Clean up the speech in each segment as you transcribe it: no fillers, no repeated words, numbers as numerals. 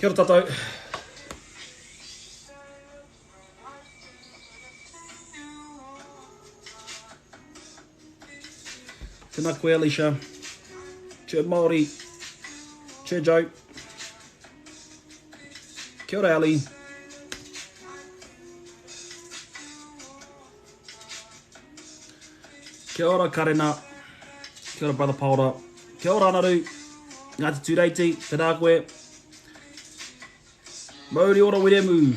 Kia ora tātou. Tēnā koe Alicia. Che Māori. Che Joe. Kia ora Ali. Kia ora Karena. Kia ora Brother Paula. Kia ora Anaru. Ngāti Tūreiti. Tēnā koe. Mauri ora wiremu.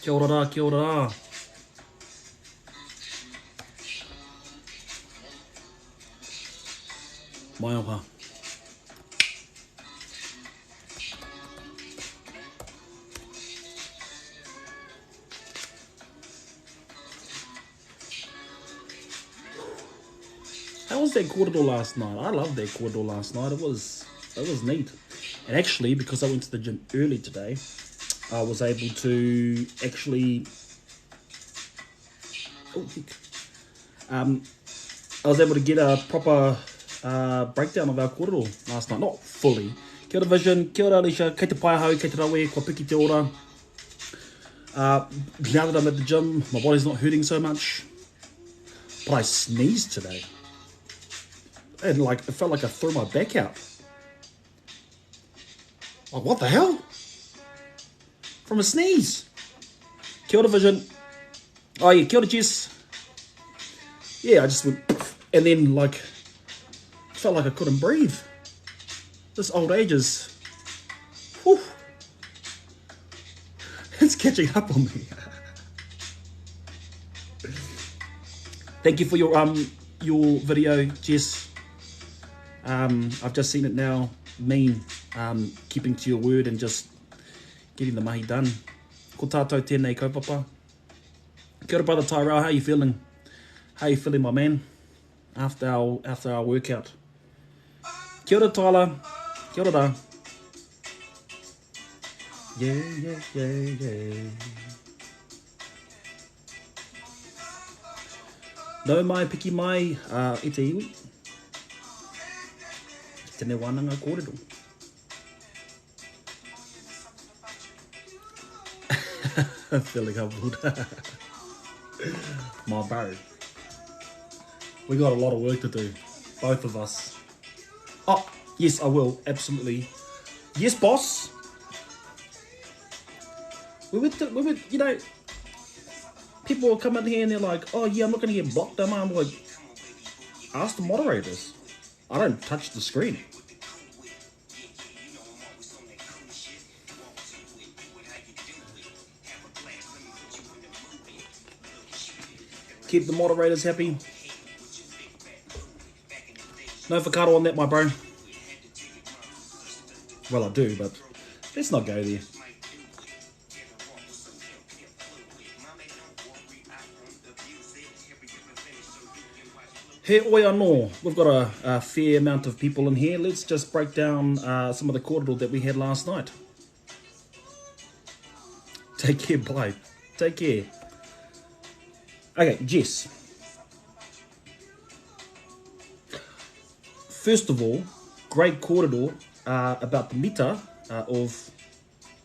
Kia ora rā, kia ora rā. Mai oha. How was that corridor last night? I loved that corridor last night. It was neat. And actually, because I went to the gym early today, I was able to actually... Oh, I was able to get a proper breakdown of our corridor last night. Not fully. Kia ora Vision, kia ora Alicia, kei te paihau, kei te rawe, kua piki te ora. Now that I'm at the gym, my body's not hurting so much. But I sneezed today. And like, it felt like I threw my back out. Like, what the hell? From a sneeze. Kia ora Vision. Oh yeah, kia ora Jess. Yeah, I just went, and then like, felt like I couldn't breathe. This old age is, whew, it's catching up on me. Thank you for your video, Jess. I've just seen it now. Mean keeping to your word and just getting the mahi done. Ko tātou tēnei kaupapa. Kia ora Brother Tyrell, how you feeling? How you feeling, my man? After our workout. Kia ora Tyler. Kia ora rā. Yeah. No mai piki mai e te iwi. Tēnei wānanga kōrero. Feeling humbled. My bro. We got a lot of work to do. Both of us. Oh, yes, I will. Absolutely. Yes, boss. We would, you know, people will come in here and they're like, oh, yeah, I'm not going to get blocked, am I? I'm like, ask the moderators. I don't touch the screen. Keep the moderators happy. No whakaaro on that, my bro. Well, I do, but let's not go there. He oi anō. We've got a fair amount of people in here. Let's just break down some of the corridor that we had last night. Take care, bye. Take care. Okay, Jess. First of all, great corridor about the mita of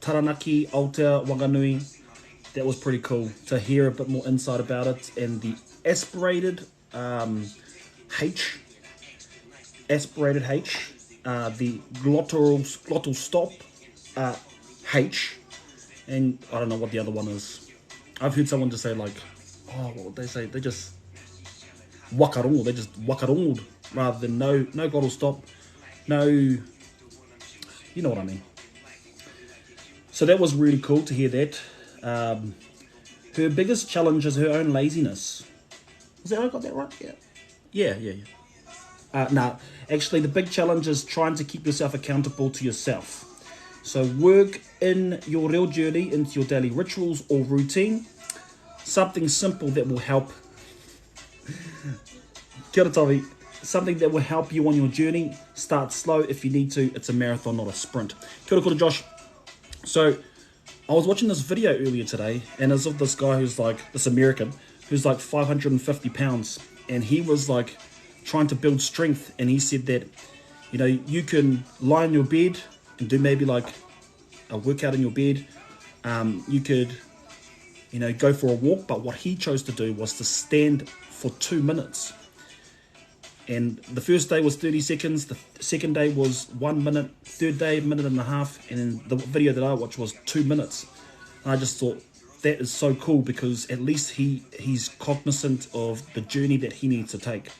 Taranaki, Aotea, Wanganui. That was pretty cool to hear a bit more insight about it. And the aspirated H, the glottal stop H, and I don't know what the other one is. I've heard someone just say like, oh, what would they say? They just wakarongo. They just wakarongo rather than no glottal stop, no. You know what I mean. So that was really cool to hear that. Her biggest challenge is her own laziness. Was that I got that right? Yeah. Nah, actually the big challenge is trying to keep yourself accountable to yourself. So work in your real journey into your daily rituals or routine. Something simple that will help. Kia ora Tovi. Something that will help you on your journey. Start slow if you need to. It's a marathon, not a sprint. Kia ora Josh. So I was watching this video earlier today, and it's of this guy who's like, this American, who's like 550 pounds. And he was like trying to build strength. And he said that, you know, you can lie in your bed and do maybe like a workout in your bed. You could, go for a walk, but what he chose to do was to stand for 2 minutes. And the first day was 30 seconds, the second day was 1 minute, third day, minute and a half, and then the video that I watched was 2 minutes. And I just thought, that is so cool, because at least he's cognizant of the journey that he needs to take.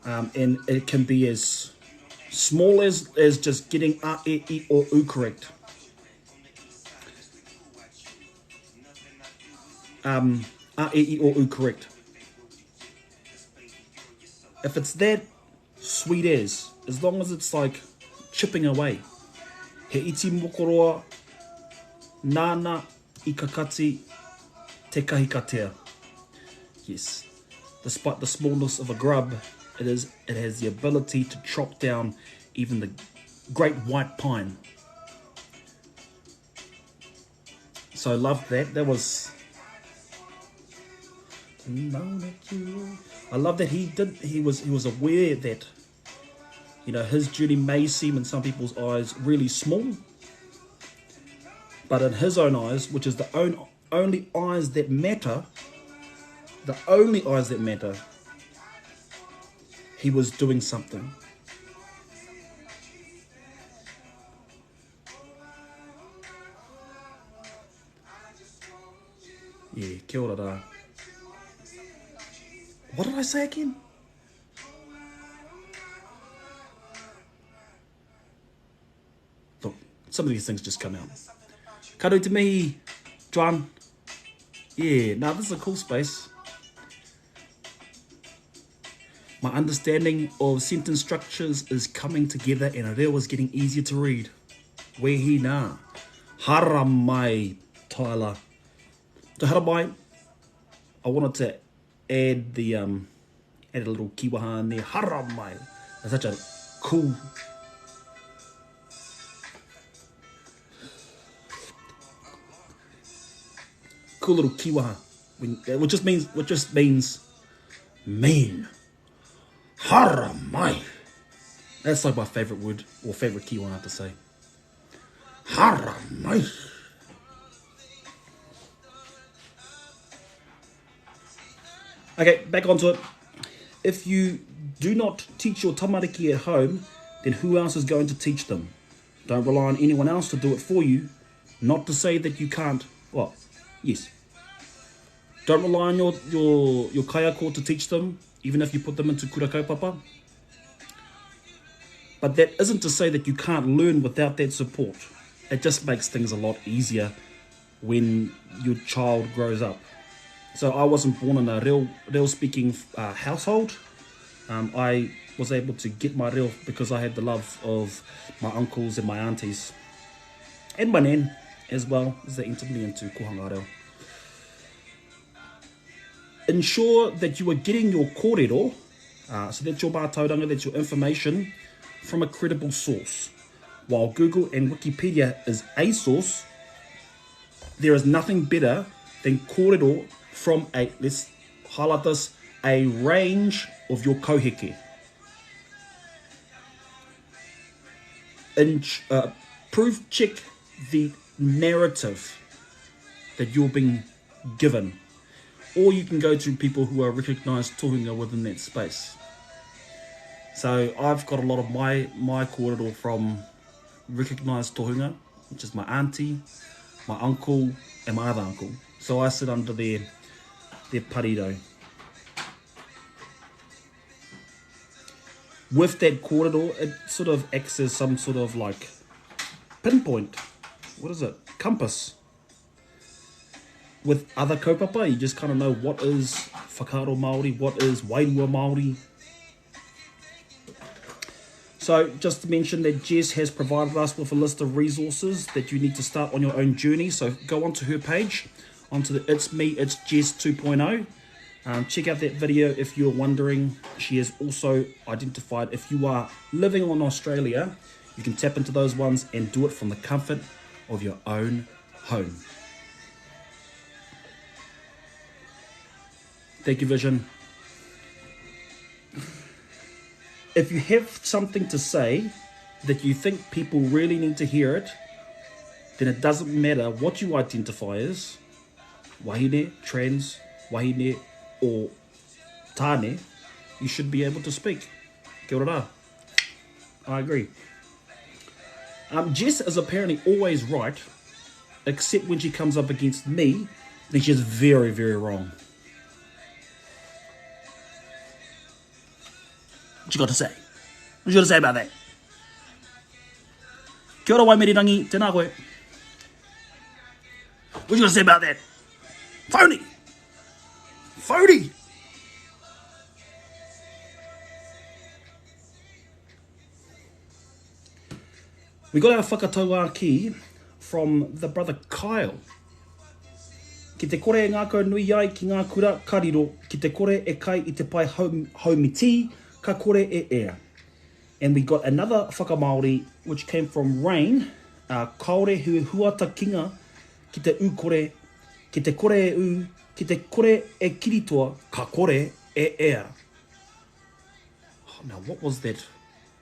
And it can be as small as just getting a, e, I, or u correct. A, E, I, or u correct. If it's that sweet as long as it's like chipping away. He iti mokoroa, nana I kakati, te kahikatea. Yes, despite the smallness of a grub, it has the ability to chop down even the great white pine. So I loved that. That was... I love that he was aware that, his journey may seem in some people's eyes really small, but in his own eyes, which is the only eyes that matter, he was doing something. Yeah, kia ora rā. What did I say again? Look, some of these things just come out. Karu te mihi, John. Yeah, now this is a cool space. My understanding of sentence structures is coming together, and a reo is getting easier to read. Wehi nā. Hara mai, Tyler. To hara mai, I wanted to add the add a little kiwaha in there. Hara mai. That's such a cool little kiwaha, which just means mean. Hara mai. That's like my favorite word, or favorite kiwaha I have to say. Hara mai. Okay, back onto it. If you do not teach your tamariki at home, then who else is going to teach them? Don't rely on anyone else to do it for you. Not to say that you can't. Well, yes. Don't rely on your kaiako to teach them, even if you put them into kura kaupapa. But that isn't to say that you can't learn without that support. It just makes things a lot easier when your child grows up. So I wasn't born in a reo speaking household. I was able to get my reo because I had the love of my uncles and my aunties. And my nan as well, as they entered me into kohanga reo. Ensure that you are getting your kōrero, so that's your mātauranga, that's your information, from a credible source. While Google and Wikipedia is a source, there is nothing better than kōrero from let's highlight this, a range of your kauheke. Proof check the narrative that you're being given. Or you can go to people who are recognised tohunga within that space. So I've got a lot of my kōrero from recognised tohunga, which is my auntie, my uncle, and my other uncle. So I sit under their pariro. With that kōrero, it sort of acts as some sort of like pinpoint. What is it? Compass. With other kaupapa, you just kind of know what is whakaaro Māori, what is wairua Māori. So just to mention that Jess has provided us with a list of resources that you need to start on your own journey. So go onto her page, onto the It's Me, It's Jess 2.0. Check out that video if you're wondering. She has also identified if you are living in Australia, you can tap into those ones and do it from the comfort of your own home. Thank you, Vision. If you have something to say, that you think people really need to hear it, then it doesn't matter what you identify as, wahine, trans, wahine, or tāne, you should be able to speak. Kia ora rā. I agree. Jess is apparently always right, except when she comes up against me, then she's very, very wrong. What you got to say? What you got to say about that? Kia ora Waimirirangi, tēnā koe. What you got to say about that? Phony! Phony! We got our whakatauā ki from the brother Kyle. Ki te kore ngā kau nui ai ki ngā kura kariro, ki te kore e kai I te pai haumiti, ka kore e ea. And we got another whakamaori which came from Rain, kaore hu huata kinga ki te u kore, ki te kore e u, ki te kore e kiritoa, ka kore e ea. Oh, now what was that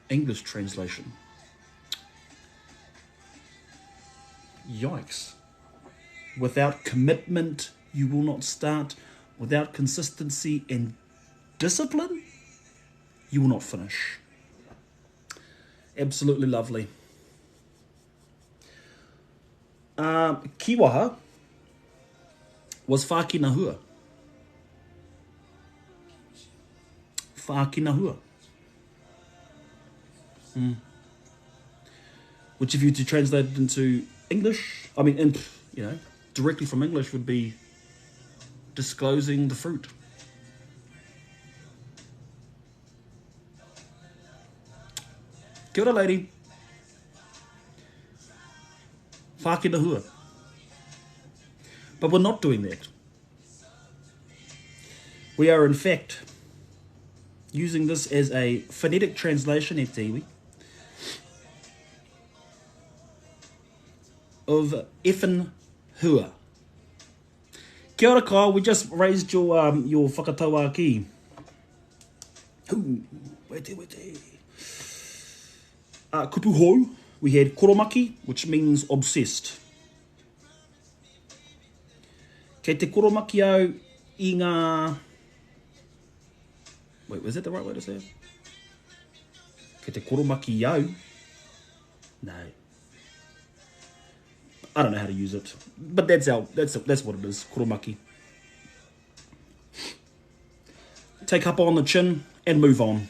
English translation? Yikes. Without commitment, you will not start. Without consistency and discipline, you will not finish. Absolutely lovely. Kiwaha was whākinahua. Whākinahua. Which if you were to translate it into English, I mean, directly from English would be disclosing the fruit. Kia ora, lady. Whākinahua. But we're not doing that. We are, in fact, using this as a phonetic translation, e te iwi, of effin hua. Kia ora, Kyle. We just raised your whakatauā ki. Wete. Kupu hou, we had koromaki, which means obsessed. Kei te koromaki au I ngā... Wait, was that the right way to say it? Kei te koromaki au? No. I don't know how to use it, but that's what it is, koromaki. Take up on the chin and move on.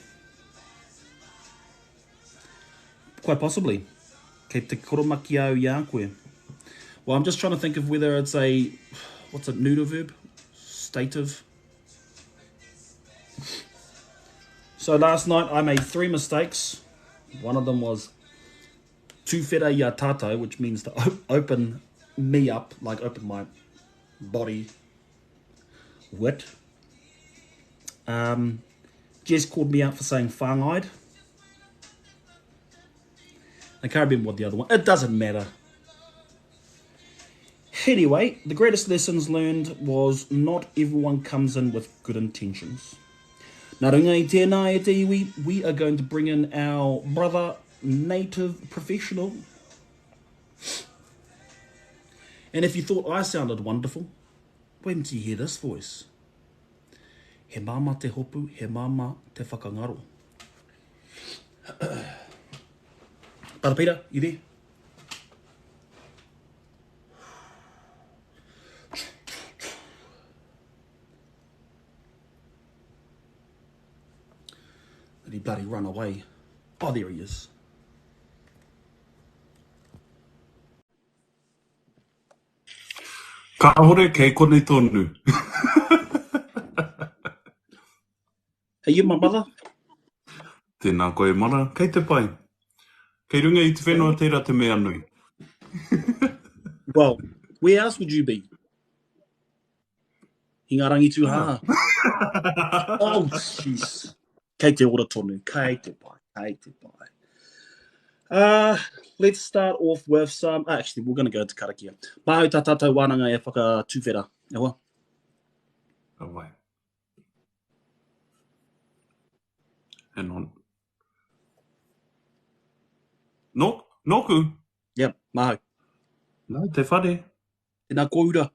Quite possibly. Kei te koromaki au ia koe. Well, I'm just trying to think of whether it's a, what's it, neuter verb? Stative. So last night I made 3 mistakes. One of them was tu whera ia tātou, which means to open me up, like open my body wit. Jess called me out for saying whāngaid. I can't remember what the other one... It doesn't matter. Anyway, the greatest lessons learned was not everyone comes in with good intentions. Nā runga I tēnā e te iwi, we are going to bring in our brother native professional. And if you thought I sounded wonderful, wait until you hear this voice. He mama te hopu, he mama te whakangaro. Brother Peter, you there? Did he bloody run away? Oh, there he is. Ka hore kei kone tonu. Are you my brother? Tēnā koe mana, kei te pai. Kei runga I te whenua tērā te mea nui. Well, where else would you be? I ngā rangi tūhaha. Oh, jeez. Kei te ora tonu, kei te pai, kei te pai. Let's start off with some... actually, we're going to go to karakia. Mahau tā tātou wānanga e whakatūwhera. Ewa? Awai. Hang on. Noku? Yep, maho. No, te whare. Tēnā kourua.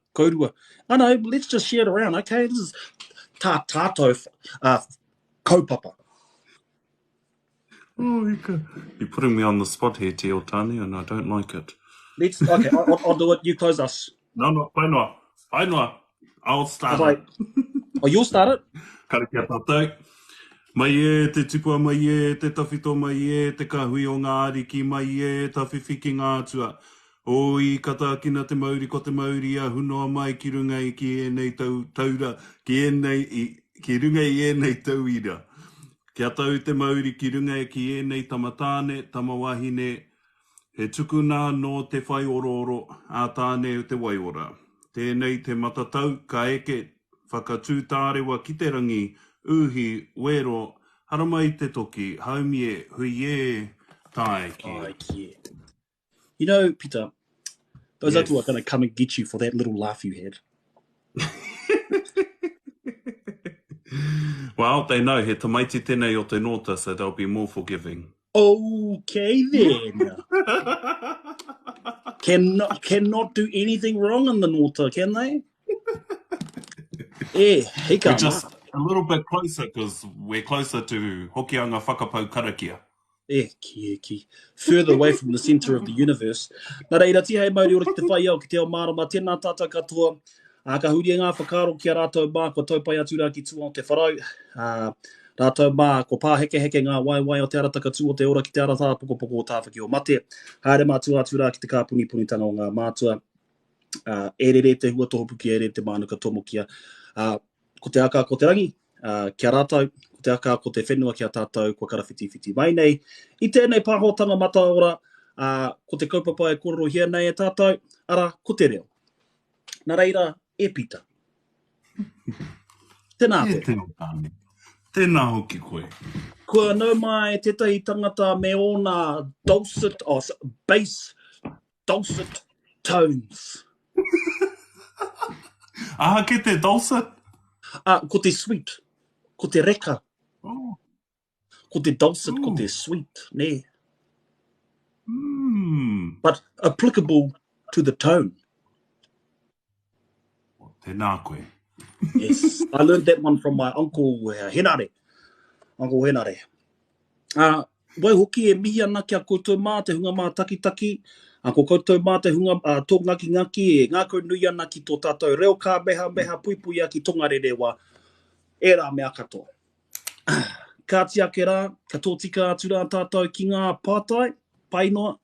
I know, let's just share it around, okay? This is tātou kaupapa. Oh, you're putting me on the spot here, Te Otani, and I don't like it. Okay, I'll do it. You close us. No, whainoa. I'll start it. Oh, you'll start it? Kare kia tātou. Mai e te tupua, mai e te tawhito, mai e te kahui o ngā ariki, mai e ta whiwhi ki ngā atua. O I kata kina te mauri ko te mauri a hunoa mai ki runga I ki enei taura, ki runga I enei tauira. Kia tau te mauri ki runga ki enei tamatāne, tamawahine, he tukuna no te whai oro a tāne o te waiora. Tēnei te matatau ka eke whakatūtārewa ki te rangi, uhi, wero, haramai te toki, haumie, hui e, tae ki. You know, Peter, those Yes. atu are going to come and get you for that little laugh you had. Well, they know he tamaiti tēnei o te nota, so they'll be more forgiving. Okay, then. Cannot do anything wrong in the Nota, can they? We're just a little bit closer, because we're closer to Hokianga Whakapau Karakia. Ki. Further away from the centre of the universe. Nā reira, tihei mauri ora ki te whai au ki te ao marama, tēnā tātou katoa. Ka huri ngā whakaro ki a rātou mā, ko taupai atu rā ki tū o te wharau. Rātou mā, ko pā heke ngā waiwai o te arataka tū o te ora ki te aratā pokopoko o tāwhaki o mate. Haere mātua atu rā ki te kāpuni-punitanga o ngā mātua. Erere te hua tohopuki, erere te mānuka tomokia. Ko te aka, ko te rangi, kia rātou, ko te aka, ko te whenua kia tātou, ko karawhiti mai nei. I tēnei pāhotanga mata ora, ko te kaupapa e kororo hia nei e tātou, ara, ko te reo. Nā reira, e Pita. Tēnā te. Tēnā hoki koe. Kua nau mai tētahi tangata me ona bass dulcet tones. Aha, ke te dulcet? Ko te sweet, ko te reka. Oh. Ko te dulcet, ko te sweet, ne. But applicable to the tone. Tēnā koe. Yes, I learned that one from my uncle Henare. Uncle Henare. Wai hoki e mihi ana kia koutou mā te hunga mā taki. Ko koutou mā te hunga tō ngaki e ngākau nui ana ki tō tātou reo kā meha pui a ki tonga rerewa. E rā mea katoa. Ka tiake rā, ka tōtika atu rā tātou ki ngā pātai, painoa.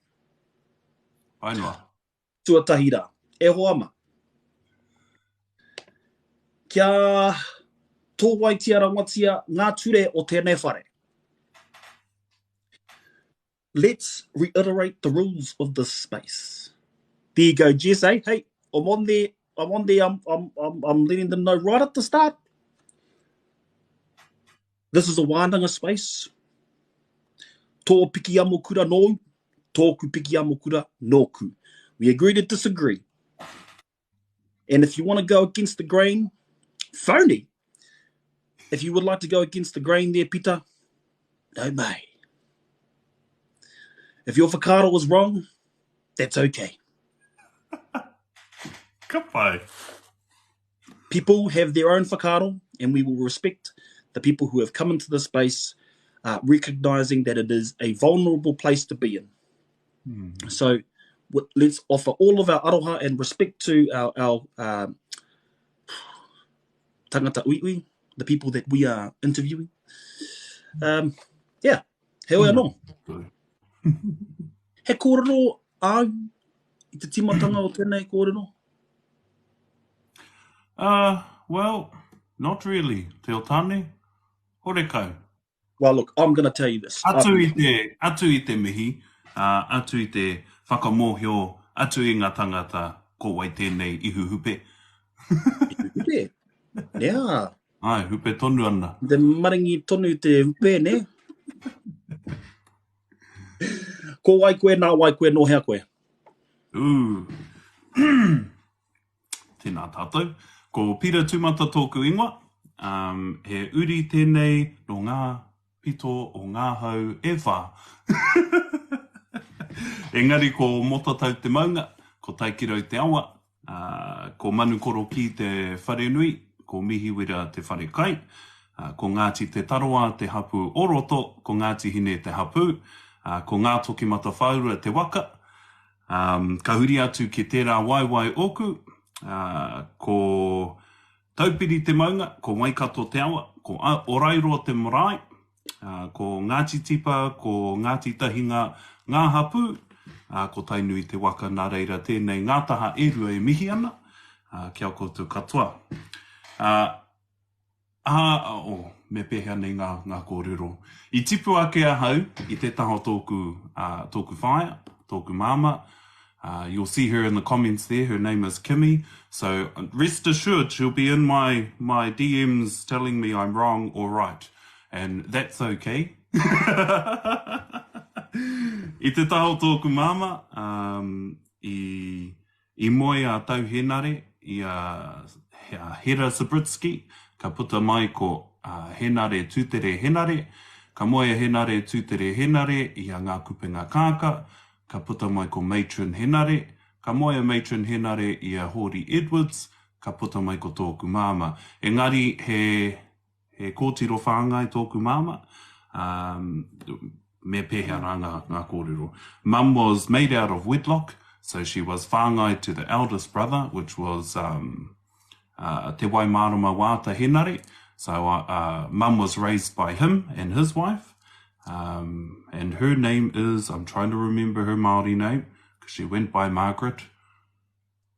Tuatahi rā. E hoama. Kia tō waitia rangatia ngā ture o tēnei whare. Let's reiterate the rules of this space. There you go, Jess, eh? Hey, I'm on there. I'm letting them know right at the start. This is a wānanga space. Tō piki amo kura nōu, tōku piki amo kura nōku. We agree to disagree. And if you want to go against the grain, phony. If you would like to go against the grain there, Peter, no may. If your whakaaro was wrong, that's okay. Kapai. People have their own whakaaro, and we will respect the people who have come into the space, recognizing that it is a vulnerable place to be in. So let's offer all of our aroha and respect to our tangata uiui, the people that we are interviewing. Yeah, he oia no. He kōrero au I te timatanga o tēnei kōrero? Well, not really. Te Otani, hore kau. Well, look, I'm going to tell you this. Atu I te mihi, atu I te whakamohio, atu I ngā tangata, ko wai tēnei ihuhupe. Ihuhupe? Yeah. Ai, hupe tonu ana. Te maringi tonu te hupe, ne? Ko wai koe, nā wai koe, no hea koe. Tēnā tātou. Ko pira tūmata tōku ingoa. He uri tēnei no ngā pito o ngā hau e whā. Engari, ko mota tau te maunga, ko taikiro i te awa, ko manu koro ki te whare nui, ko mihi wera te whare kai, ko Ngāti te taroa te hapu oroto, ko Ngāti hine te hapu, ko ngā toki mata whaurua te waka, ka huri atu ki tērā waiwai oku, ko taupiri te maunga, ko Waikato te awa, ko Orairo te marae, ko Ngāti tipa, ko Ngāti tahinga ngā hapu, ko tainui te waka nā reira tēnei ngātaha e rua e mihi ana, kia koutou katoa. Me pēhea nei ngā kōrero. I tipu ake ahau, i te taho tōku whaia, tōku māma. You'll see her in the comments there. Her name is Kimmy. So rest assured, she'll be in my DMs telling me I'm wrong or right. And that's okay. I te taho tōku māma, I moe a tau henare, I Hera Sabritsky, ka puta mai ko henare tūtere henare, ka moe henare tūtere henare, I a ngā kupenga kāka, ka puta mai ko matron henare, ka moe matron henare I a Hori Edwards, ka puta mai ko tōku māma. Engari, he kōtiro whāngai tōku māma, me pēhea rā ngā kōrero. Mum was made out of wedlock, so she was whāngai to the eldest brother, which was Te Waimarama Wāta Henare. So Mum was raised by him and his wife. And her name is, I'm trying to remember her Māori name, because she went by Margaret.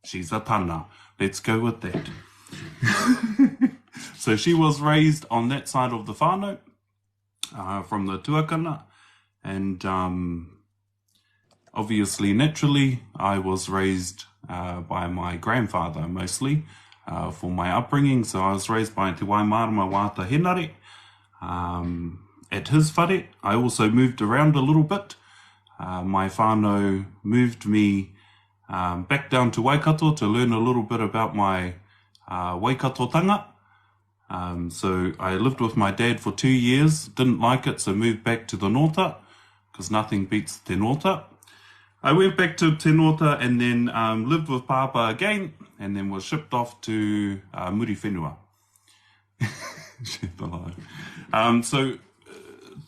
She's a tana. Let's go with that. So she was raised on that side of the whānau, from the tuakana. And obviously, naturally, I was raised by my grandfather mostly for my upbringing. So I was raised by Te Waimarama Wāta Henare at his whare. I also moved around a little bit. My whānau moved me back down to Waikato to learn a little bit about my Waikato-tanga. So I lived with my dad for 2 years, didn't like it, so moved back to the Nota, because nothing beats Te Nota. I went back to Te Nota and then lived with Papa again, and then was shipped off to Muri Whenua. So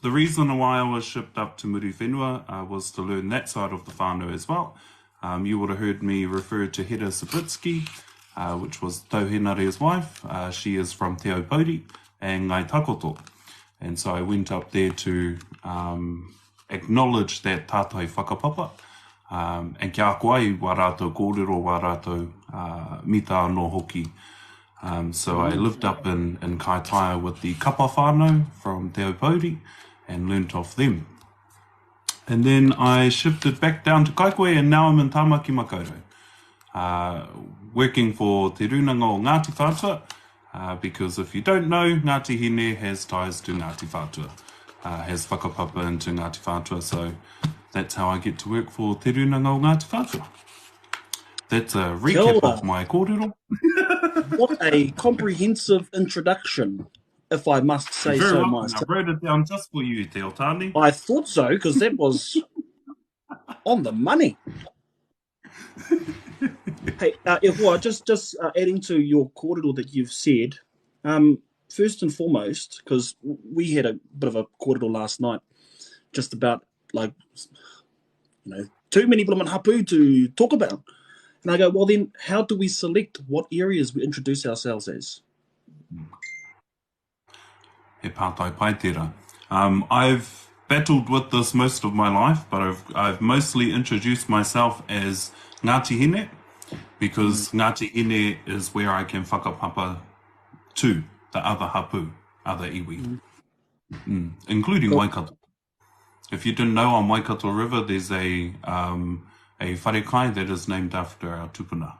the reason why I was shipped up to Muri Whenua was to learn that side of the whānau as well. You would have heard me refer to Hera Sabritsky, which was Tauhenare's wife. She is from Te Aupōuri and Ngai Takoto. And so I went up there to acknowledge that tātai whakapapa. And kia koai wā rātou kōrero, wā rātou mita anō hoki. So I lived up in Kaitaia with the kapa whānau from Te Aupōuri and learnt off them. And then I shifted back down to Kaikohe, and now I'm in Tāmaki Makaurau, working for Te Runanga o Ngāti Whātua, because if you don't know, Ngāti Hine has ties to Ngāti Whātua, has whakapapa into Ngāti Whātua, so that's how I get to work for Te Runanga o Ngāti Whātua. That's a recap of my kōrero. What a comprehensive introduction, if I must say so myself. I wrote it down just for you, Te Otani. I thought so, because that was on the money. Hey, just adding to your kōrero that you've said, first and foremost, because we had a bit of a kōrero last night, just about, like, too many blooming hapu to talk about. And I go, well, then how do we select what areas we introduce ourselves as? He pātai pai tērā. I've battled with this most of my life, but I've mostly introduced myself as Ngāti Hine, because Ngāti Hine is where I can whakapapa to the other hapu, other iwi, including Waikato. If you didn't know, on Waikato River, there's a wharekai that is named after our tupuna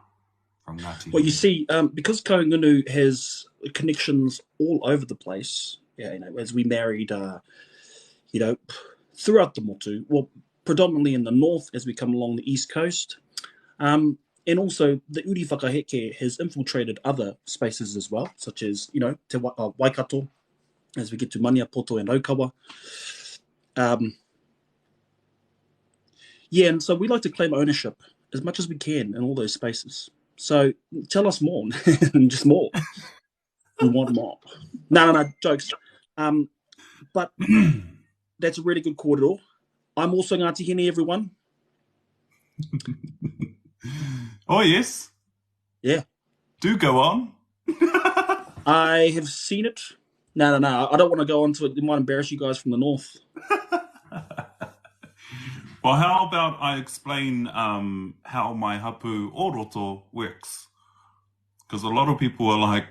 from Ngāti. Well, you see, because Kaungunu has connections all over the place, as we married, throughout the motu, well, predominantly in the north as we come along the east coast, and also the Uri Whakaheke has infiltrated other spaces as well, such as, Te Waikato, as we get to Maniapoto and Okawa. Yeah, and so we like to claim ownership as much as we can in all those spaces. So tell us more, just more. We want more. No, jokes. Um, but that's a really good corridor. I'm also Ngāti Hine, everyone. Oh, yes. Yeah. Do go on. I have seen it. No. I don't want to go into it. It might embarrass you guys from the north. Well, how about I explain how my hapu oroto works? Because a lot of people are like,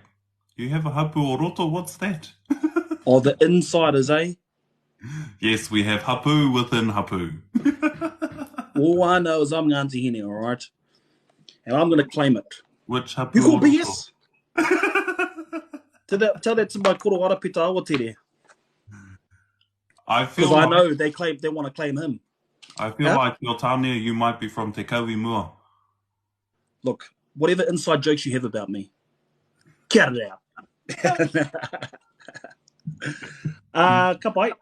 you have a hapu oroto? What's that? Oh, the insiders, eh? Yes, we have hapu within hapu. All I know is I'm Ngāti Hine, all right? And I'm going to claim it. Which hapu You call oroto? BS? Tell that to my koro arapita awatere. I feel Because I like, know they want to claim him. I feel like your tāne, you might be from Te Kauimua. Look, whatever inside jokes you have about me, cut it out. Kapai,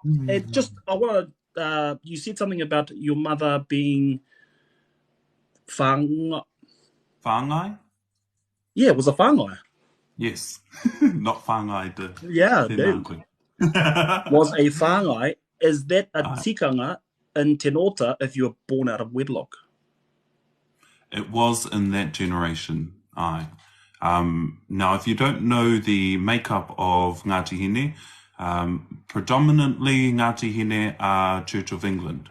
I want to. You said something about your mother being whāngai. Whāngai? Yeah, it was a whāngai. Yes. Not whāngai de Yeah, te no. nākoe. Was a whāngai. Is that a Aye. tikanga in Te Nota if you were born out of wedlock? It was in that generation, aye. Now, if you don't know the makeup of Ngāti Hine, predominantly Ngāti Hine are Church of England.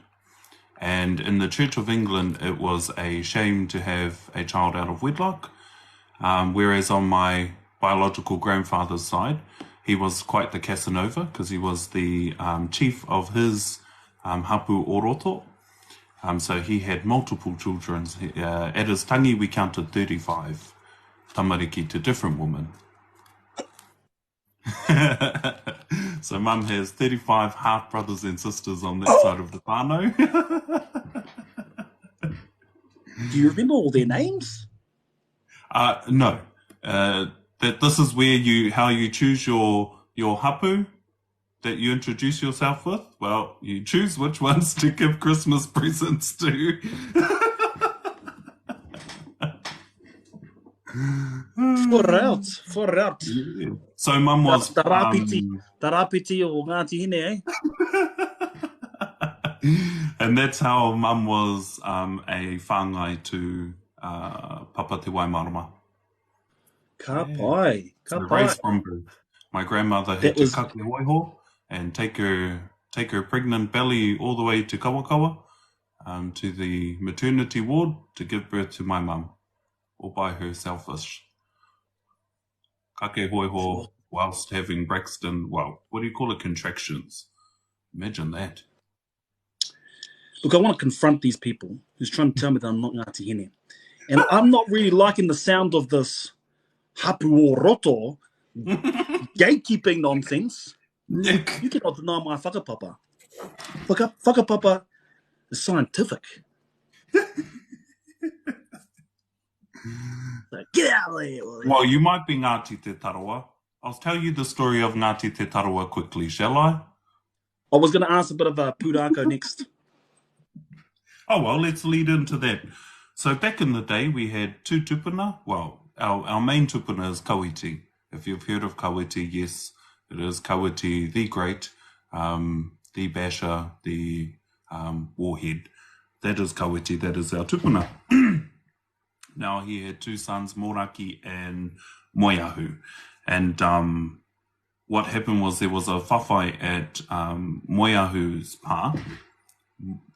And in the Church of England, it was a shame to have a child out of wedlock. Whereas on my biological grandfather's side, he was quite the Casanova because he was the chief of his hapu oroto. So he had multiple children. At his tangi, we counted 35 tamariki to different women. So Mum has 35 half brothers and sisters on that side of the whānau. Do you remember all their names? No. That this is where how you choose your hapu that you introduce yourself with. Well, you choose which ones to give Christmas presents to. For out. So Mum was... Tarapiti o Ngāti Hine, eh? And that's how Mum was a whāngai to Papa Te Waimarama. Ka pai. So raised from birth. My grandmother had to kake waiho and take her pregnant belly all the way to Kawakawa, to the maternity ward to give birth to my mum, all by herselfish. Kake waiho whilst having Braxton, well, what do you call it, contractions? Imagine that. Look, I want to confront these people who's trying to tell me that I'm not Ngāti Hine. And I'm not really liking the sound of this hapu o roto gatekeeping nonsense. Nick. You cannot deny my whakapapa. Whakapapa is scientific. So get out of there. Well, you might be Ngāti Te Tarawa. I'll tell you the story of Ngāti Te Tarawa quickly, shall I? I was going to ask a bit of a pūrākau next. Oh, well, let's lead into that. So back in the day, we had two tupuna. Well, our main tupuna is Kawiti. If you've heard of Kawiti, yes, it is Kawiti the Great, the Basher, the Warhead. That is Kawiti, that is our tupuna. Now, he had two sons, Moraki and Moeahu. And what happened was there was a whawhai at Moeahu's pā,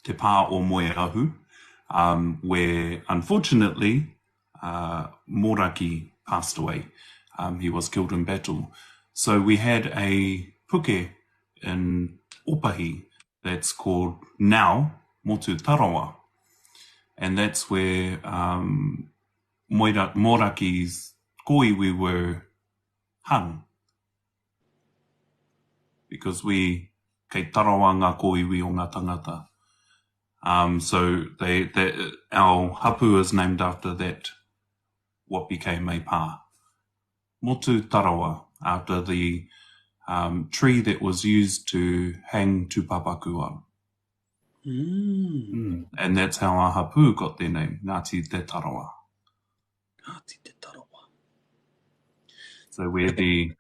Te Pā o Moeahu, where unfortunately Moraki passed away. He was killed in battle. So we had a puke in Opahi that's called now Motu Tarawa. And that's where Moraki's koiwi were hung. Because we kei tarawa ngā koiwi o ngā tangata. So our hapu is named after that, what became a pā. Motu Tarawa, after the tree that was used to hang tūpapaku on. And that's how our hapu got their name, Ngāti Te Tarawa. Ngāti Te Tarawa. So we're the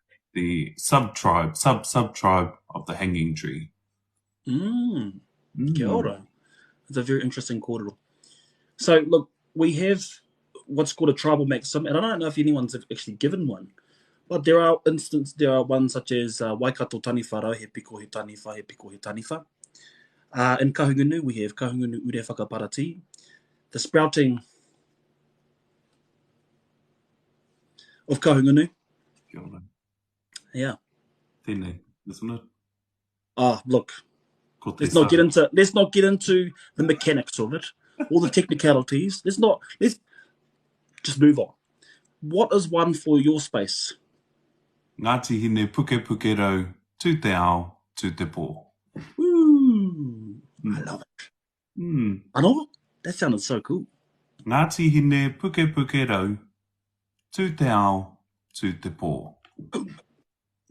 sub-tribe of the hanging tree. Kia ora. It's a very interesting kōrero. So, look, we have what's called a tribal maxim, and I don't know if anyone's actually given one, but there are ones such as Waikato taniwha he piko he taniwha, he piko he taniwha. In Kahungunu, we have Kahungunu ure whakaparati, the sprouting of Kahungunu. Kia ora. Yeah. Tēnei, isn't it? Look, Ko te let's not get into the mechanics of it, all the technicalities. Let's just move on. What is one for your space? Ngāti hine puke puke rau, tū te ao, tū te pō. Ooh, I love it. I know, that sounded so cool. Ngāti hine puke puke rau, tū te ao, tū te pō.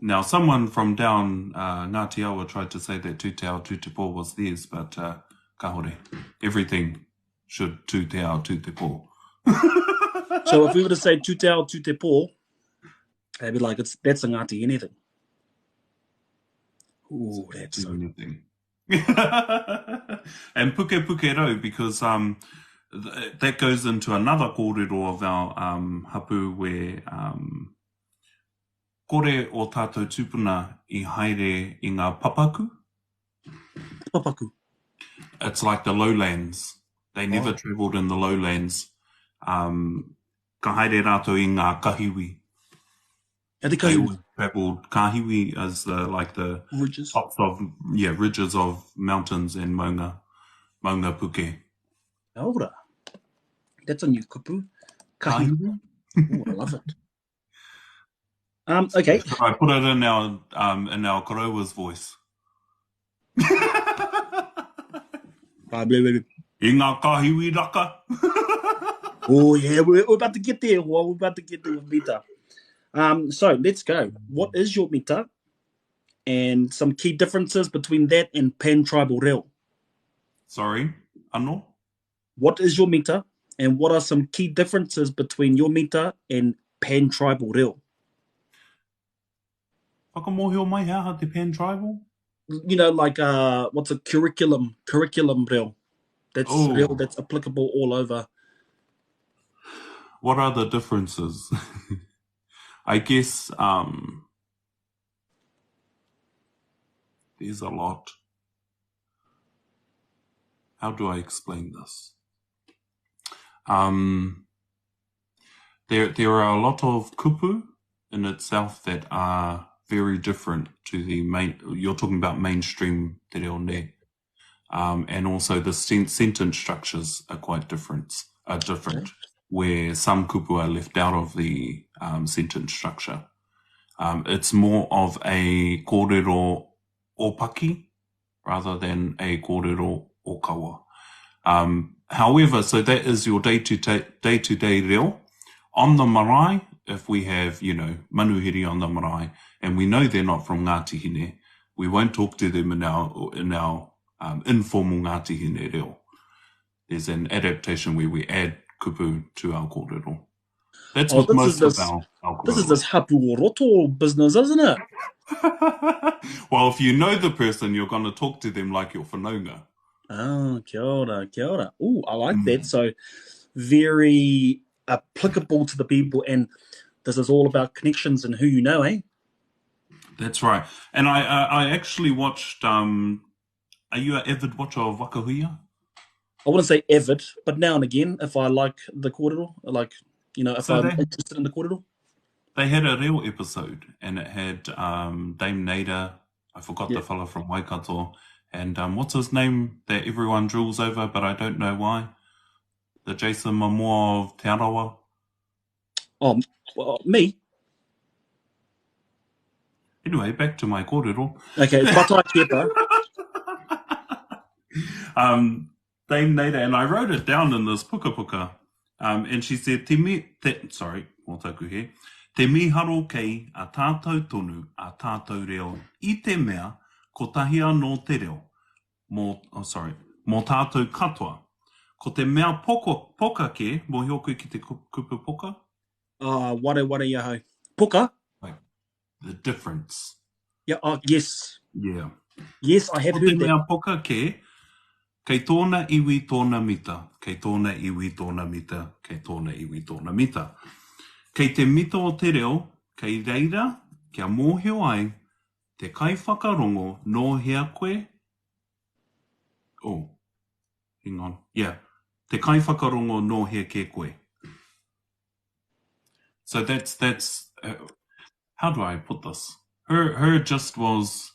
Now, someone from down Ngāti Awa tried to say that tū te ao, tū te pō was theirs, but ka hore, everything should tū te ao, tū te pō. So if we were to say tū te ao, tū te pō, they'd be like, that's a Ngāti anything. Ooh, that's so anything. And puke puke rau, because that goes into another kōrero of our hapu where kore o tātou tūpuna I haere I ngā papaku. Papaku. It's like the lowlands. They never travelled in the lowlands. Ka haere rātou I ngā kahiwi. They travelled kahiwi as the ridges. Tops of ridges of mountains and maunga puke. Aura. That's a new kupu. Kahiwi. Oh, I love it. Okay. So I put it in our Korowa's voice. I ngā kahiwi raka. Oh yeah, we're about to get there. We're about to get there with Mita. So let's go. What is your mita? And some key differences between that and pan-tribal reo. Sorry, anō? What is your mita? And what are some key differences between your mita and pan-tribal reo? Whakamohio mai ha te pan-tribal? You know, like what's a curriculum reo? That's reo that's applicable all over. What are the differences? I guess there's a lot. How do I explain this? There are a lot of kupu in itself that are very different to the main. You're talking about mainstream te reo ne, and also the sentence structures are quite different. Okay. Where some kupu are left out of the sentence structure. It's more of a kōrero ōpaki rather than a kōrero ōkawa. However, so that is your day-to-day reo. On the marae, if we have, manuhiri on the marae, and we know they're not from Ngāti Hine, we won't talk to them in our informal Ngāti Hine reo. There's an adaptation where we add kupu to our kōrero. That's what most of our kōrero. This is this hapu roto business, isn't it? Well, if you know the person, you're going to talk to them like you're whanaunga. Oh, kia ora, kia ora. Ooh, I like that. So very applicable to the people, and this is all about connections and who you know, eh? That's right. And I actually watched, are you an avid watcher of Wakahuia? I wouldn't say avid, but now and again, if I like the kōrero, if I'm interested in the kōrero. They had a reo episode, and it had Dame Nader, I forgot the fellow from Waikato, and what's his name that everyone drools over, but I don't know why? The Jason Momoa of Te Arawa. Oh, well, me? Anyway, back to my kōrero. Okay, Patai Kepa. Dame Nader, and I wrote it down in this puka puka, and she said, motaku he, te miharo kei a tātou tonu a tātou reo, I te mea, ko tahia no te reo. Mō mō tātou katoa. Ko te mea poka ke, mō hioku ki te kupu poka? Ware iho. Puka? Like, the difference. Yeah, yes. Yeah. Yes, I have Ko te heard that. mea poka ke, kei tōna iwi tōna mita, kei tōna iwi tōna mita, kei tōna iwi tōna mita. Kei te mita o te reo, kei reira, kia mōhio ai, te kai whakarongo nō hea koe. Oh, hang on. Yeah, te kai whakarongo nō hea ke koe. So that's how do I put this? Her just was,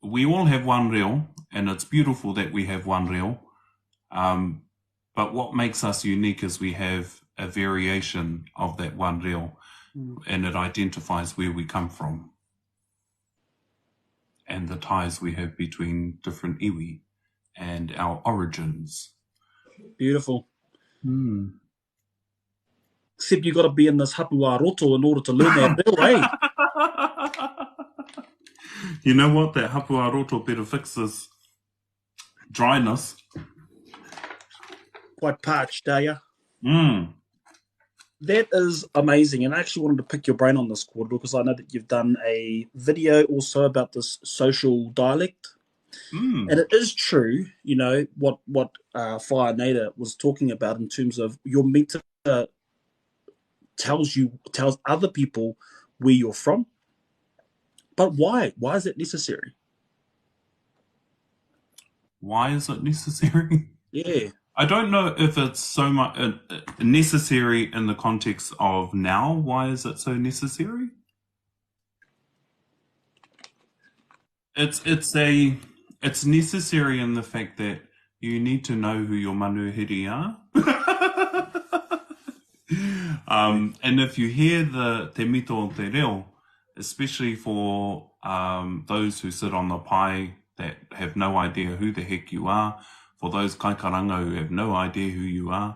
we all have one reo, and it's beautiful that we have one reo. But what makes us unique is we have a variation of that one reo, and it identifies where we come from and the ties we have between different iwi and our origins. Beautiful. Except you got to be in this hapua roto in order to learn that reo, eh? You know what? That hapua roto better fixes dryness. Quite parched, are you? That is amazing, and I actually wanted to pick your brain on this, Cordo, because I know that you've done a video also about this social dialect, and it is true, you know, what Fire Nader was talking about in terms of your meta tells other people where you're from, but why? Why is it necessary? Why is it necessary? Yeah. I don't know if it's so much necessary in the context of now. Why is it so necessary? It's necessary in the fact that you need to know who your manuhiri are. And if you hear the te mito o te reo, especially for those who sit on the pai that have no idea who the heck you are, for those kaikaranga who have no idea who you are,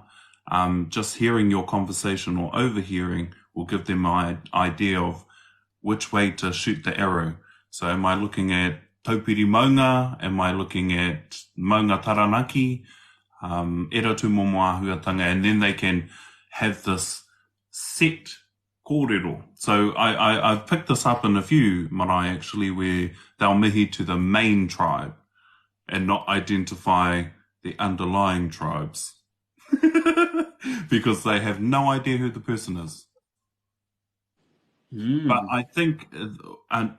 just hearing your conversation or overhearing will give them an idea of which way to shoot the arrow. So am I looking at taupiri maunga? Am I looking at maunga taranaki? Era tu momo ahuatanga, and then they can have this set kōrero. So I've picked this up in a few marae actually, where they'll mihi to the main tribe and not identify the underlying tribes because they have no idea who the person is. But I think,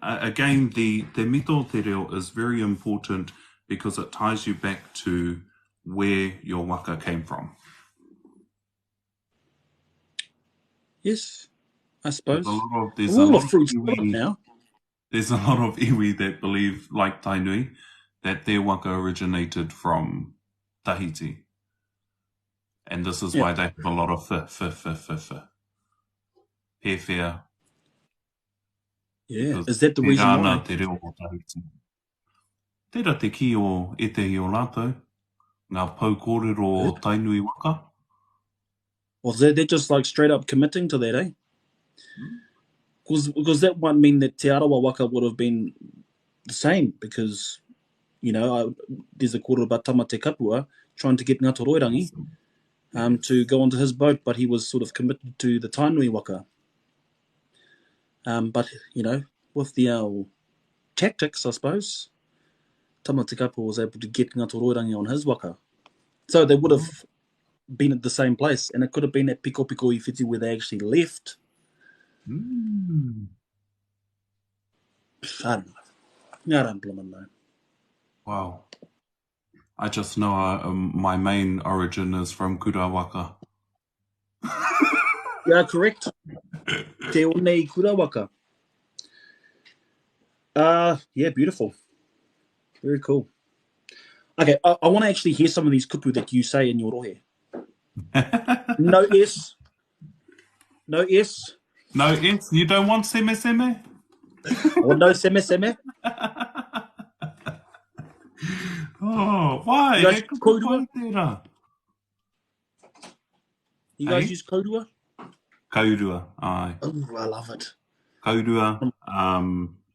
again, the mito te reo is very important because it ties you back to where your waka came from. Yes, I suppose. There's a lot of iwi now. There's a lot of iwi that believe, like Tainui, that their waka originated from Tahiti. And this is why they have a lot of Pewhia. Yeah, is that the reason why? Te reo o Tahiti. Tērā te ki o etehi o rātou, ngā pau kōrero o Tainui waka. Well, they're just like straight up committing to that, eh? Because that might mean that Te Arawa waka would have been the same, because, you know, there's a kōrero about Tama Te Kapua trying to get Ngāti Roirangi to go onto his boat, but he was sort of committed to the Tainui waka. But, you know, with the tactics, I suppose, Tama Te Kapua was able to get Ngāti Roirangi on his waka. So they would have been at the same place, and it could have been at Piko Piko i Whiti where they actually left. I don't know. I don't blooming know. Wow. I just know my main origin is from Kurawaka. Yeah, correct. Te Onei Kurawaka. Yeah, beautiful. Very cool. Okay, I want to actually hear some of these kupu that you say in your rohe. No S. No S. No S? You don't want seme seme? Or no seme seme? Oh, why? You guys kaurua? You guys use kaurua? Kaurua, aye. Oh, I love it. Kaurua,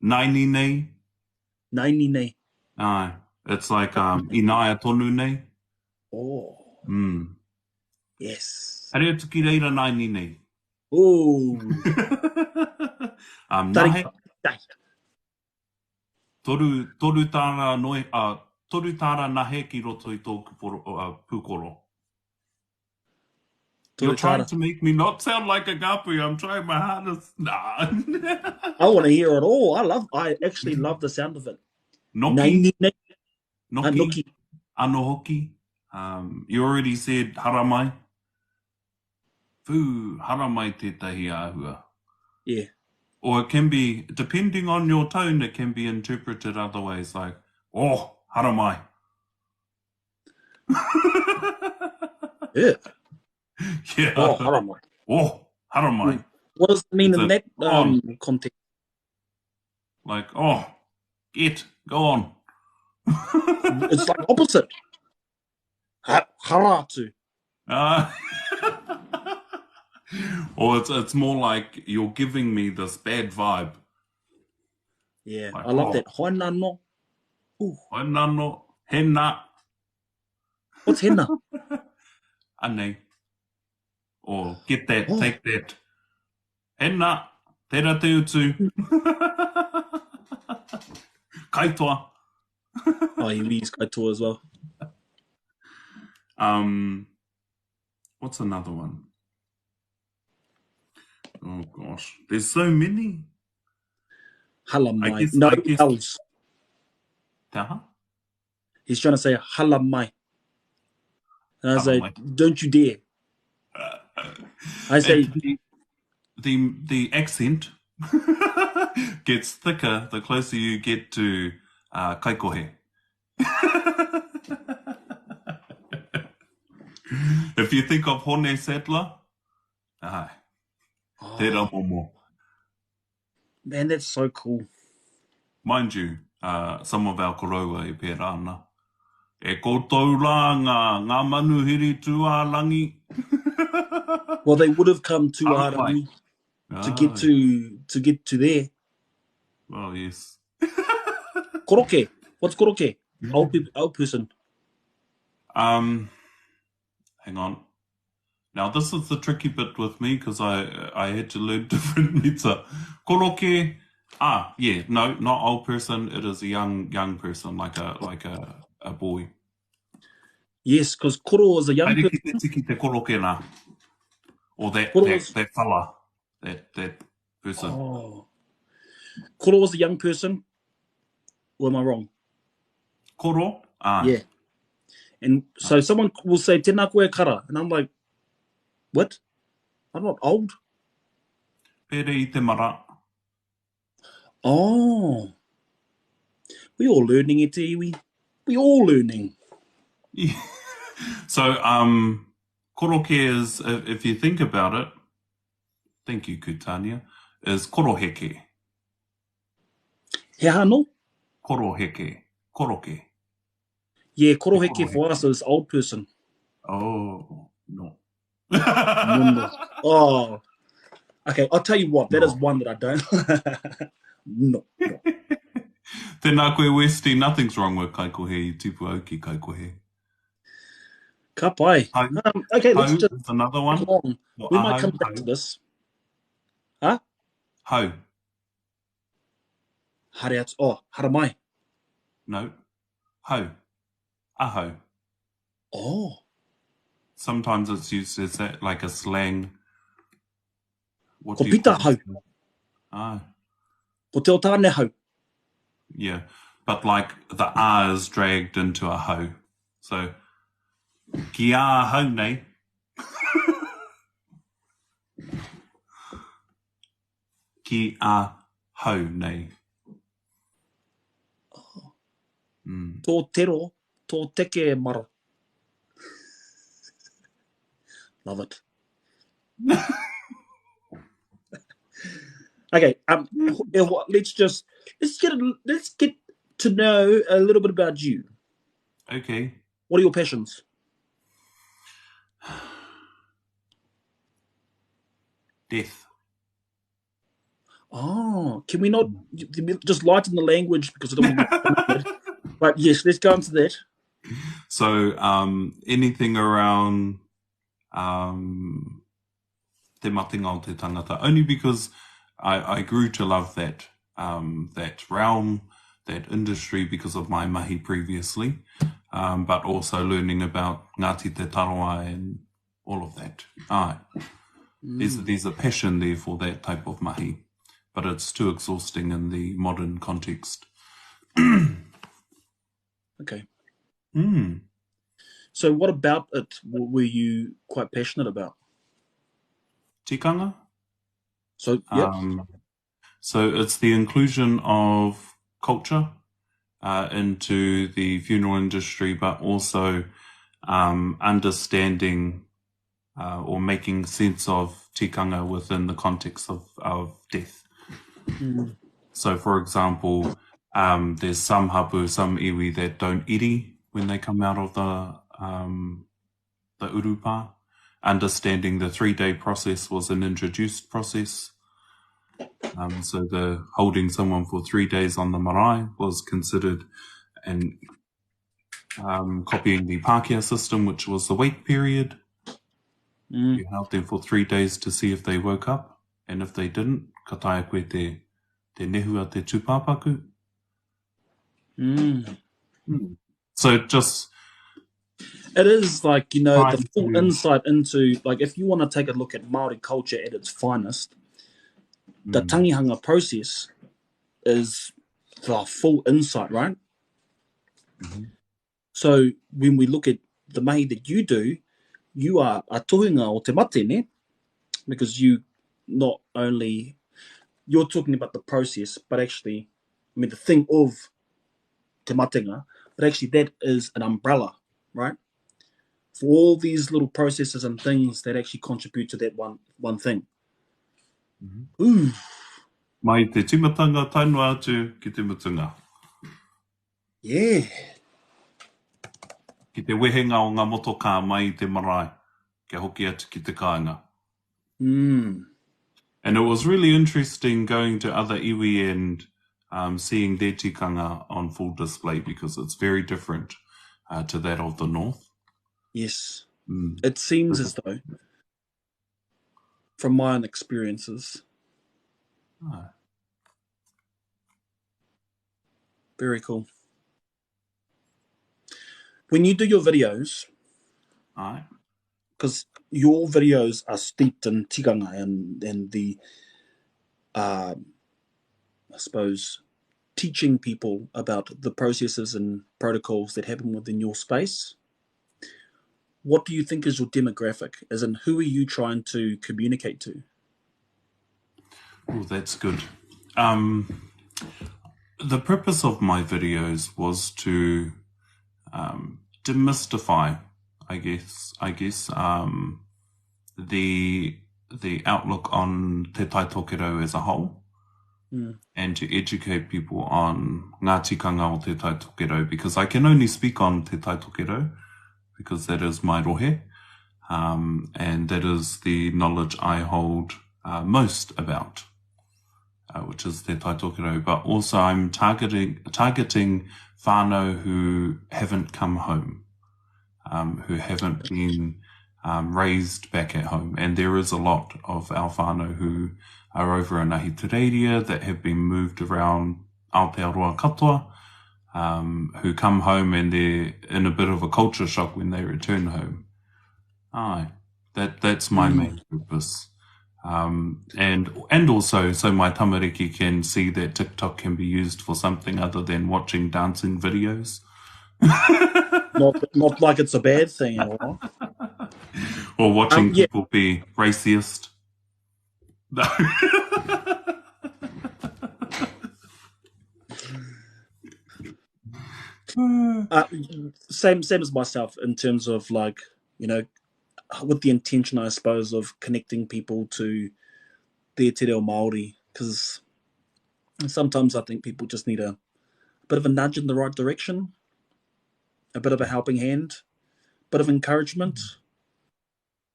naini nei. Naini nei. Aye. It's like inaya tonu nei. Oh, yes. Harea tuki reira nai ni nei. Oh, Nahe, tai. toru tāra noi, toru tāra nahe ki roto i tōku pūkoro. You're trying to make me not sound like a gapu. I'm trying my hardest. Nah. I want to hear it all. I actually love the sound of it. Noki. Noki. Ano hoki. You already said haramai. Fu, haramai tētahi āhua. Yeah. Or it can be, depending on your tone, it can be interpreted other ways, like, oh, haramai. Yeah. Yeah. Oh, haramai. Oh, haramai. What does it mean in that context? Like, oh, go on. It's like opposite. Haratu. Or it's more like you're giving me this bad vibe. Yeah, like, I love that. Hainano. Hainano. Henna. What's henna? Ane. Or get that, take that. Henna. Tera te utu. Kaitoa. Oh, you use kaitoa as well. What's another one? Oh gosh, there's so many. Halamai. No L's. Taha? He's trying to say halamai. And I say, don't you dare. I say the accent gets thicker the closer you get to kaikohe. If you think of Hone Settler, tērā momo. Man, that's so cool. Mind you, some of our koroua e pērā ana. E koutou rā ngā manuhiri tuārangi. Well, they would have come to Arangi to get to there. Well, yes. Koroke. What's koroke? Old person. Hang on. Now, this is the tricky bit with me because I had to learn different mita. Koroke. Yeah, no, not old person. It is a young person, like a boy. Yes, because koro is a young person. Tiki te koroke nā. Or that fella, that person. Oh. Koro is a young person? Or am I wrong? Koro? Yeah. And so someone will say, tēnā koe kara. And I'm like, what? I'm not old. Pere I te mara. Oh. We all learning it, iwi. We all learning. Yeah. So, koroke is, if you think about it, thank you, Kutania, is koroheke. He hano? Koroheke. Koroke. Yeah, koroheke for us is old person. Oh, no. Oh. Okay, I'll tell you what, that is one that I don't. No. Tēnā koe Westy, nothing's wrong with kaikohe, I tipu au ki kaikohe. Ka pai. Okay, let's just... another one. We might come back to this. Huh? Hau. Hareats. Oh, haramai. No. Hau. Ahau. Oh. Sometimes it's used as that, like a slang. Ko pita hau. Ko te o tāne hau. Yeah, but like the R is dragged into a ho. So, ki a hau nei. Ki a hau nei. Tō tero, tō teke mara. Love it. Okay, let's get to know a little bit about you. Okay. What are your passions? Death. Oh, can we not just lighten the language because I don't want to... But yes, let's go into that. So anything around te matinga o te tangata, only because I grew to love that realm, that industry because of my mahi previously, but also learning about Ngāti Te Taroa and all of that. There's a passion there for that type of mahi, but it's too exhausting in the modern context. Okay. Mm. So what about it were you quite passionate about? Tikanga? So, yep. So it's the inclusion of culture into the funeral industry, but also understanding or making sense of tikanga within the context of death. So, for example, there's some hapu, some iwi that don't iri when they come out of the urupa. Understanding the 3-day process was an introduced process. So the holding someone for 3 days on the marae was considered, and copying the Pākehā system, which was the wait period. You held them for 3 days to see if they woke up, and if they didn't, ka taia koe te nehua te tūpāpaku. So just... It is like, you know, the full to... insight into, like, if you want to take a look at Māori culture at its finest, the tangihanga process is the full insight, right? So when we look at the mahi that you do, you are a tohunga o te mate, ne? Because you not only, you're talking about the process, but actually, I mean, the thing of te matenga, but actually that is an umbrella, right? For all these little processes and things that actually contribute to that one thing. Ooh. Mai te timatanga tainua atu ki te mutunga. Yeah. Ki te wehenga o ngā motoka mai I te marae, kia hoki atu ki te kāinga. And it was really interesting going to other iwi and seeing their tikanga on full display, because it's very different to that of the north. Yes. It seems as though, from my own experiences. Very cool. When you do your videos, because your videos are steeped in tikanga and the, I suppose, teaching people about the processes and protocols that happen within your space, what do you think is your demographic? As in, who are you trying to communicate to? Oh, that's good. The purpose of my videos was to demystify, I guess, the outlook on Te Tai Tokerau as a whole, and to educate people on ngā tikanga o Te Tai Tokerau, because I can only speak on Te Tai Tokerau, because that is my rohe, and that is the knowledge I hold most about, which is Te Tai Tokerau. But also I'm targeting whānau who haven't come home, who haven't been raised back at home. And there is a lot of our whānau who are over in Ahitureiria that have been moved around Aotearoa katoa, who come home and they're in a bit of a culture shock when they return home. That's my main purpose. And also so my tamariki can see that TikTok can be used for something other than watching dancing videos. Not like it's a bad thing or or watching people be racist. Same as myself in terms of, like, you know, with the intention, I suppose, of connecting people to their te reo Māori, because sometimes I think people just need a bit of a nudge in the right direction, a bit of a helping hand, a bit of encouragement,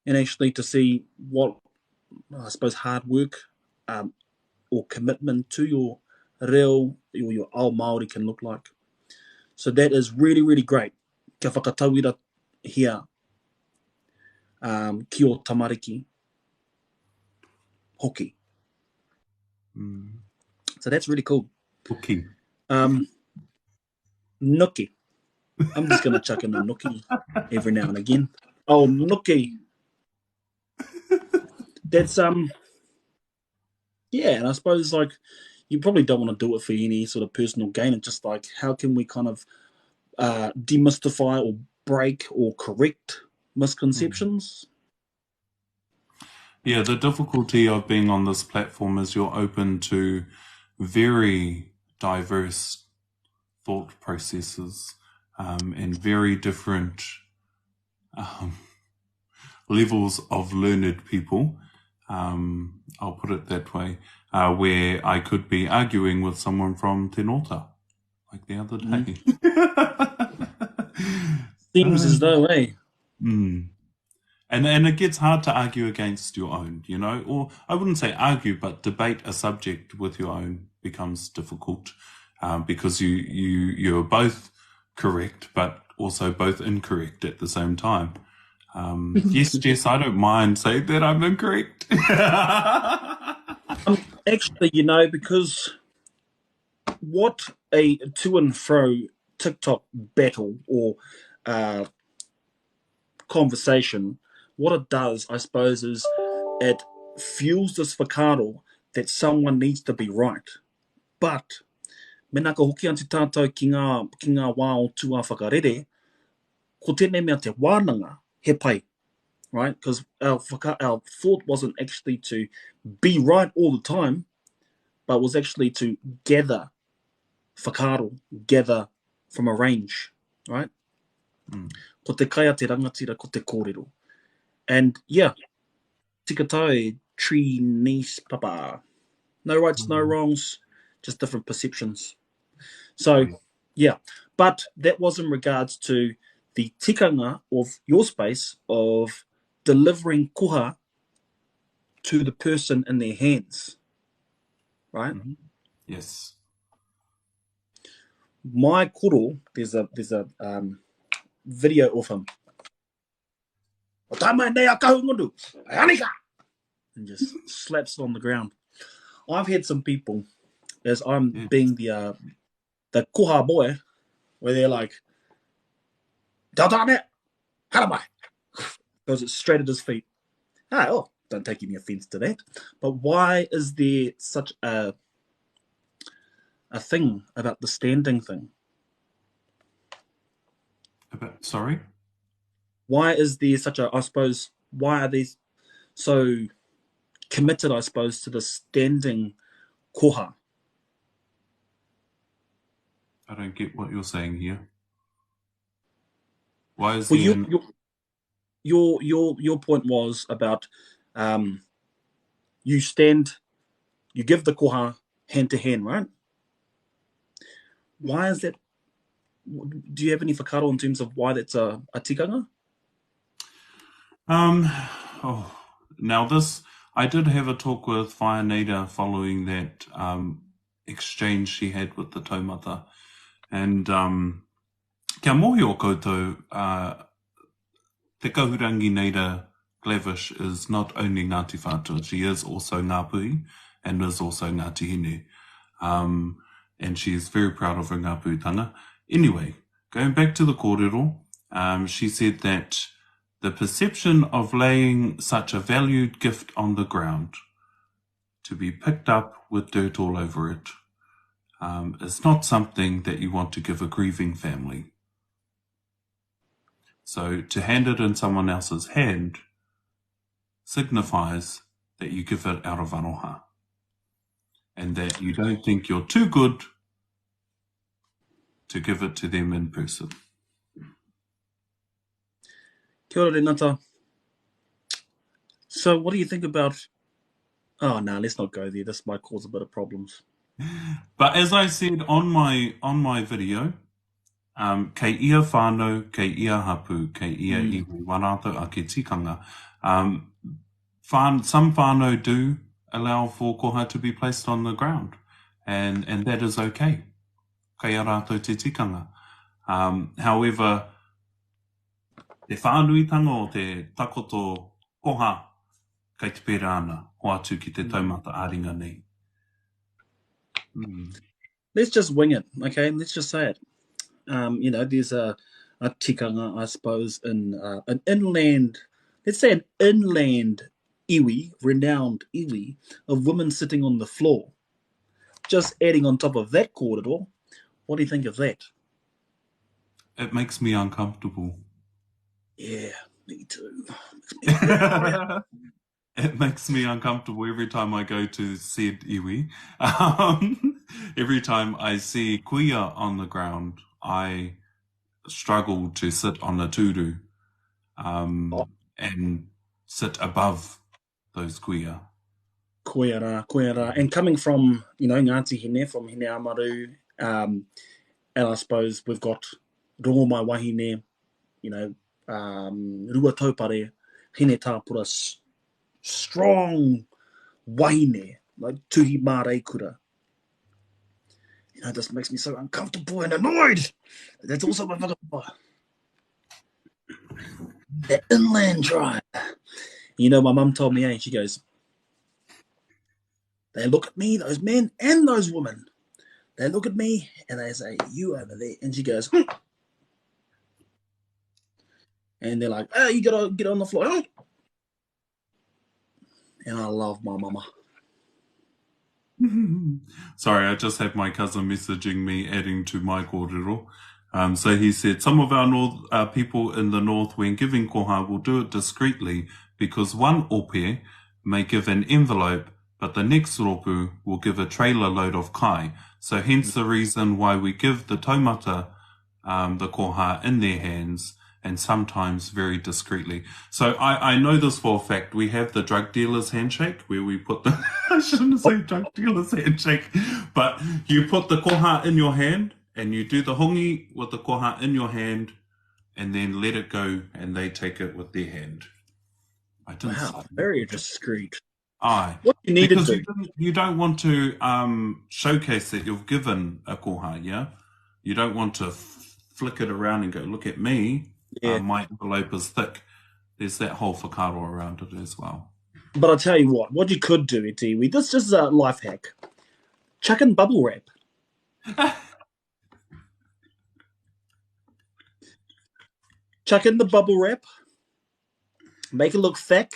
and actually to see what, I suppose, hard work or commitment to your reo or your ao Māori can look like. So that is really, really great kia whakatauira hia ki o tamariki hoki. So that's really cool. Okay. Nuki. I'm just going to chuck in a nuki every now and again. Oh, nuki. That's, yeah, and I suppose, like, you probably don't want to do it for any sort of personal gain. It's just like, how can we kind of demystify or break or correct misconceptions? Yeah, the difficulty of being on this platform is you're open to very diverse thought processes and very different levels of learned people. I'll put it that way, where I could be arguing with someone from Te Nota, like the other day. Seems as though, eh? And it gets hard to argue against your own, you know, or I wouldn't say argue, but debate a subject with your own becomes difficult because you're both correct, but also both incorrect at the same time. Yes, Jess, I don't mind saying that I'm incorrect. Actually, you know, because what a to and fro TikTok battle or conversation, what it does, I suppose, is it fuels this whakaaro that someone needs to be right. But, mena ka hoki anti tātou ki ngā wā o tua whakarere, ko tēnei mea te wānanga he pai, right? Because our thought wasn't actually to be right all the time, but was actually to gather whakaaro, gather from a range, right? Ko te kai a te rangatira, ko te kōrero. And yeah, tika tae, tree, niece, papa. No rights, no wrongs, just different perceptions. So, yeah. But that was in regards to the tikanga of your space of delivering koha to the person in their hands, right? Yes. My koro, there's a video of him. And just slaps it on the ground. I've had some people, as I'm being the koha boy, where they're like, goes it straight at his feet. Oh, don't take any offense to that. But why is there such a thing about the standing thing? Sorry? Why is there such a, I suppose, why are they so committed, I suppose, to the standing koha? I don't get what you're saying here. Why is your point was about you stand, you give the koha hand to hand, right? Why is that? Do you have any whakaaro in terms of why that's a tikanga? Now this, I did have a talk with Whainera following that exchange she had with the taumata. And kia mohi o koutou, te kahurangi Neida Glavish is not only Ngāti Whātua, she is also Ngāpuhi and is also Ngāti Hine. And she is very proud of her Ngāpuhitanga. Anyway, going back to the kōrero, she said that the perception of laying such a valued gift on the ground to be picked up with dirt all over it is not something that you want to give a grieving family. So to hand it in someone else's hand signifies that you give it out of aroha and that you don't think you're too good to give it to them in person. Kia ora, Renata. So what do you think about... Oh, no, let's not go there. This might cause a bit of problems. But as I said on my video, kei ia whānau, kei ia hapu, kei ia iwi, warātou ake tikanga. Some whānau do allow for koha to be placed on the ground, and that is okay. Kei a rātou te tikanga. However, Te whānuitanga o te takoto koha kei te pērā ana, ho atu ki te taumata āringa nei. Mm. Let's just wing it, okay? Let's just say it. There's a tikanga, I suppose, in an inland, let's say an inland iwi, renowned iwi, of women sitting on the floor. Just adding on top of that kōrero, what do you think of that? It makes me uncomfortable. Yeah, me too. Makes me It makes me uncomfortable every time I go to said iwi. Every time I see kuia on the ground, I struggle to sit on a turu and sit above those kuia. Koe rā. And coming from, Ngāti Hine, from Hine Amaru, and I suppose we've got Rongo Mai Wahine, Rua Taupare, Hine Tāpura, strong wahine, like tuhi mārei kura. This makes me so uncomfortable and annoyed. That's also my whakapapa. The inland tribe. My mum told me, she goes, they look at me, those men and those women. They look at me and they say, you over there. And she goes, and they're like, oh, you gotta get on the floor. And I love my mama. Sorry, I just had my cousin messaging me, adding to my kōrero. So he said, some of our people in the north, when giving koha, will do it discreetly because one ope may give an envelope, but the next ropu will give a trailer load of kai. So hence the reason why we give the taumata the koha in their hands and sometimes very discreetly. So I know this for a fact. We have the drug dealer's handshake where we put the, I shouldn't say drug dealer's handshake, but you put the koha in your hand and you do the hongi with the koha in your hand and then let it go and they take it with their hand. Wow, very discreet. Aye. What you need because to do. You don't want to showcase that you've given a koha, yeah? You don't want to flick it around and go, look at me. Yeah. My envelope is thick. There's that whole whakaro around it as well. But I'll tell you what you could do, Etiwi, this is a life hack. Chuck in bubble wrap. Chuck in the bubble wrap. Make it look thick.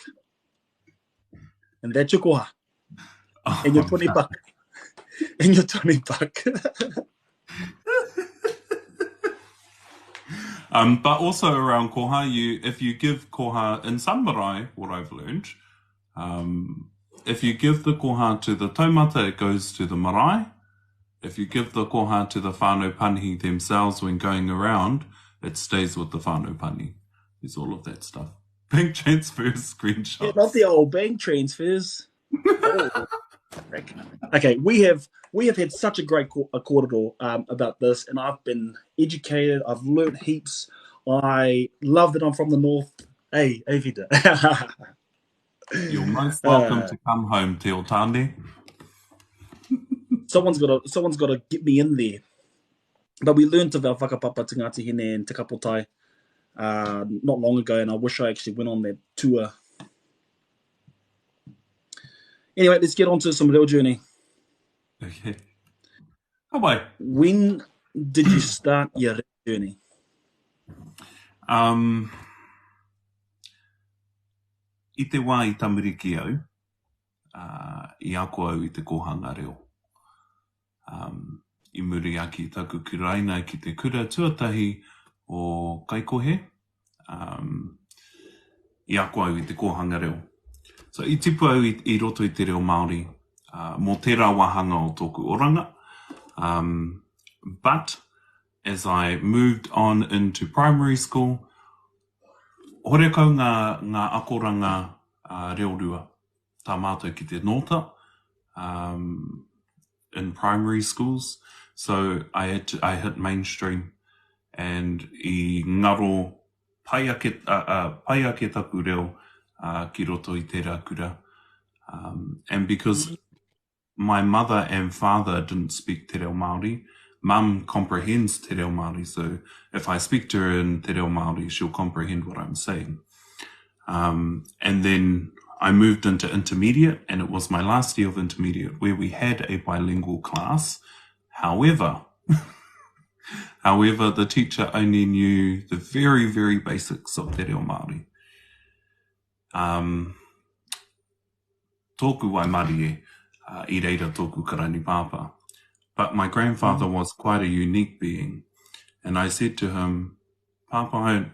And that's your koha. And your 20 buck. And your 20 buck. But also around koha, if you give koha in some marae, what I've learned, if you give the koha to the taumata, it goes to the marae. If you give the koha to the whānau panihi themselves when going around, it stays with the whānau panihi. There's all of that stuff. Bank transfers, screenshots. Yeah, not the old bank transfers. Okay, we have had such a great kōrero about this, and I've been educated. I've learned heaps. I love that I'm from the north. Hey, Vida. You're most welcome to come home, Te Otane. Someone's got to get me in there. But we learned of our whakapapa Te Ngāti Hine and Te Kapotai not long ago, and I wish I actually went on that tour. Anyway, let's get on to some real journey. Okay. Bye-bye. When did you start your journey? I te wā I tamariki au, I ako au I te kohanga reo. I muri aki taku kuraina ki te kura tuatahi o Kaikohe. I ako au I te kohanga reo. So I tipu au I roto I te reo Māori, mō tērā wahanga o tōku oranga. But as I moved on into primary school, hore kau ngā akoranga reorua tā mātou ki te nota in primary schools. So I hit mainstream and I ngaro pai ake taku reo ki roto I tērā kura. And because my mother and father didn't speak te reo Māori, Mum comprehends te reo Māori, so if I speak to her in te reo Māori, she'll comprehend what I'm saying. And then I moved into intermediate, and it was my last year of intermediate where we had a bilingual class. However, the teacher only knew the very, very basics of te reo Māori. Tōku Waimari e, I reira tōku Karani Pāpā. But my grandfather was quite a unique being. And I said to him, Papa,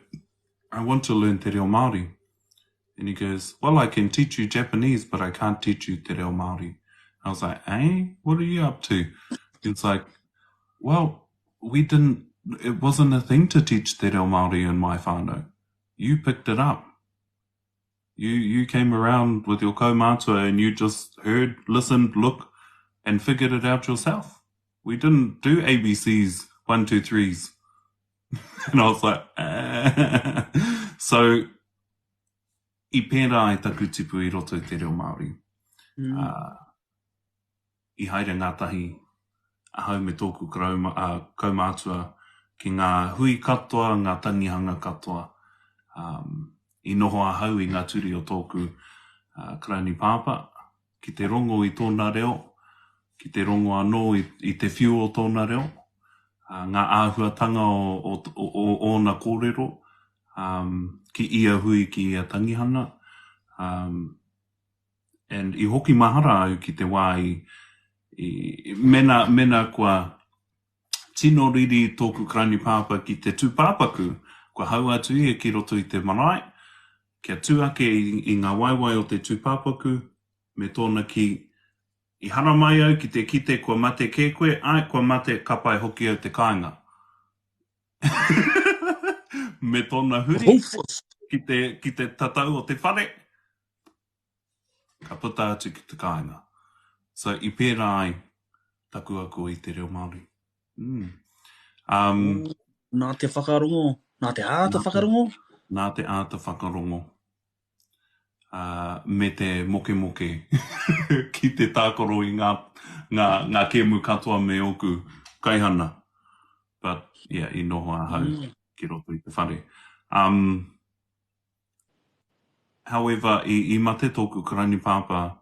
I want to learn te reo Māori. And he goes, well, I can teach you Japanese, but I can't teach you te reo Māori. I was like, what are you up to? It's like, well, it wasn't a thing to teach te reo Māori in my whānau. You picked it up. You came around with your kaumātua and you just heard, listened, looked, and figured it out yourself. We didn't do ABCs, 1, 2, 3s. And I was like, So, I pērā e taku tipu I roto te reo Māori. I haere ngātahi, ahau me tōku kaumātua ki ngā hui katoa, ngā tangihanga katoa. I noho ahau I ngā turi o tōku Karani Pāpā, ki te rongo I tōna reo, ki te rongo anō I te whiu o tōna reo, ngā āhuatanga o nā kōrero, ki ia hui ki ia tangihanga, and I hoki mahara au ki te wā I mena kua tino riri tōku Karani Pāpā ki te tūpāpaku, kua hau atu ia ki roto I te marae, kia tūake I ngā waiwai o te tūpāpaku, me tōna ki I hara mai au ki te kite kua mate kē koe, kua mate kapai hoki au te kāinga. Me tōna huri, ki te tatau o te whare, ka puta atu ki te kāinga. So, I pērā ai, taku ako I te reo Māori. Nā te whakarongo, nā te āta whakarongo? Nā te āta whakarongo. Me te moke ki te tākoro I ngā kēmu katoa me oku kaihana. But, yeah, I noho ahau ki roto I te whare. However, I mate tōku Karani Pāpā,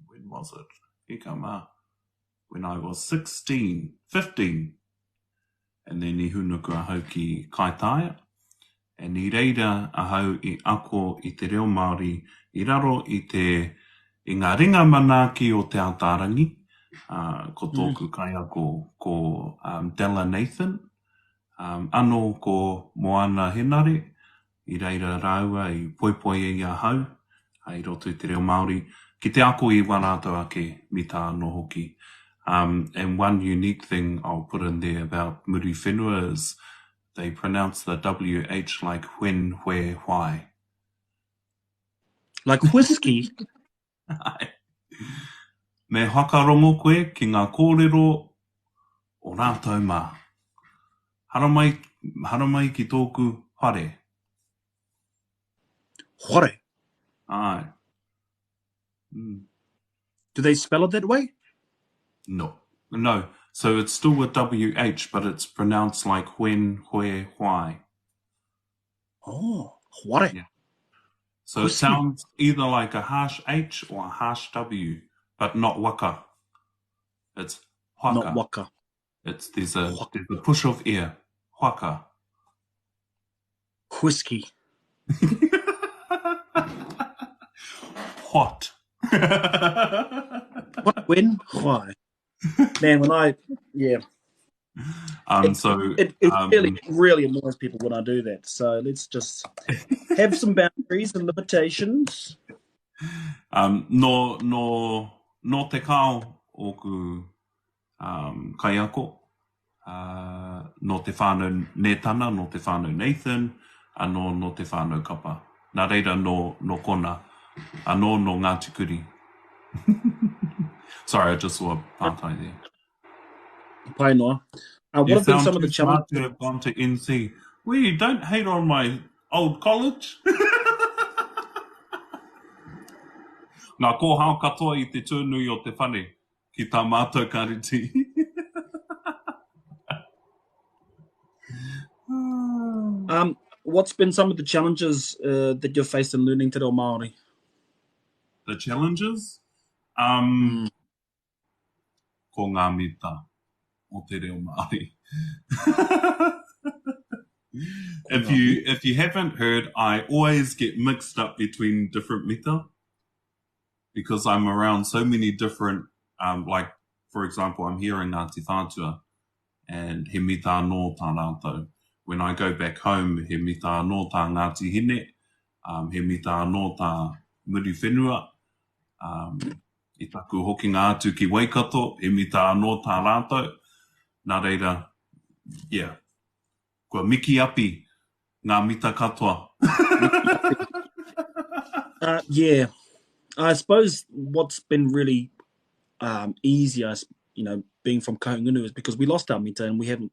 when was it? When I was 15. And then I hunuku ahau ki Kaitaia. And I reira ahau I ako I te reo Māori, I raro I ngā ringa manaki o te Aotārangi, ko tōku kai ako ko Della Nathan, anō ko Moana Henare, I reira rāua I poipoi e ahau, I roto I te reo Māori, ki te ako I warātau ake mi tā anō hoki. And one unique thing I'll put in there about Muri Whenua is they pronounce the WH like when, where, why. Like whiskey? Me hakarongo koe ki ngā kōrero o rātou mā. Haramai ki tōku whare. Whare? Ai. Do they spell it that way? No. So it's still with WH, but it's pronounced like when, where, why. Oh, whare. Yeah. So it sounds either like a harsh H or a harsh W, but not waka. It's waka. Not waka. There's a push of air. Waka. Whiskey. What? What, when, why? Man, it really annoys people when I do that. So let's just have some boundaries and limitations. No te kao oku kaiako. No te whānau Netana, no te whānau Nathan, anō no te whānau Kapa. Nā reira no kona, anō no Ngāti Kuri. Sorry, I just saw a pātai there. Pai noa. What have been some of the challenges? You have gone to NC. We don't hate on my old college. Ngā kōhao katoa I te tūnui o te whare ki tā mātou kariti. What's been some of the challenges that you've faced in learning te reo Māori? The challenges? Ko ngā mita o te reo Māori. If you haven't heard, I always get mixed up between different mita because I'm around so many different, like, for example, I'm here in Ngāti Whātua and he mita anō tā rātou. When I go back home, he mita anō tā Ngāti Hine, he mita anō tā Muri Whenua, I taku hoki ngā atu ki Waikato, he mita anō tā rātou. Nā reira, yeah, kua miki api ngā mita katoa. Yeah, I suppose what's been really easier, being from Kahungunu is because we lost our mita and we haven't.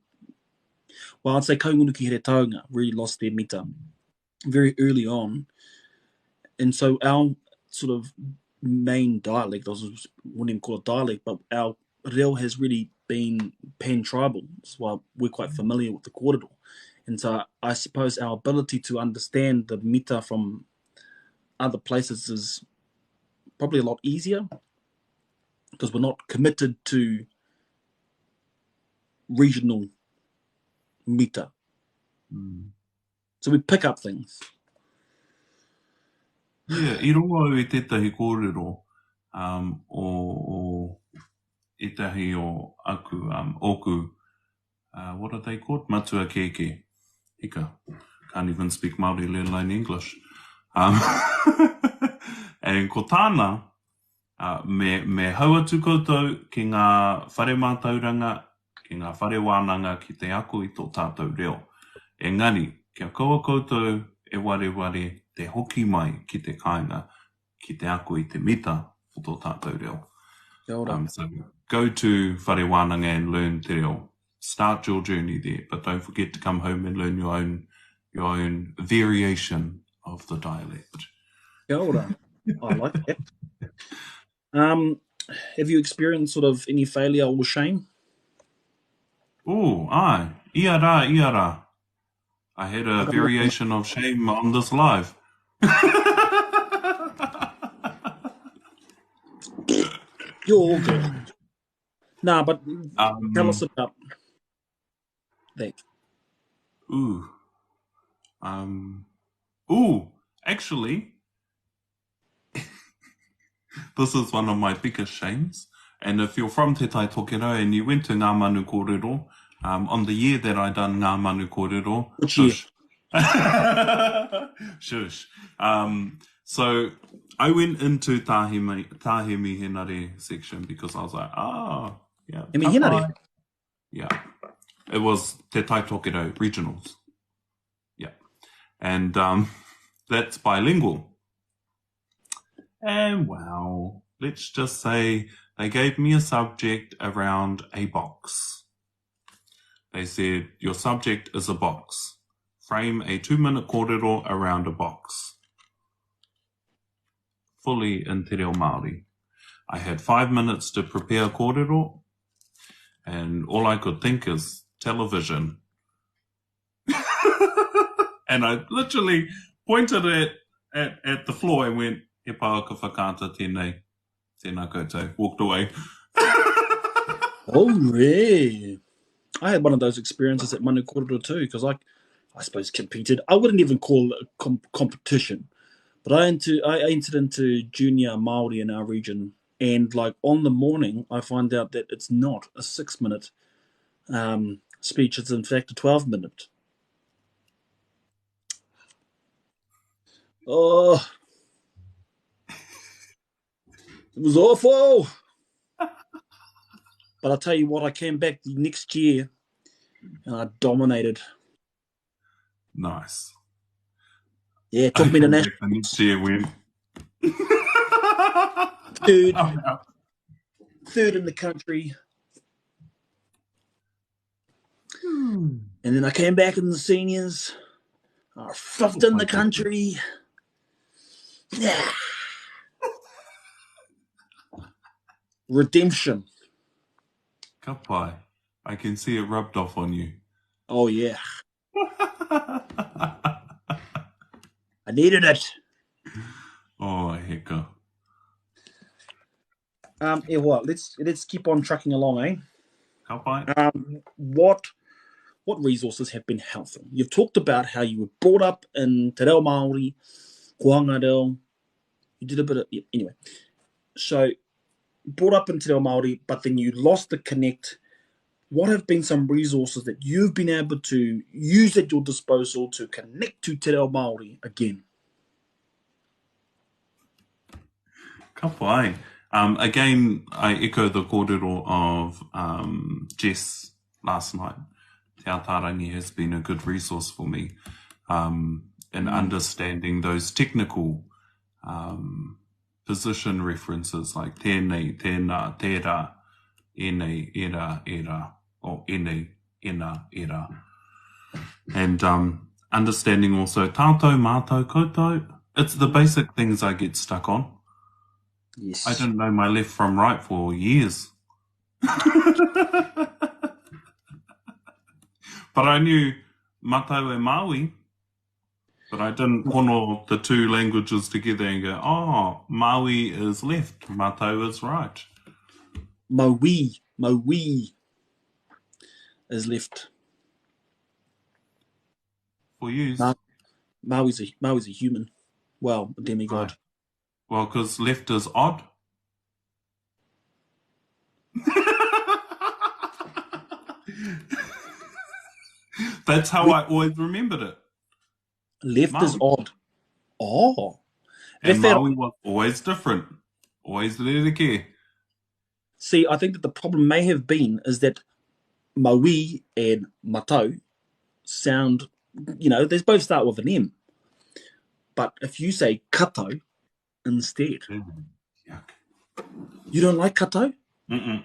Well, I'd say Kahungunu ki here taonga really lost their mita very early on, and so our sort of main dialect, I wouldn't even call it dialect, but our reo has really been pan-tribal. That's why we're quite familiar with the kōrero. And so I suppose our ability to understand the mita from other places is probably a lot easier because we're not committed to regional mita. So we pick up things. Yeah, I rongo au I tētahi kōrero o etahi o aku, oku, what are they called? Matua keke. Hika. Can't even speak Māori, let alone English. And ko tāna, me hauatu koutou ki ngā whare mātauranga, ki ngā whare wānanga ki te ako I tō tātou reo. Engari, kia kaua koutou e ware te hoki mai ki te kāinga, ki te ako I te mita o tō tātou reo. So go to whare wānanga and learn te reo. Start your journey there, but don't forget to come home and learn your own variation of the dialect. Kia ora. I like that. Have you experienced sort of any failure or shame? Oh, aye. Ia rā. I had a variation of shame on this live. You're all good. Nah, but tell us about that. Actually, this is one of my biggest shames. And if you're from Te Tai Tokero and you went to Ngā Manu Kōrero, on the year that I done Ngā Manu Kōrero, shush. Shush. So I went into Tahi Mihinare section because I was like, yeah. Mihinare? Yeah. It was Te Tai Tokero regionals. Yeah. And that's bilingual. And wow, let's just say they gave me a subject around a box. They said, your subject is a box. Frame a 2-minute kōrero around a box. Fully in te reo Māori. I had 5 minutes to prepare kōrero, and all I could think is television. And I literally pointed at the floor and went, he pāo ka whakaata tēnei koutou, walked away. Oh, really? I had one of those experiences at Manu Kōrero too, because I suppose competed. I wouldn't even call it a competition, but I entered into junior Māori in our region, and like on the morning, I find out that it's not a 6-minute speech. It's in fact a 12-minute. Oh, it was awful. But I'll tell you what, I came back the next year and I dominated. Nice. Yeah, it took me to national. The next year win. Third in the country. And then I came back in the seniors. Fifth in the country. Yeah. Redemption. Ka pai. I can see it rubbed off on you. Oh, yeah. I needed it. Oh, heka. What? Let's keep on trucking along, eh? Ka pai. What resources have been helpful? You've talked about how you were brought up in Te Reo Māori, Kohanga Reo. You did a bit of anyway. So brought up in Te Reo Māori, but then you lost the connect. What have been some resources that you've been able to use at your disposal to connect to Te Reo Māori again? Ka pai. Again, I echo the kōrero of Jess last night. Te Atarangi has been a good resource for me in understanding those technical position references like tēnei, tēnā, tērā, ēnei, era, era, or ēnei, ena, era. And understanding also tātou, mātou, koutou. It's the basic things I get stuck on. Yes. I didn't know my left from right for years. But I knew Matau e Maui, but I didn't kono the two languages together and go, oh, Maui is left, Matau is right. Maui is left. For you. Maui's a human. Well, a demigod. Right. Well, because left is odd. That's how I always remembered it. Left Maui. is odd. Oh. And Maui was always different. Always rereke. See, I think that the problem may have been is that Maui and Matau sound, they both start with an M. But if you say kato instead, Yuck. You don't like kato? Mm-mm.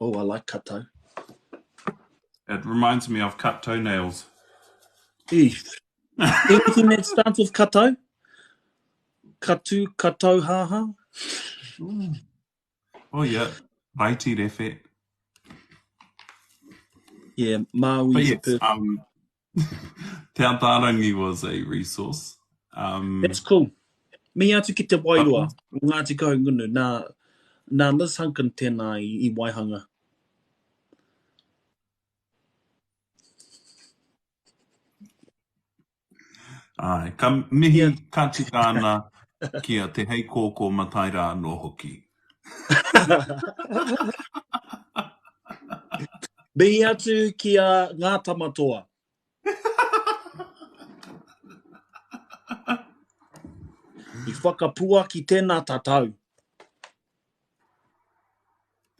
Oh, I like kato. It reminds me of cut toenails. Anything that starts with kato? Katu, kato, haha? Oh, yeah. Vaiti refe. Yeah, Maui is a person. Te Atarangi was a resource. That's cool. Me atu ki te wairua. Ngāti kahungunu. Nā Liz Hunkin tēnā I Waihanga. Ai, ka mihi katikana kia te hei kōkō mataira no hoki. Me atu kia ngā tamatoa. I whakapua ki tēnā tatau.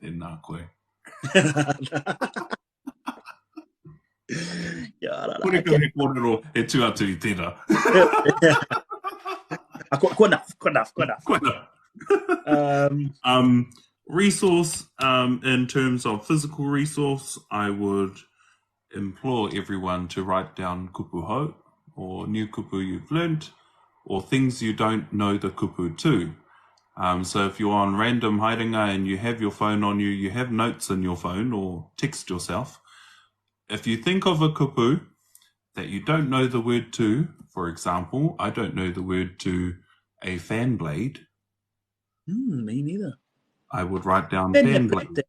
Tēnā koe. Kore ka he kōrero e tū atu I tēnā. Koe Resource, in terms of physical resource, I would implore everyone to write down kupu hou, or new kupu you've learned, or things you don't know the kupu to. So if you're on random haerenga and you have your phone on you, you have notes in your phone or text yourself. If you think of a kupu that you don't know the word to, for example, I don't know the word to a fan blade. Me neither. I would write down fan blade.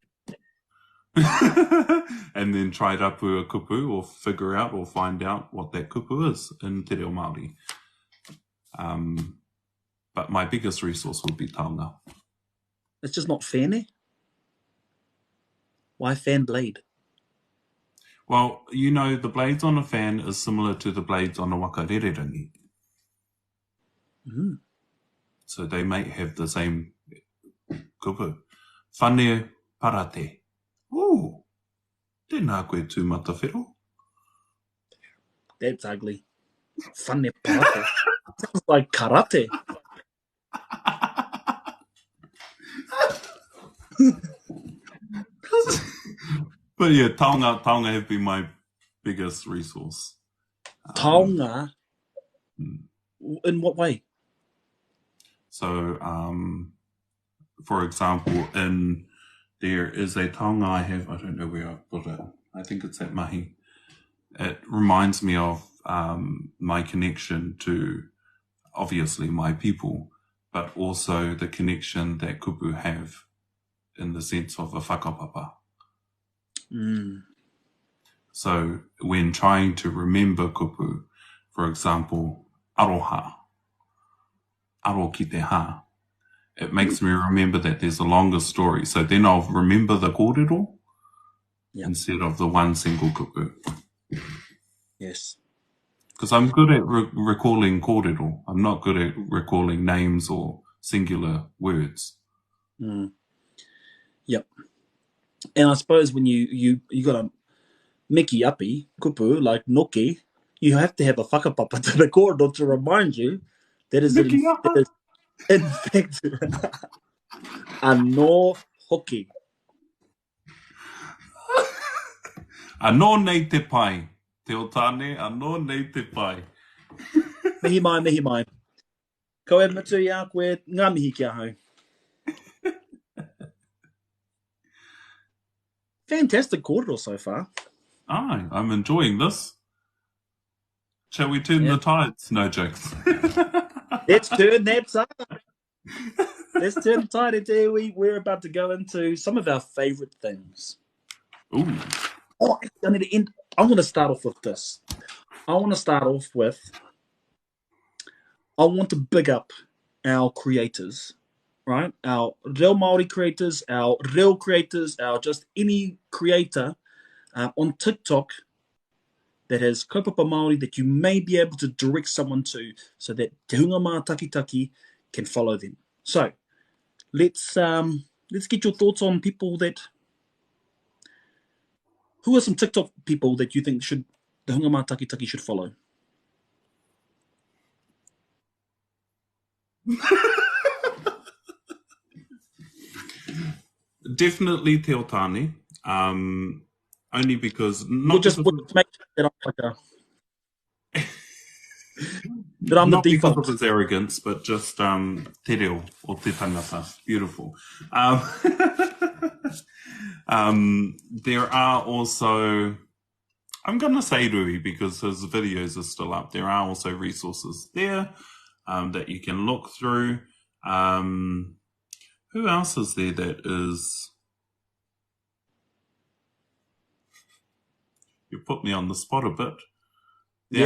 And then try rapu a kupu or figure out or find out what that kupu is in Te Reo Māori. But my biggest resource would be taonga. It's just not fan, Why fan blade? Well, the blades on a fan is similar to the blades on a wakarererangi. So they may have the same kupu. Whane parate. Ooh, tēnā koe tū matawhero. That's ugly. Whane parate. Sounds like karate. But yeah, taonga have been my biggest resource. Taonga? In what way? So, for example, in there is a taonga I have, I don't know where I put it, I think it's at Mahi. It reminds me of my connection to, obviously, my people, but also the connection that kupu have in the sense of a whakapapa. So when trying to remember kupu, for example, aroha, aro ki te ha, it makes me remember that there's a longer story. So then I'll remember the kōrero instead of the one single kupu. Yes. Because I'm good at recalling kōrero. I'm not good at recalling names or singular words. Yep. And I suppose when you got a Miki Api, kupu, like Noki, you have to have a whakapapa to the kōrero to remind you that is in fact a no hoki. Anō nei te pai. Te o tāne, anō nei te pai. Mihi mai. Ko e matu i a koe ngā mihi kia hau. Fantastic kōrero so far. Aye, I'm enjoying this. Shall we turn the tides? No jokes. Let's turn that tide. Let's turn the tide into we're about to go into some of our favourite things. Ooh. Oh, I need to end. I'm going to start off with this. I want to big up our creators, right? Our Reo Māori creators, our Reo creators, our just any creator on TikTok that has kaupapa Māori that you may be able to direct someone to so that Te Hunga Mā Takitaki can follow them. So let's get your thoughts on people that. Who are some TikTok people that you think Te Hunga Mā Takitaki should follow? Definitely Te o Tāne. Only because We'll just make sure that I'm like that I'm not the because default. of his arrogance, but just te reo o te tangata. Beautiful. There are also, I'm going to say Rui because his videos are still up. There are also resources there that you can look through. Who else is there that is... You put me on the spot a bit.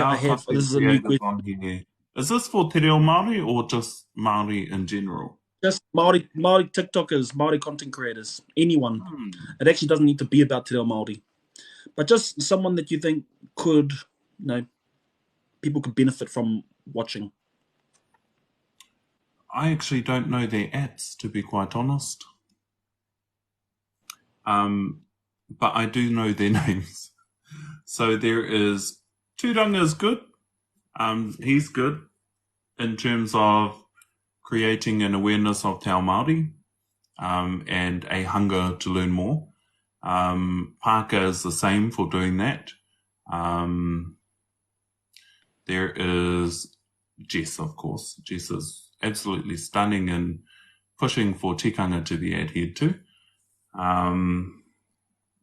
I have. This is a new question. Is this for Te Reo Māori or just Māori in general? Just Māori TikTokers, Māori content creators, anyone. It actually doesn't need to be about Te Reo Māori. But just someone that you think could, people could benefit from watching. I actually don't know their ads, to be quite honest. But I do know their names. So there is Turanga's good. He's good in terms of creating an awareness of Te Ao Māori and a hunger to learn more. Parker is the same for doing that. There is Jess, of course. Jess is absolutely stunning in pushing for tikanga to be adhered to.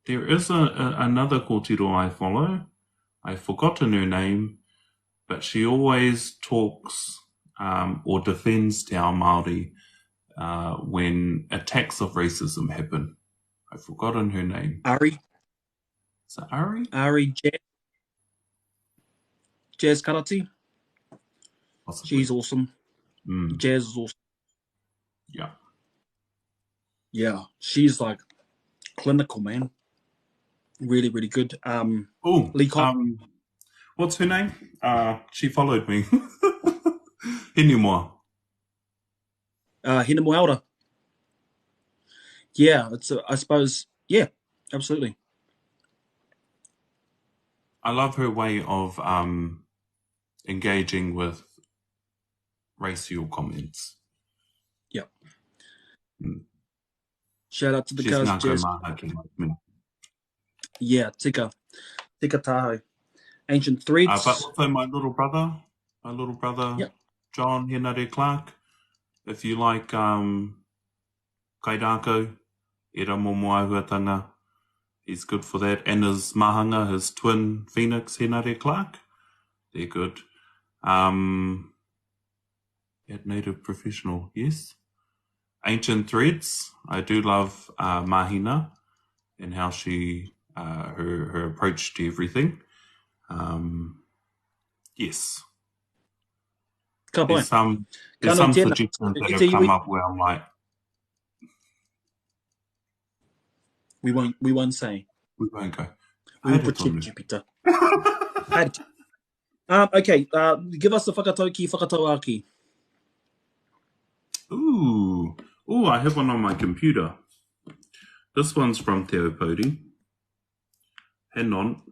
There is another kōtiro I follow. I've forgotten her name, but she always talks or defends Te Ao Māori when attacks of racism happen. I've forgotten her name. Ari. Is it Ari? Ari Jazz Karate. Possibly. She's awesome. Jazz is awesome. Yeah. Yeah, she's like clinical, man. Really, really good. Lee what's her name? She followed me. Hinemoa. Hinemoa Elder. Yeah, I suppose, yeah, absolutely. I love her way of engaging with racial comments. Yep. Shout out to the guys. Jazz. Yeah, Tika Tahoe. Ancient Threads. But also my little brother, John Henare Clark. If you like Kairako, Ira Momoahuatanga. He's good for that. And his mahanga, his twin Phoenix, Henare Clark. They're good. At Native Professional, yes. Ancient Threads. I do love Mahina and how she, her approach to everything. Yes. There's some suggestions that have come up where I'm like, we won't say. We won't go. We will protect you, Peter. Okay, give us the whakatauki, whakatauaki. Ooh, I have one on my computer. This one's from Te Aupōuri. Hang on.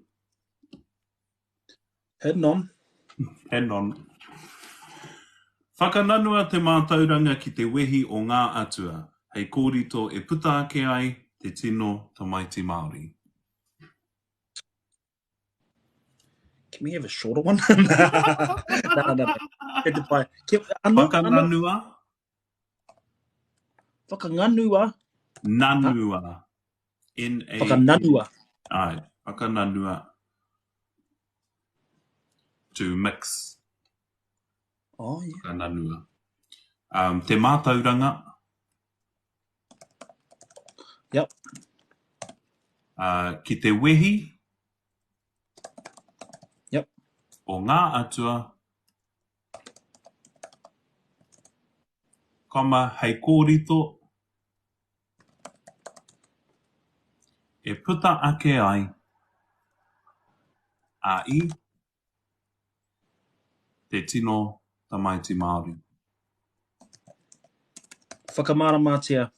Whakananua te mātauranga ki te wehi o ngā atua. Hei kōrito e puta ake ai te tino tamaiti Māori. Can we have a shorter one? No. Whakananua? Whakanganua. Nanua. N-A. Whakananua. Aye, whakananua. To mix. Oh, yeah. Whakananua. Te mātauranga. Yep. Ki te wehi. Yep. O ngā atua. Kama hei kōrito. E puta ake ai. Ai. Te tino tamaiti Māori. Whakamāramatia.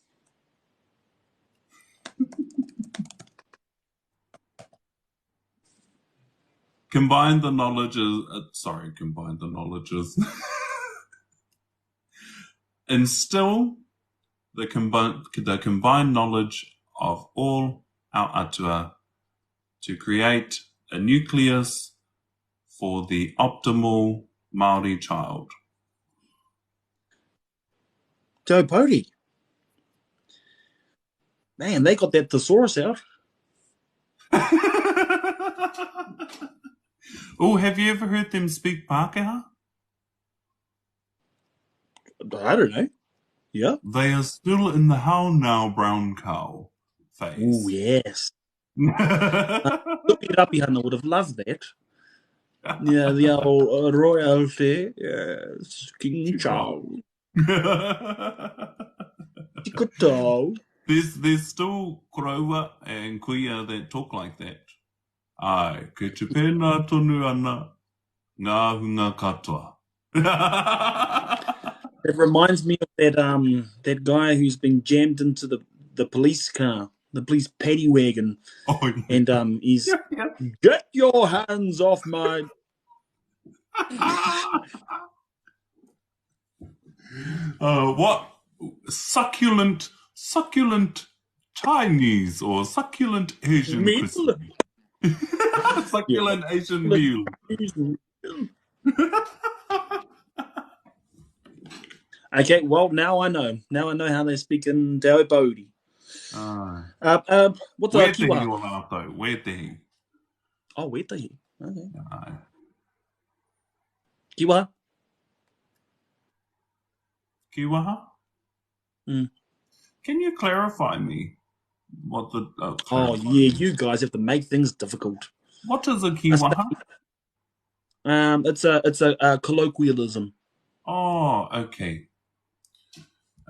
Combine the knowledges. Instill the combined knowledge of all our atua to create a nucleus for the optimal Māori child. Te Aupōuri. Man, they got that thesaurus out. Oh, have you ever heard them speak Pākehā? I don't know. Yeah. They are still in the how now brown cow phase. Oh, yes. Rapi Hana would have loved that. Yeah, the old royalty. Yes, King Charles. Tikoto. There's still Korowa and Kuia that talk like that. Ai, ke te pēnā tonu ana, ngā hunga katoa. It reminds me of that guy who's been jammed into the police car, the police paddy wagon. Oh, yeah. And he's, get your hands off my... What? Succulent Chinese or succulent Asian cuisine? Succulent Asian meal. Okay, well, now I know. Now I know how they speak in Te Aupōuri. What's our kiwa? Wetehi. Oh, wetehi. Okay. Aye. Kiwa? Kiwaha? Mm. Can you clarify me what the... Oh, yeah, you guys have to make things difficult. What is a kiwaha? It's a colloquialism. Oh, okay.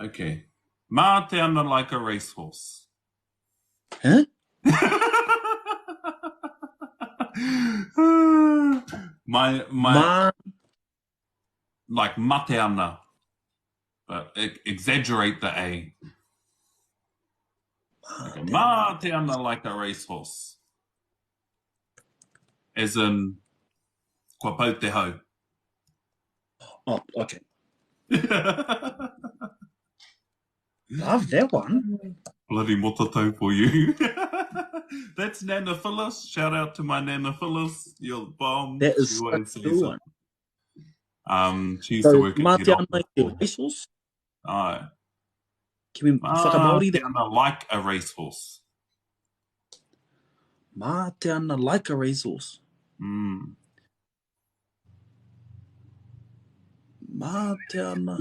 Okay. Mā te ana like a racehorse. Huh? my like mate ana, but exaggerate the A. Mā te ana like a racehorse. As in, kua pau te hau. Oh, okay. Love that one. Bloody motatau for you. That's Nana Phyllis. Shout out to my Nana Phyllis. You're the bomb. That is such a good one. She used to work at Mate ana te racehorse? Aye. Ki me whakamaori Te there. ana like a racehorse. Mā te ana like a racehorse. Mm. Mā te ana.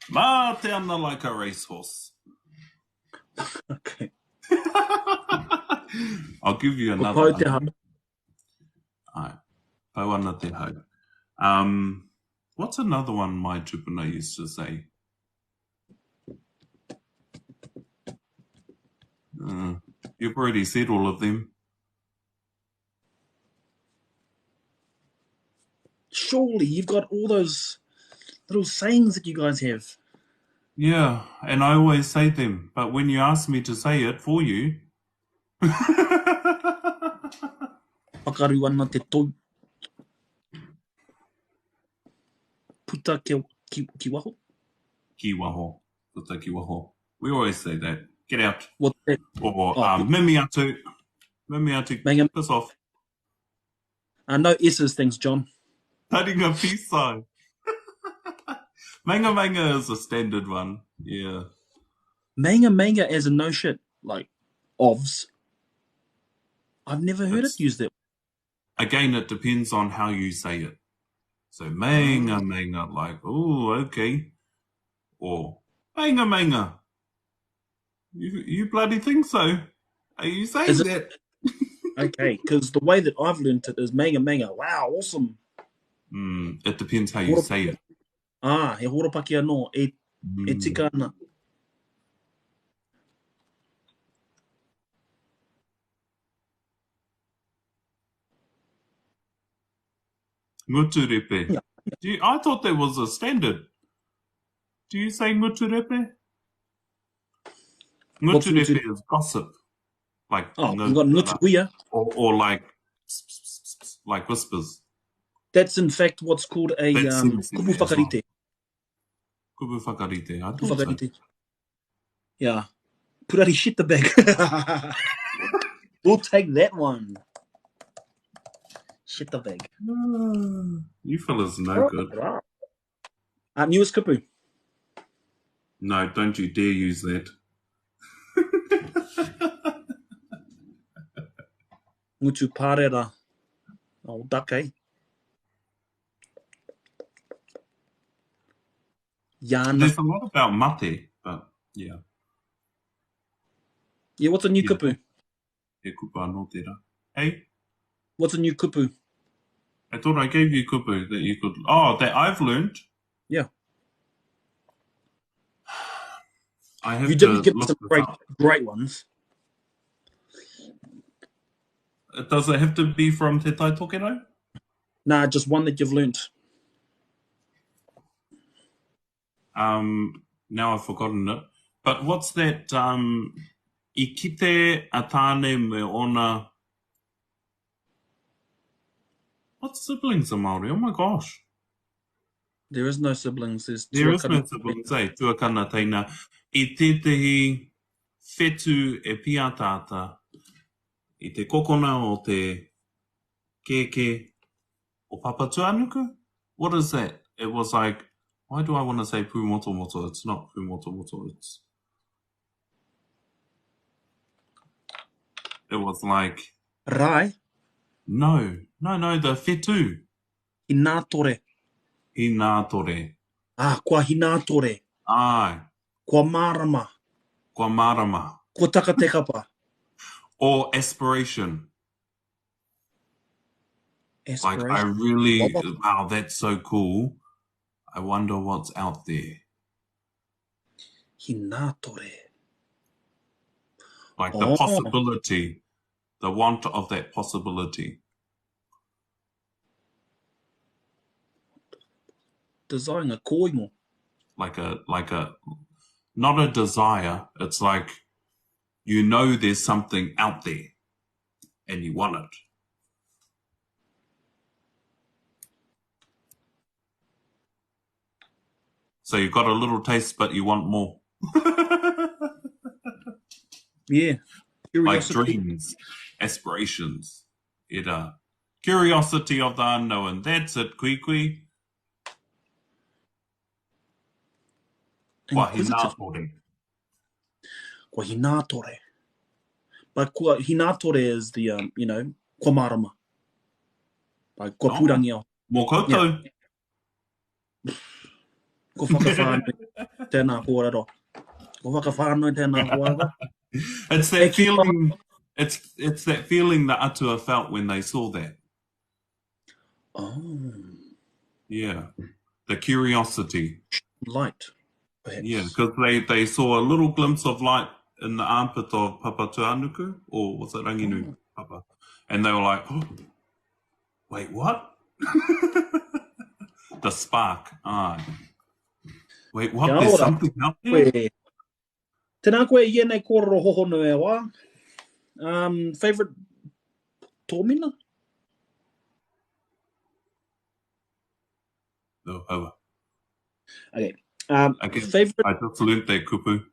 Mā te ana like a racehorse. Okay. I'll give you Ko another pau one. te hau. Ai, pau ana te hau. What's another one my tupuna used to say? You've already said all of them. Surely you've got all those little sayings that you guys have. Yeah, and I always say them, but when you ask me to say it for you... Whakaru ana te toi. Puta ki waho. Ki waho. Puta ki waho. We always say that. Get out. What's that? Or Oh, mimi atu. Mimi atu. Manga. Piss off. No S's things, John. Taringa pisai. Manga manga is a standard one. Yeah. Manga as a no shit. Like, ofs. I've never heard It's, it used that. again, it depends on how you say it. So manga manga, like, oh, okay. Or manga manga. You bloody think so? Are you saying Is it? that? Okay, because the way that I've learned it is manga. Wow, awesome. It depends how you say it. He horapaki anō. E tika ana. Nguturepe. Yeah. I thought that was a standard. Do you say nguturepe? Nguturepe is gossip. Like, you've got ngutuia. Or like whispers. That's in fact what's called a kupu whakarite. Kupu whakarite. I Kupu thought so. whakarite. Yeah. Purari shit the bag. We'll take that one. Shit the bag. You fellas no good. Newest kupu. No, don't you dare use that. Ngutu pārera. Oh, duck, eh? Yana. There's a lot about mate, but yeah. Yeah, what's a new kupu? E kupu anō tērā. Hey? What's a new kupu? I thought I gave you kupu that you could... Oh, that I've learned? Yeah. I have you didn't give some great ones. Does it have to be from Te Tai Tokero? Nah, just one that you've learnt. Now I've forgotten it. But what's that? I kite atane me ona... What siblings are Māori? Oh my gosh. There is no siblings. There is no siblings, eh? Tuakana teina. I tētahi whetu e pia tāta. I te kokona o te keke o Papatuanuku? What is that? It was like, why do I want to say Pumotomoto? It's not Pumotomoto. It was like... Rai? No, the whetu. Hinatore. Hinatore. Kua hinatore. Ai. Kua marama. Kua marama. Kua takatekapa. Or aspiration. Aspiration. Like, I really... Wow, that's so cool. I wonder what's out there. Hinatore. Like the possibility, the want of that possibility. Desiring a koingo. Like a, not a desire. It's like, you know there's something out there and you want it. So you've got a little taste, but you want more. Yeah. Curiosity. Like dreams, aspirations. Curiosity of the unknown. That's it, Kui. Wahina. Ko Hinatore. But Hinatore is the, ko marama. Like, ko purangi o. Mō koutou. Ko whakawhānui tēnā kōrero. Ko whakawhānui tēnā kōrero. It's that feeling. It's that feeling that Atua felt when they saw that. Oh. Yeah, the curiosity. Light, perhaps. Yeah, because they saw a little glimpse of light in the armpit of Papa Tuanuku, or was it Ranginu Papa? And they were like, oh, wait, what? The spark. Wait, what? There's something up there? Tēnā koe i nei kōrero hohonu e wā. Favorite tōmina? No, Hawa. Okay. Favorite. I just learned that kupu.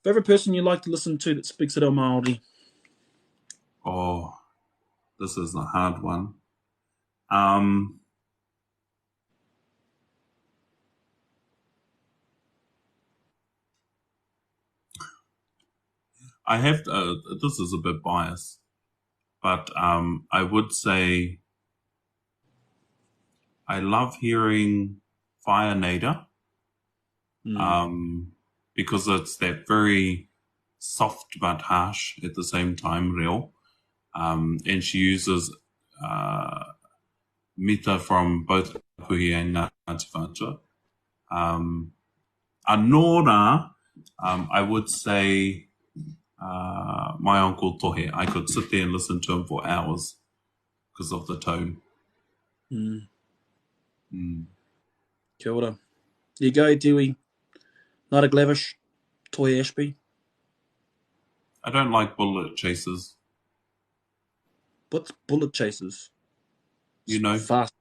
Favorite person you like to listen to that speaks it Māori? Oh, this is a hard one. I have to, this is a bit biased, but I would say I love hearing Fire Nada because it's that very soft but harsh at the same time, reo. And she uses mita from both Puhi and Ngāti Whātua. Anora, I would say my uncle Tohe. I could sit there and listen to him for hours because of the tone. Kia ora. There you go, Dewey. Nada Glavish, Toy Ashby. I don't like bullet chasers. What's bullet chasers? You know? Fast.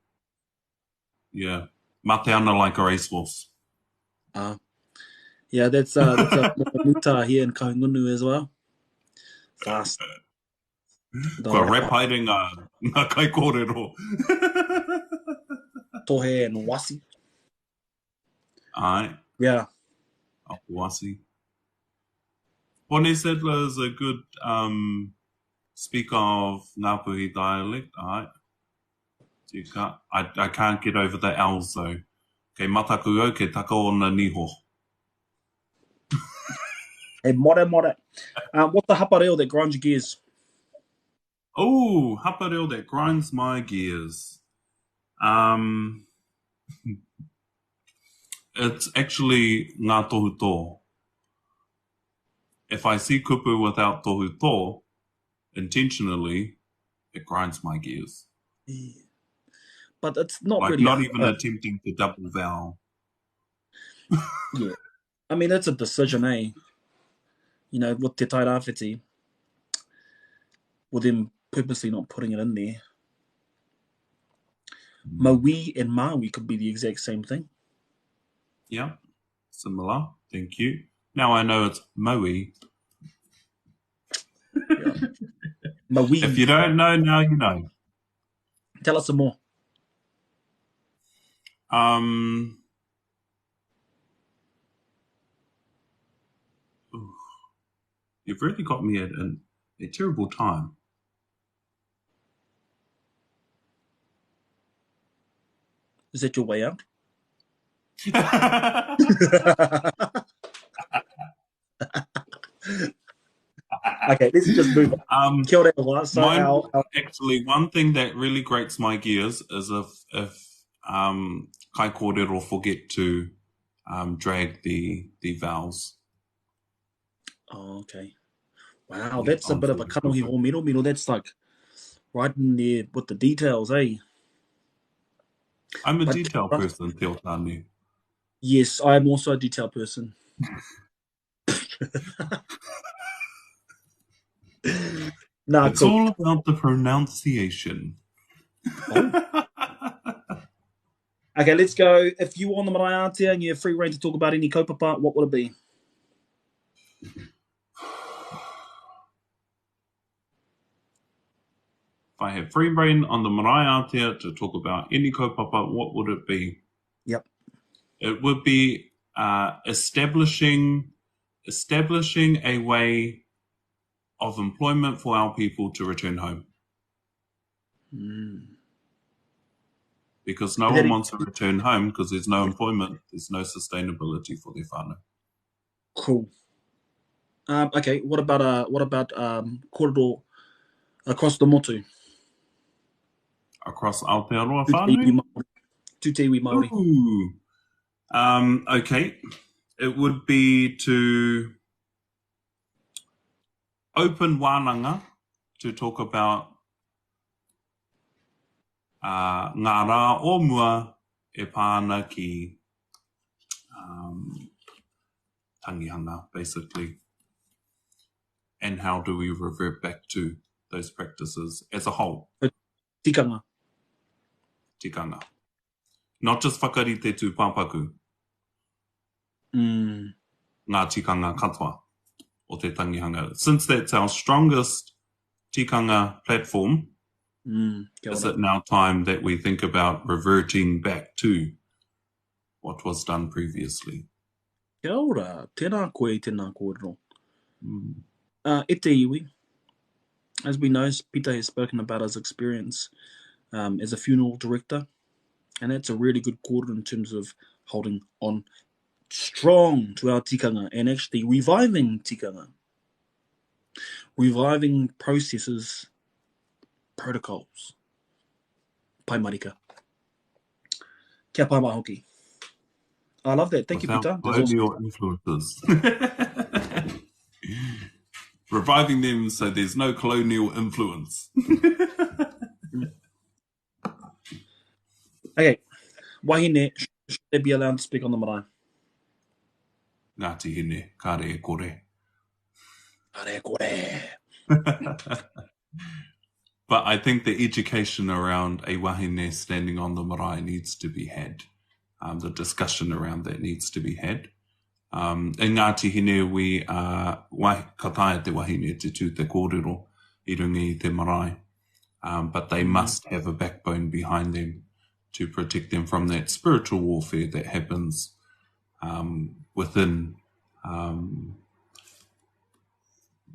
Yeah. Mateana like a racehorse. Yeah, that's a muta here in Kaungunu as well. Fast. Kua repaiding ngā kai kōrero. Tohe and Wasi. Aye. Yeah. Oh, Wasi. Pone Settler is a good speaker of Ngāpuhi dialect. Aye. I can't get over the L's though. Kei mataku au ke taka o na niho. Hey, more. What's the hapareo that grinds your gears? Oh, hapareo that grinds my gears. It's actually ngā tohu tō. If I see kupu without tohu tō, intentionally, it grinds my gears. Yeah. But it's not like really... not even attempting to double vowel. Yeah. I mean, that's a decision, eh? You know, with te tairawhiti, with them purposely not putting it in there. Maui and Maui could be the exact same thing. Yeah, similar. Thank you. Now I know it's Maui. Yeah. Maui. If you don't know, now you know. Tell us some more. You've really got me at a terrible time. Is that your way out? Okay, let's just move on. Actually, one thing that really grates my gears is if kai kōrero forget to drag the vowels. Oh, okay. Wow, that's a bit of a kanohi o miro. That's like right in there with the details, eh? I'm a detail person, Te Otani. Yes, I'm also a detail person. Nah, it's all about the pronunciation. Oh. Okay, let's go. If you were on the Marae Aotea and you have free reign to talk about any kaupapa, what would it be? If I had free reign on the Marae Aotea to talk about any kaupapa, what would it be? Yep. It would be establishing a way of employment for our people to return home. Because no one wants to return home because there's no employment, there's no sustainability for their whānau. Cool. Okay, what about korero across the motu? Across Aotearoa whānau? Tūteiwi Māori. Ooh. Okay, it would be to open wānanga to talk about ngā rā o mua e pāna ki tangihanga, basically. And how do we revert back to those practices as a whole? Tikanga. Tikanga. Not just whakarite tū pāpaku. Ngā tikanga katoa o te tangihanga. Since that's our strongest tikanga platform, is it now time that we think about reverting back to what was done previously? Kia ora, tēnā koe, tēnā kōrero. E te iwi, as we know, Peter has spoken about his experience as a funeral director, and that's a really good quarter in terms of holding on strong to our tikanga and actually reviving tikanga, reviving processes, protocols. Pai marika. Kia pai mai hoki. I love that. Thank you, Peter. Colonial influences. Reviving them so there's no colonial influence. Okay. Wahine, should they be allowed to speak on the marae? Ngāti hine, kāre e kore. Kāre e kore. But I think the education around a wahine standing on the marae needs to be had. The discussion around that needs to be had. In Ngāti hine, we are ka taia te wahine te tū te kōrero I runga I te marae. But they must have a backbone behind them to protect them from that spiritual warfare that happens within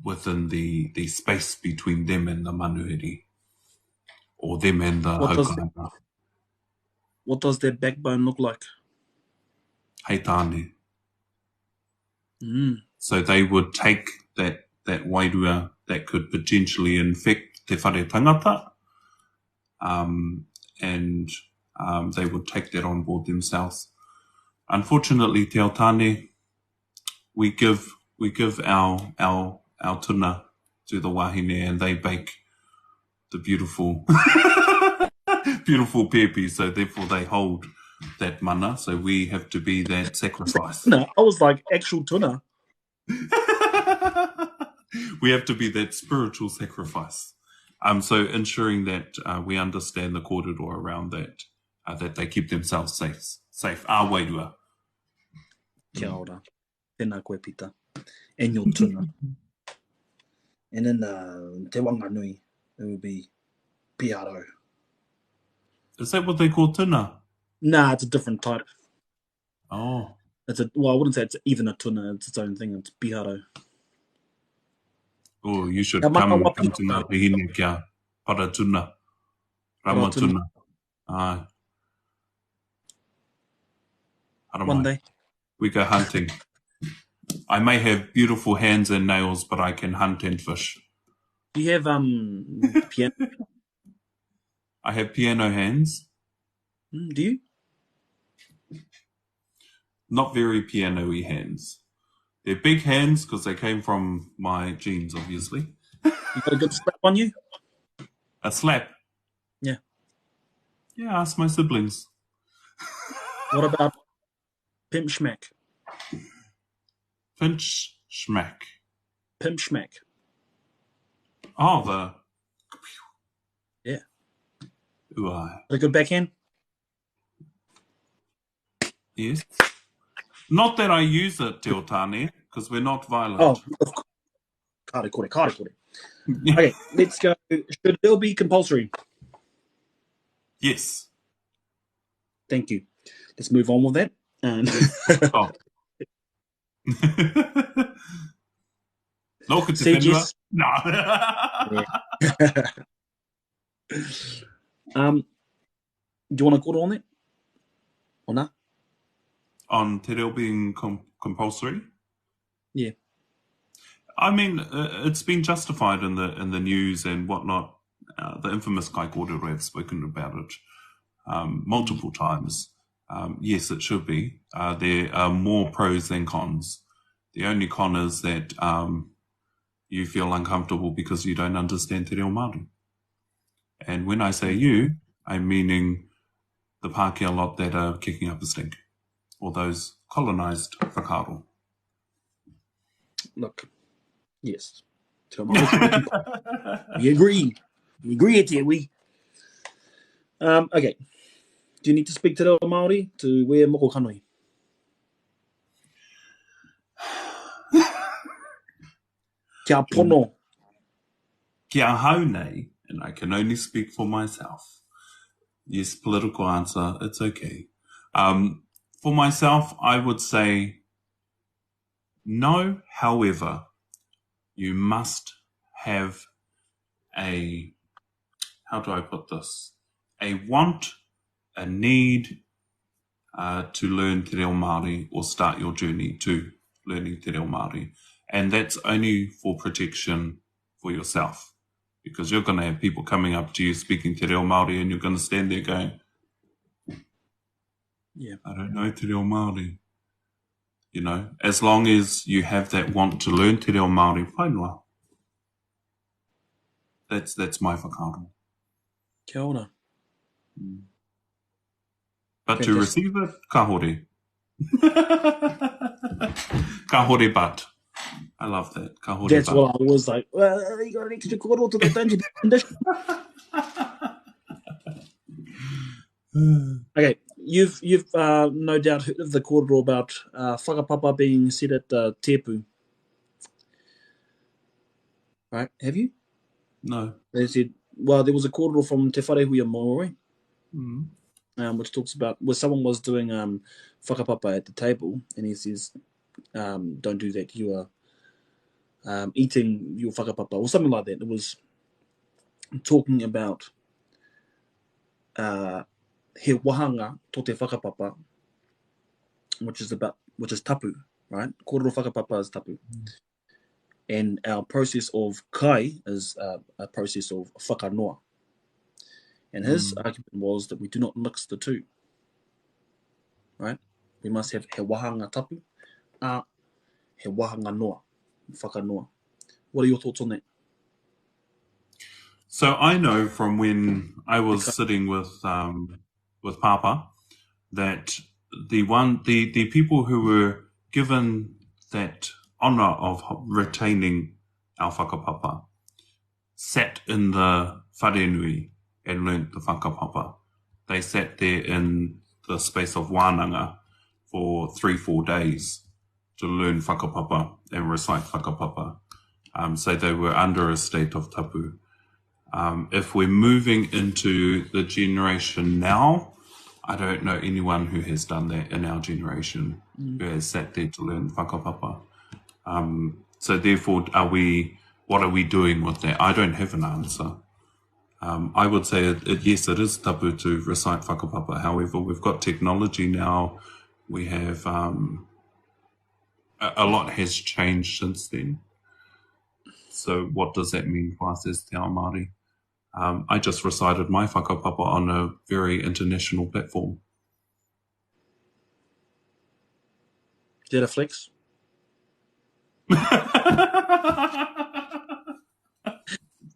the space between them and the manuhiri, or them and the haukanga. What does their backbone look like? Hei tāne. So they would take that wairua that could potentially infect te whare tangata, and they would take that on board themselves. Unfortunately, Te Ao Tāne, we give our tuna to the wahine, and they bake the beautiful pepe, so therefore they hold that mana, so we have to be that sacrifice. No, I was like actual tuna. We have to be that spiritual sacrifice. So ensuring that we understand the kōrero around that, that they keep themselves safe. Our wairua. Kia ora. Tēnā koe Pita. And your tuna. And then Te Wanganui, it would be piaro. Is that what they call tuna? Nah, it's a different type. Oh. Well, I wouldn't say it's even a tuna. It's its own thing. It's piaro. Oh, you should come to ngā pihine kia para tuna. Rama tuna. Aye. One day. We go hunting. I may have beautiful hands and nails, but I can hunt and fish. Do you have piano? I have piano hands. Do you? Not very piano-y hands. They're big hands because they came from my genes, obviously. You got a good slap on you? A slap? Yeah. Yeah, ask my siblings. What about Pimp Schmack? Pinch Schmack. Pimp Schmack. Oh, the... Yeah. Uai. A good backhand? Yes. Not that I use it, Te Otane, because we're not violent. Oh, of course. Kare kore. Okay, let's go. Should it be compulsory? Yes. Thank you. Let's move on with that. No, could See, defend her. Jess? No. Do you want to go on it? Or not? On te reo being compulsory? Yeah. I mean, it's been justified in the news and whatnot. The infamous Kai Kōrero have spoken about it multiple times. Yes, it should be. There are more pros than cons. The only con is that you feel uncomfortable because you don't understand te reo Māori. And when I say you, I'm meaning the Pākehā lot that are kicking up a stink, or those colonised whakaaro. Look, yes. We agree. We agree here, we. Okay. Do you need to speak to the Māori to wear moko kanoi? Kia pono. Kia hau nei, and I can only speak for myself. Yes, political answer, it's okay. For myself, I would say no. However, you must have a, how do I put this? A want, a need to learn te reo Māori or start your journey to learning te reo Māori. And that's only for protection for yourself. Because you're going to have people coming up to you speaking te reo Māori and you're going to stand there going, yeah, I don't know te reo Māori. You know, as long as you have that want to learn te reo Māori, whainua. That's my whakaaro. Kia ora. But to receive it, ka hore. Ka hore but. I love that. Ka hore That's but. what I was like. Well, you got to need to go to the dungeon condition. Okay, you've no doubt heard of the kōrero about whakapapa being said at Tepu. Right? Have you? No. They said, well, there was a kōrero from Te Wharehuia Māori, which talks about where someone was doing whakapapa at the table, and he says, don't do that, you are eating your whakapapa, or something like that. It was talking about he wahanga to te whakapapa, which is tapu, right? Kōrero whakapapa is tapu. And our process of kai is a process of whakanoa. And his argument was that we do not mix the two, right? We must have he wahanga tapu, he wahanga noa, whakanoa. What are your thoughts on that? So I know from when I was sitting with Papa that the people who were given that honour of retaining our whakapapa sat in the wharenui and learnt the whakapapa. They sat there in the space of wānanga for 3-4 days to learn whakapapa and recite whakapapa. So they were under a state of tapu. If we're moving into the generation now, I don't know anyone who has done that in our generation, who has sat there to learn whakapapa. So therefore, what are we doing with that? I don't have an answer. I would say, yes, it is tapu to recite whakapapa. However, we've got technology now. We have, a lot has changed since then. So what does that mean for us as Te Ao Māori? I just recited my whakapapa on a very international platform. Is that a flex?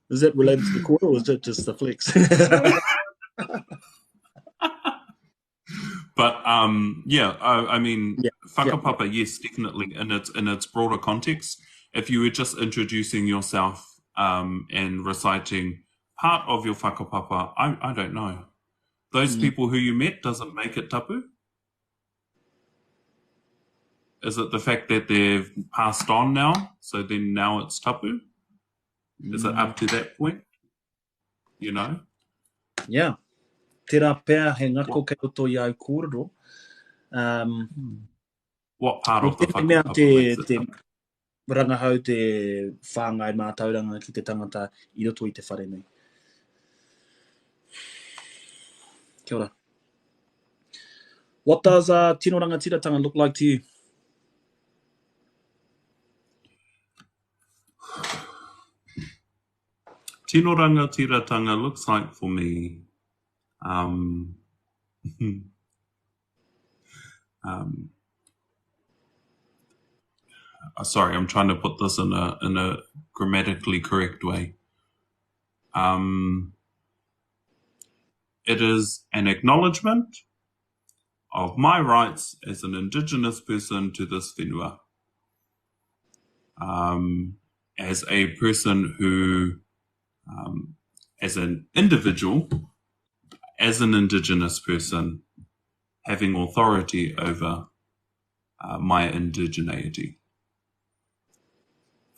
Is that related to the quarter, or is that just the flex? But yeah, I mean, whakapapa, yes, definitely in its broader context. If you were just introducing yourself and reciting part of your whakapapa, I don't know. Those people who you met, doesn't make it tapu? Is it the fact that they've passed on now, so then now it's tapu? Is it up to that point? You know? Yeah. Tērā pēr he ngako kei roto i au kōrero. What part Hei of the tēnei mea whakapapa makes it te up? rangahau te whāngai mātauranga ki te tangata I roto I te whare nei. Kia ora. What does tino rangatiratanga look like to you? Tino rangatiratanga looks like for me, sorry, I'm trying to put this in a grammatically correct way. It is an acknowledgement of my rights as an Indigenous person to this whenua. As a person who, as an individual, as an Indigenous person, having authority over my indigeneity.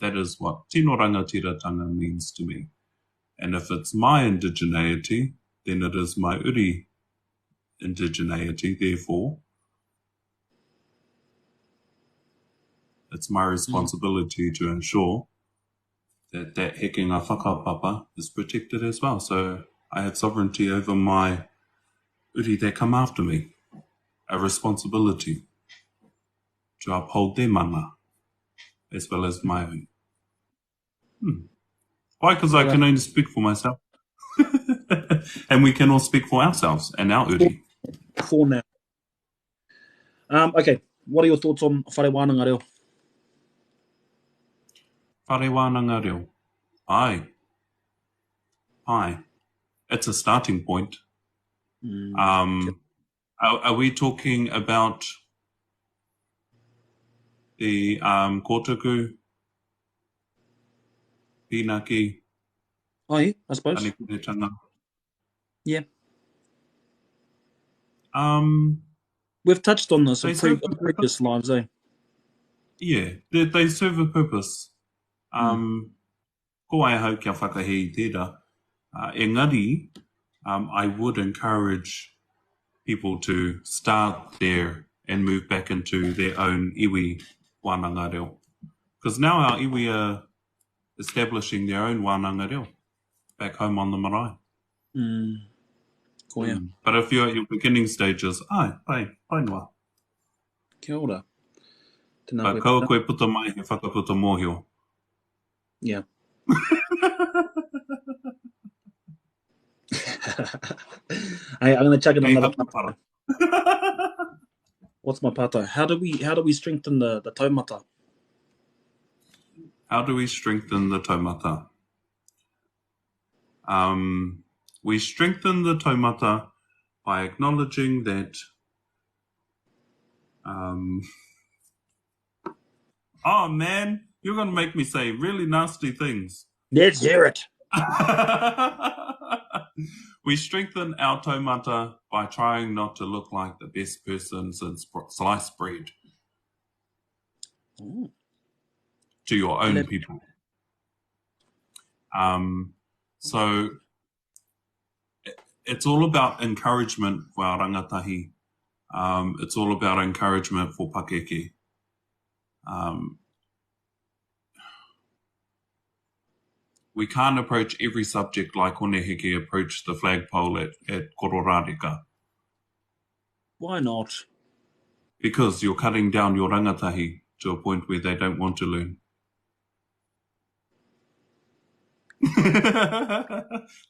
That is what tino rangatiratanga means to me. And if it's my indigeneity, then it is my uri indigeneity. Therefore, it's my responsibility to ensure that that hekenga whakapapa is protected as well. So I have sovereignty over my uri that come after me, a responsibility to uphold their mana as well as my own. Why? Because I can only speak for myself. And we can all speak for ourselves and our uri. For now. Okay, what are your thoughts on whare wānanga reo? Whare wānanga reo. Aye. It's a starting point. Are we talking about the kōtaku, pīnaki, I suppose. anikuretanga? Yeah. We've touched on this in previous lives, eh? Yeah, they serve a purpose. Ko ai hau kia whakahei tērā. Engari, I would encourage people to start there and move back into their own iwi wānanga reo. Because now our iwi are establishing their own wānanga reo back home on the marae. Ko ia. But if you're at your beginning stages, pai noa. Kia ora. But kaua koe puta mai he whakaputa mōhio. Yeah. Hey, I'm going to chuck in another pātai. What's my pātai? How do we strengthen the taumata? How do we strengthen the taumata? We strengthen the taumata by acknowledging that oh man, you're going to make me say really nasty things. Let's hear it. We strengthen our taumata by trying not to look like the best person since sliced bread to your own people. So it's all about encouragement for our rangatahi. It's all about encouragement for pakeke. We can't approach every subject like Oneheke approached the flagpole at Kororareka. Why not? Because you're cutting down your rangatahi to a point where they don't want to learn.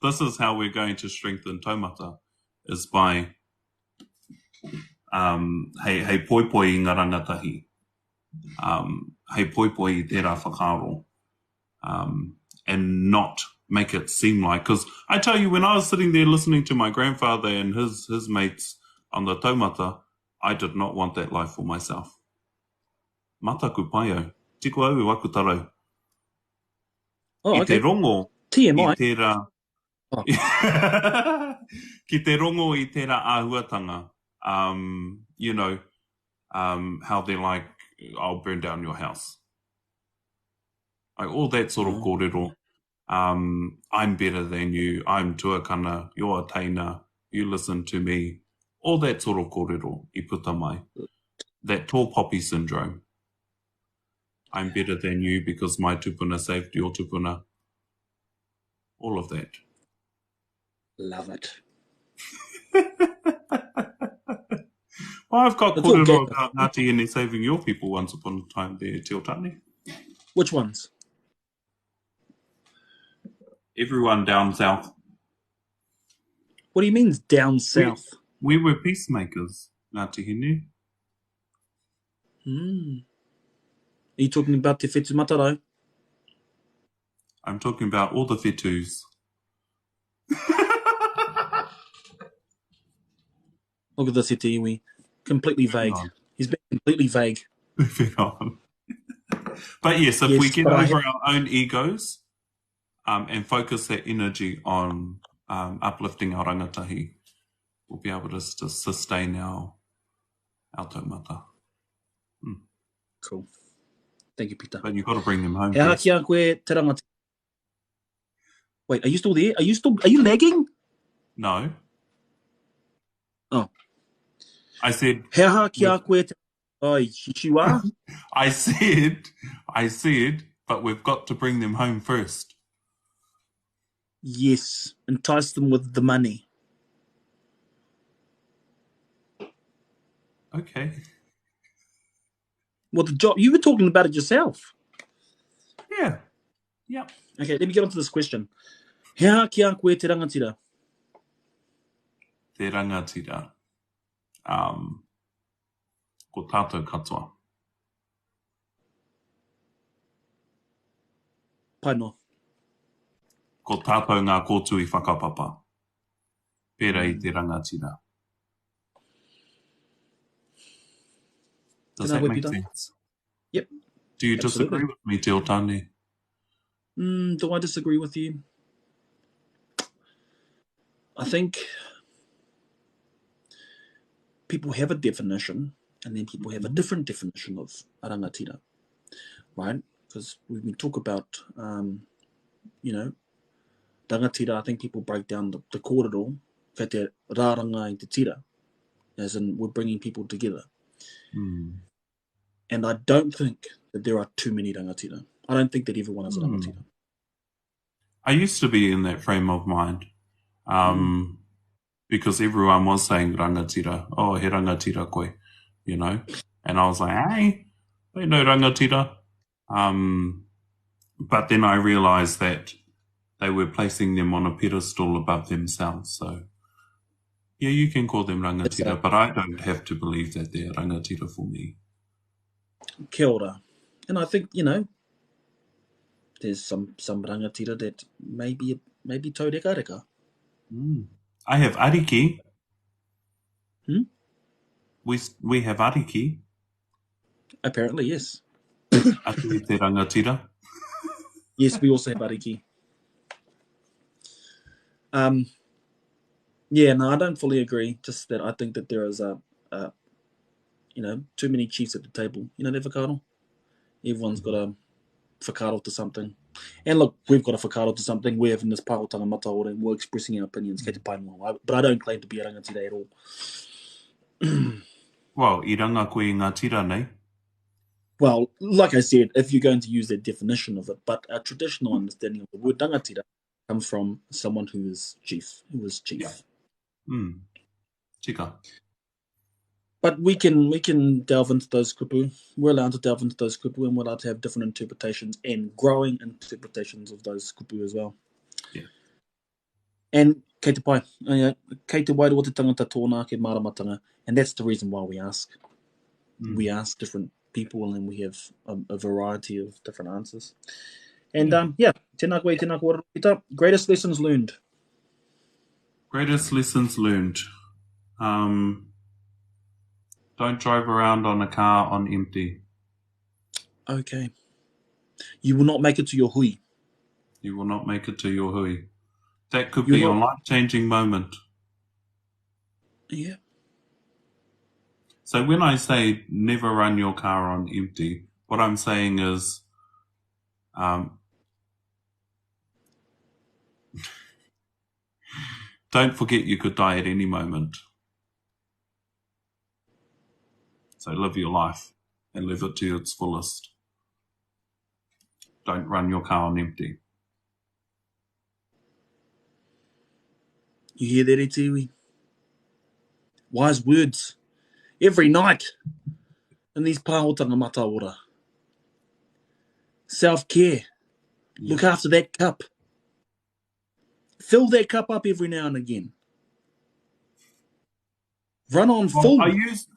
This is how we're going to strengthen taumata, is by hei poipoi i ngā rangatahi. Hei poipoi I tērā whakaro. And not make it seem like, because I tell you, when I was sitting there listening to my grandfather and his mates on the taumata, I did not want that life for myself. Mataku paio, tiko au aku tarau. Oh, okay. I te rongo, TMI. I tērā, ki te rongo I tērā āhuatanga, you know, how they're like, I'll burn down your house. Like all that sort of kōrero. I'm better than you. I'm tuakana. You're a teina. You listen to me. All that sort of kōrero I puta mai. that tall poppy syndrome. I'm better than you because my tupuna saved your tupuna. All of that. Love it. Well, I've got It's all kōrero gay. about Ngāti Ine saving your people once upon a time there, Te Otani. Which ones? Everyone down south. What do you mean down south? We were peacemakers, Ngāti Hine. Are you talking about Te Whetu Mataro? I'm talking about all the whetus. Look at this, Te Iwi. Completely vague. He's been completely vague. Moving on. But yes, if we get over our own egos and focus that energy on uplifting our rangatahi, we'll be able to sustain our taumata. Cool. Thank you, Peter. But you've got to bring them home He aha first. kia koe te rangatira. Wait, are you still there? Are you lagging? No. Oh. I said... He aha kia koe te... Oi, Chichiwa? I said, but we've got to bring them home first. Yes. Entice them with the money. Okay. Well, the job... You were talking about it yourself. Yeah. Yep. Okay, let me get on to this question. He aha kia koe te rangatira? Te rangatira. Ko tātou katoa. Pai no. Ko tātou ngā kōtui whakapapa. Pērā i te rangatira. Does that make sense? Yep. Do you disagree with me, Te Otani? Do I disagree with you? I think people have a definition, and then people have a different definition of rangatira, right? Because when we talk about, rangatira, I think people break down the kōrero, kei te rāranga i te tira, as in we're bringing people together. And I don't think that there are too many rangatira. I don't think that everyone is a rangatira. I used to be in that frame of mind. Because everyone was saying rangatira. Oh, he rangatira koe, you know. And I was like, hey, they know rangatira. But then I realized that they were placing them on a pedestal above themselves. So, yeah, you can call them rangatira, but I don't have to believe that they're rangatira for me. Kia ora. And I think, there's some rangatira that maybe tau reka reka. I have ariki. We have ariki. Apparently, yes. Atu te rangatira. Yes, we also have ariki. Yeah, no, I don't fully agree. Just that I think that there is too many chiefs at the table. You know, the whakaaro? Everyone's got a whakaaro to something. And look, we've got a whakaaro to something. We're having this pāhotanga mataore and we're expressing our opinions, kei te paingoa. But I don't claim to be a rangatira at all. Well, I ranga koe ngā tira nei. Well, like I said, if you're going to use that definition of it, but a traditional understanding of the word rangatira comes from someone who was chief. Yeah. Tika. But we can delve into those kupu. We're allowed to delve into those kupu, and we're allowed to have different interpretations and growing interpretations of those kupu as well. Yeah. And kei te pai, kei te wairua te tangata tōna ke maramatanga, and that's the reason why we ask. We ask different people, and we have a variety of different answers. And tēnā koe, tēnā koe, Peter. Greatest lessons learned. Greatest lessons learned. Don't drive around on a car on empty. Okay. You will not make it to your hui. You will not make it to your hui. That could be your life-changing moment. Yeah. So when I say never run your car on empty, what I'm saying is don't forget you could die at any moment. So live your life and live it to its fullest. Don't run your car on empty. You hear that, Etiwi? Wise words. Every night in these pāhotanga mataora. Self-care. Look after that cup. Fill that cup up every now and again. Run on full.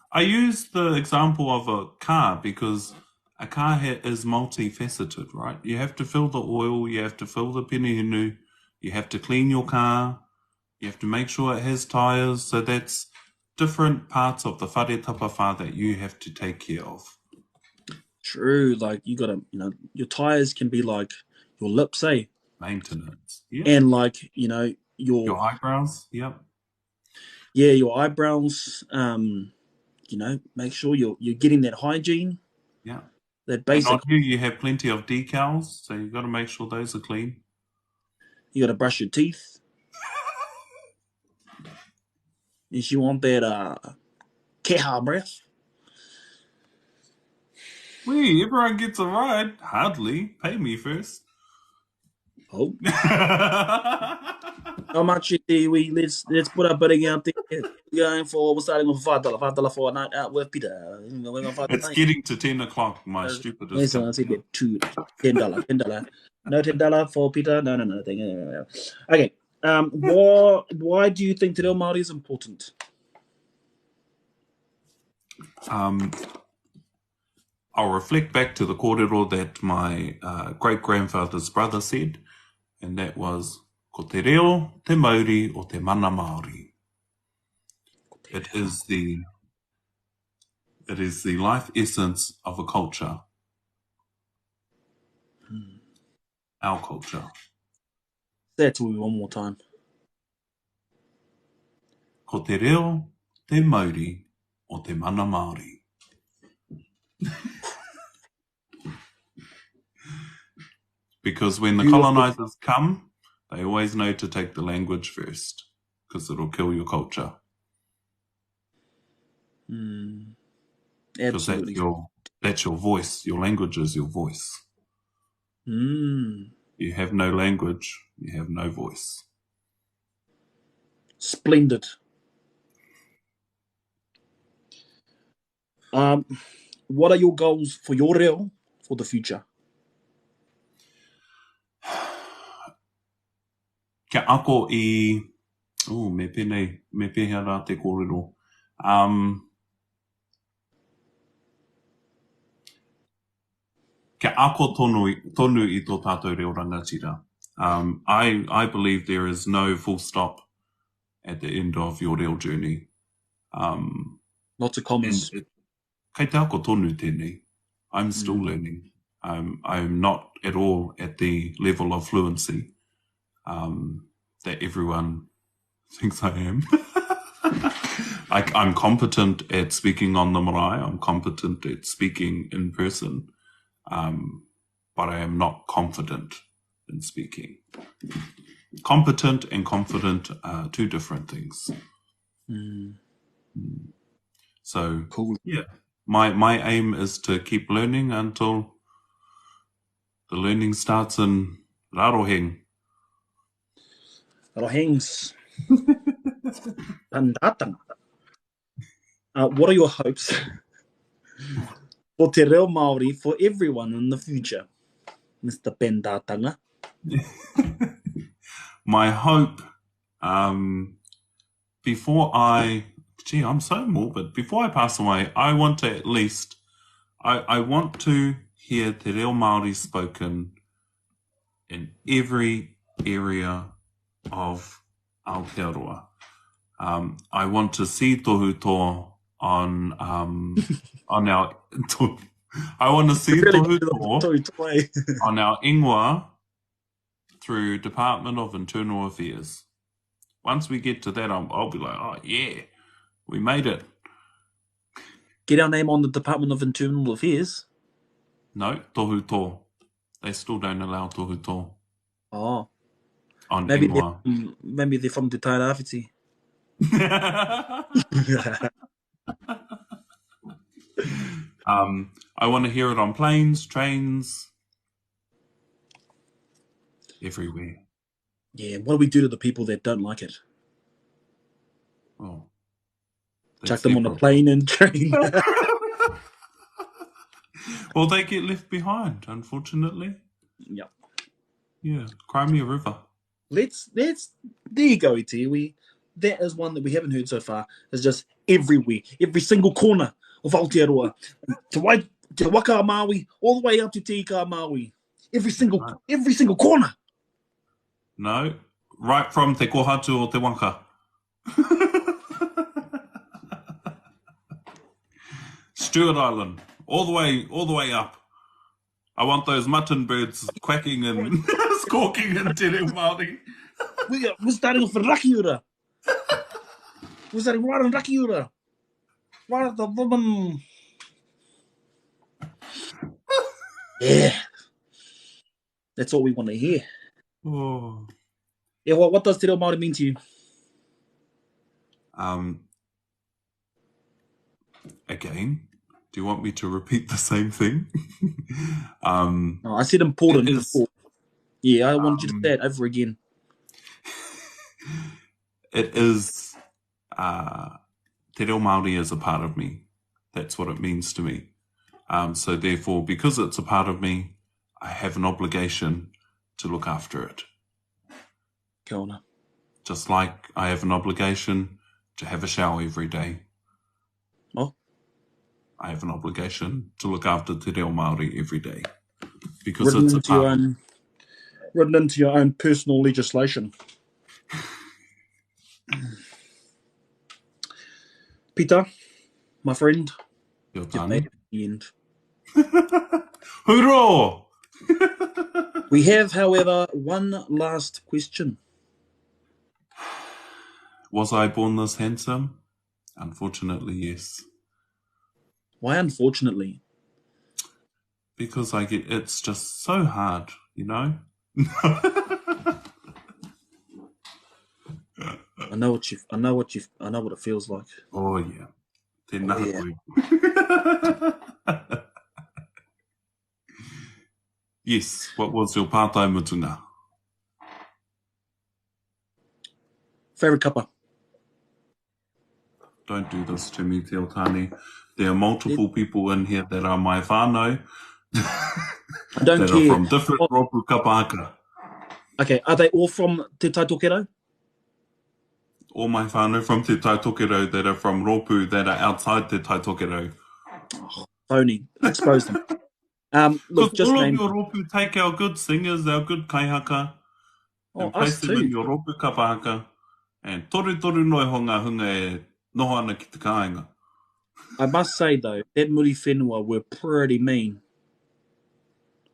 I use the example of a car because a car is multifaceted, right? You have to fill the oil, you have to fill the penihinu, you have to clean your car, you have to make sure it has tyres. So that's different parts of the whare tapawha that you have to take care of. True, like you gotta, your tyres can be like your lips, eh? Maintenance. Yeah. And like, your eyebrows, yep. Yeah, your eyebrows, make sure you're getting that hygiene. Yeah. That basic. And on you have plenty of decals, so you've got to make sure those are clean. You got to brush your teeth. If you want that keha breath. Wait, everyone gets a ride. Hardly. Pay me first. Oh. How much let's put our bidding out there. Going for, we're starting with $5 for a night out with Peter. It's getting to 10 o'clock, my stupidest. I said $10. $10. No $10 for Peter. No. Okay. Why do you think Te Reo Māori is important? I'll reflect back to the kōrero that my great-grandfather's brother said, and that was, ko te reo, te mauri, o te mana Māori. It is the life essence of a culture. Our culture. Say it to me one more time. Ko te reo, te mauri, o te mana Māori. Because when the colonizers come, they always know to take the language first, because it'll kill your culture. Absolutely. That's your voice. Your language is your voice. You have no language, you have no voice. Splendid. What are your goals for your reo for the future? Kia ako I... me pēhea rā te kōrero. Kia ako tonu I tō tātou reo rangatira. I believe there is no full stop at the end of your reo journey. Lots of comments. Kei te ako tonu tēnei. I'm still learning. I'm not at all at the level of fluency that everyone thinks I am. I'm competent at speaking on the marae. I'm competent at speaking in person. But I am not confident in speaking. Competent and confident are two different things. So, cool. Yeah, my aim is to keep learning until the learning starts in Raroheng. Rarohengs. Pandatanga. What are your hopes for Te Reo Māori for everyone in the future, Mr. Pendatanga? My hope, before I'm so morbid. Before I pass away, I want to at least, I want to hear Te Reo Māori spoken in every area of Aotearoa. I want to see tohuto on our I want to see tohuto on our ingoa through Department of Internal Affairs. Once we get to that, I'll be like, oh yeah, we made it. Get our name on the Department of Internal Affairs? No, tohuto. They still don't allow tohuto. Oh. On maybe they're from Te Tairawhiti. I want to hear it on planes, trains, everywhere. Yeah, what do we do to the people that don't like it? Oh, Chuck that's them their on a problem. plane and train. Well, they get left behind, unfortunately. Yeah. Yeah, Crimea River. Let's there you go, Iti. That is one that we haven't heard so far. It's just everywhere, every single corner of Aotearoa. Te Waka Maui, all the way up to Te Ika Maui. Every single corner. No, right from Te Kohatu o Te Waka. Stewart Island, all the way up. I want those mutton birds quacking and squawking in Te Reo Māori. We're starting off in Rakiura. We're starting right on Rakiura. Right at the woman. Yeah. That's all we want to hear. Oh. Yeah, what does Te Reo Māori mean to you? Again, do you want me to repeat the same thing? I said important before. Yeah, I want you to say it over again. It is Te Reo Māori is a part of me. That's what it means to me. So therefore, because it's a part of me, I have an obligation to look after it. Kia ora. Just like I have an obligation to have a shower every day. Oh. I have an obligation to look after Te Reo Māori every day. Because Written it's a part of me. Written into your own personal legislation. Peter, my friend, Your just time. made it to the end. Hoorah! We have, however, one last question. Was I born this handsome? Unfortunately, yes. Why unfortunately? Because it's just so hard, you know? I know what it feels like. Oh, yeah. Yeah. Yes, what was your part-time mutunga? Favorite cuppa? Don't do this to me, Te Otani. There are multiple people in here that are my whānau. I don't that care. are from different Ropu Kapahaka. Okay, are they all from Te Taitokero? All my whānau from Te Taitokero that are from Ropu that are outside Te Taitokero. Oh, phony. Expose them. Look, just all name of your Ropu take our good singers, our good kaihaka, and place them in your Ropu Kapahaka, and toru noi honga hunga e noho ana ki te kāinga. I must say, though, that muri whenua were pretty mean.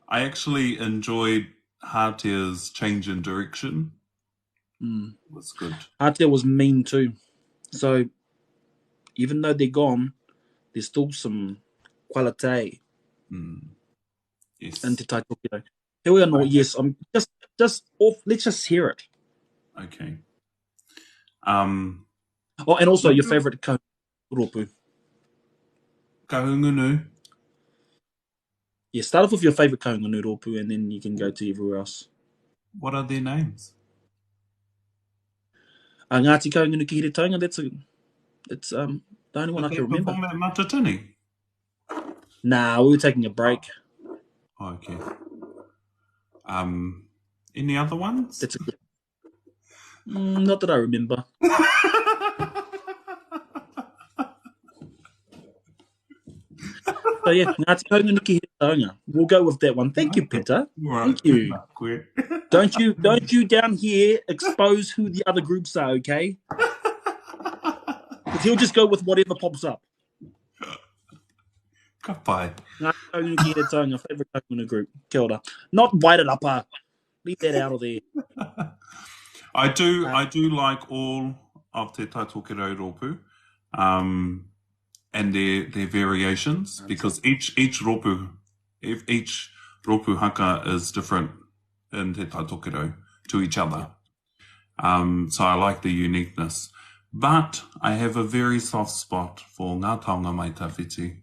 I actually enjoyed Hātea's change in direction. Mm. It was good. Hātea was mean too. So, even though they're gone, there's still some quality Yes. in Te Taitokero. Here we are, no, yes, I'm just off. Let's just hear it. Okay. And also your favourite Ropu. Kahungunu. Yeah, start off with your favourite Kahungunu Ropu and then you can go to everywhere else. What are their names? Ngāti Kahungunu ki Hiritonga, that's the only one I can remember. Perform at Matatini? Nah, we were taking a break. Oh, okay. Any other ones? That's a good. Not that I remember. So yeah, Ngāti Kahungunu ki Hiritonga. We'll go with that one. Thank you, Peter. Right. Thank you. Don't you down here expose who the other groups are, okay? Because he'll just go with whatever pops up. Kapai. Ngāti Kahungunu ki Hiritonga, favourite Kahungunu group. Kia ora. Not Wairarapa. Leave that out of there. I do like all of Te Taitokero Ropu, and their variations, because each Ropu haka is different in Te Taitokero to each other. So I like the uniqueness. But I have a very soft spot for Ngā Taonga Mai Tawhiti.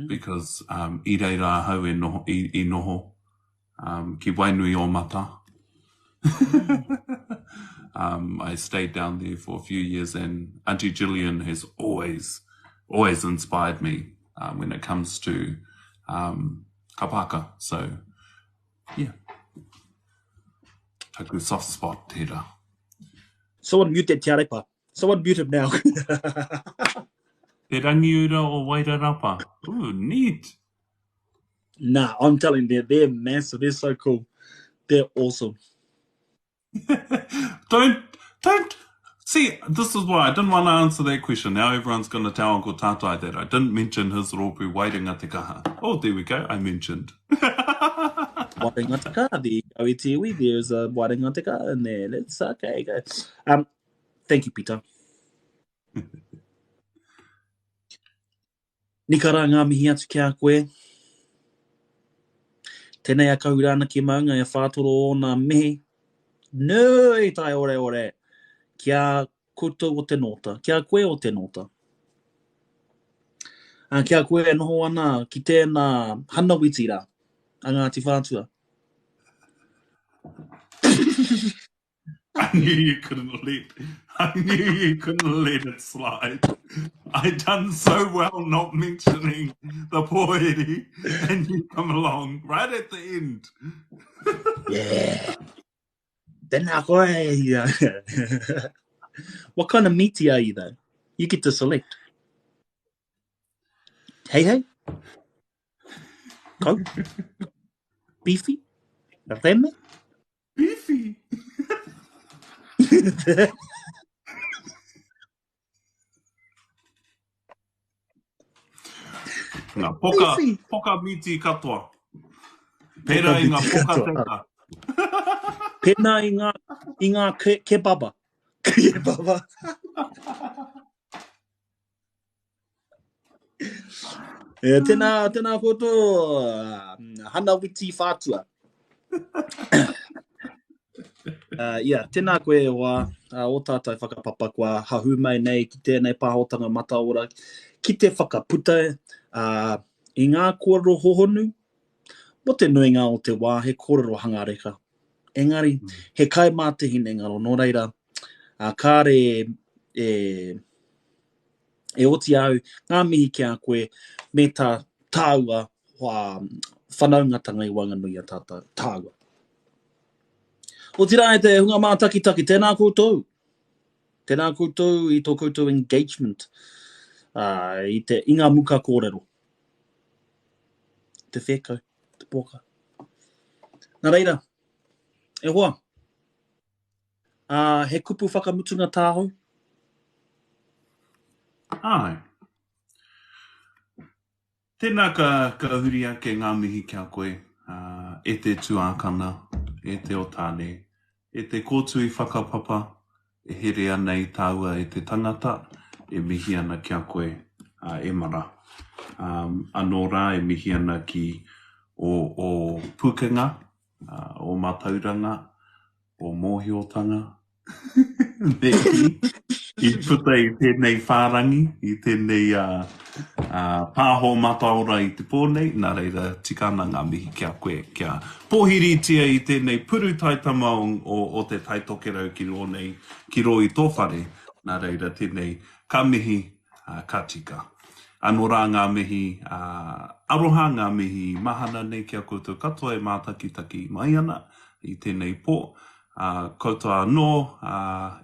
because I reira hau e noho, I noho, ki wainui o mata. I stayed down there for a few years, and Auntie Gillian has always inspired me when it comes to kapaka. So, yeah, a good soft spot, tērā. Someone muted Tiarepa. Someone mute him now. Te rangiura o Wairarapa. Ooh, neat. Nah, I'm telling you, they're massive. They're so cool. They're awesome. Don't. See, this is why I didn't want to answer that question. Now everyone's going to tell Uncle Tatai that I didn't mention his rōpū Wairinga Te Kaha. Oh, there we go. I mentioned. Wairinga Te Kaha, the Oitiwi, there's a Wairinga Te Kaha in there. Let's okay, go. Thank you, Peter. Nikara ngā mihi atu ki a koe. Tēnei a kaurana ki maunga e whātoro o nā mihi. Nui tai ore. Kia koutou o te nota. Kia koe o te nota. Kia koe e noho ana ki tēnā hana witira. A Ngāti Whātua. I knew you couldn't let it slide. I done so well not mentioning the poeri, and you come along right at the end. Yeah. Tēnā koe. What kind of meaty are you, though? You get to select. Hey. Coke? Beefy? Reme? Beefy. Ngā poka miti katoa. Pera I ngā poka teka. Pena I ngā kebaba. Kebaba. Tēnā koutou hana witi whātua. Tēnā koe wā o tātai whakapapa kua hahu mai nei ki tēnei pāhotanga mataora. Ki te whakaputa I ngā kōrero hohonu, mo te nuinga o te wā he kōrero hangareka. Engari, he kai mā te hine ngaro, nō reira, kāre e oti au ngā mihi ki a koe me tā tāua whanaungatanga I wanganui a tāua. O tira e te hunga mā taki, tēnā koutou. Tēnā koutou I tō koutou engagement. I te inga muka kōrero. Te whekau, te pōka. Nā reira, e hoa. He kupu whakamutunga tāhau? Ai. Tēnā ka huri ake ngā mihi kia koe. E te tuākana, e te otāne, e te kōtui whakapapa, e here ana I tāua e te tangata, e mihi ana kia koe e mara. Anō rā e mihi ana ki o pukenga, o matauranga, o mōhiotanga. I puta I tēnei whārangi, I tēnei pāho mataora I te pōnei, nā reira tikana ngā mihi kia koe, kia pōhiritia I tēnei puru taitama o te taitokerau ki ro I tō whare, nā reira tēnei ka mihi ka tika. Anō rā ngā mihi, aroha ngā mihi mahana nei kia koutou katoa e mātakitaki mai ana I tēnei pō. Koutou anō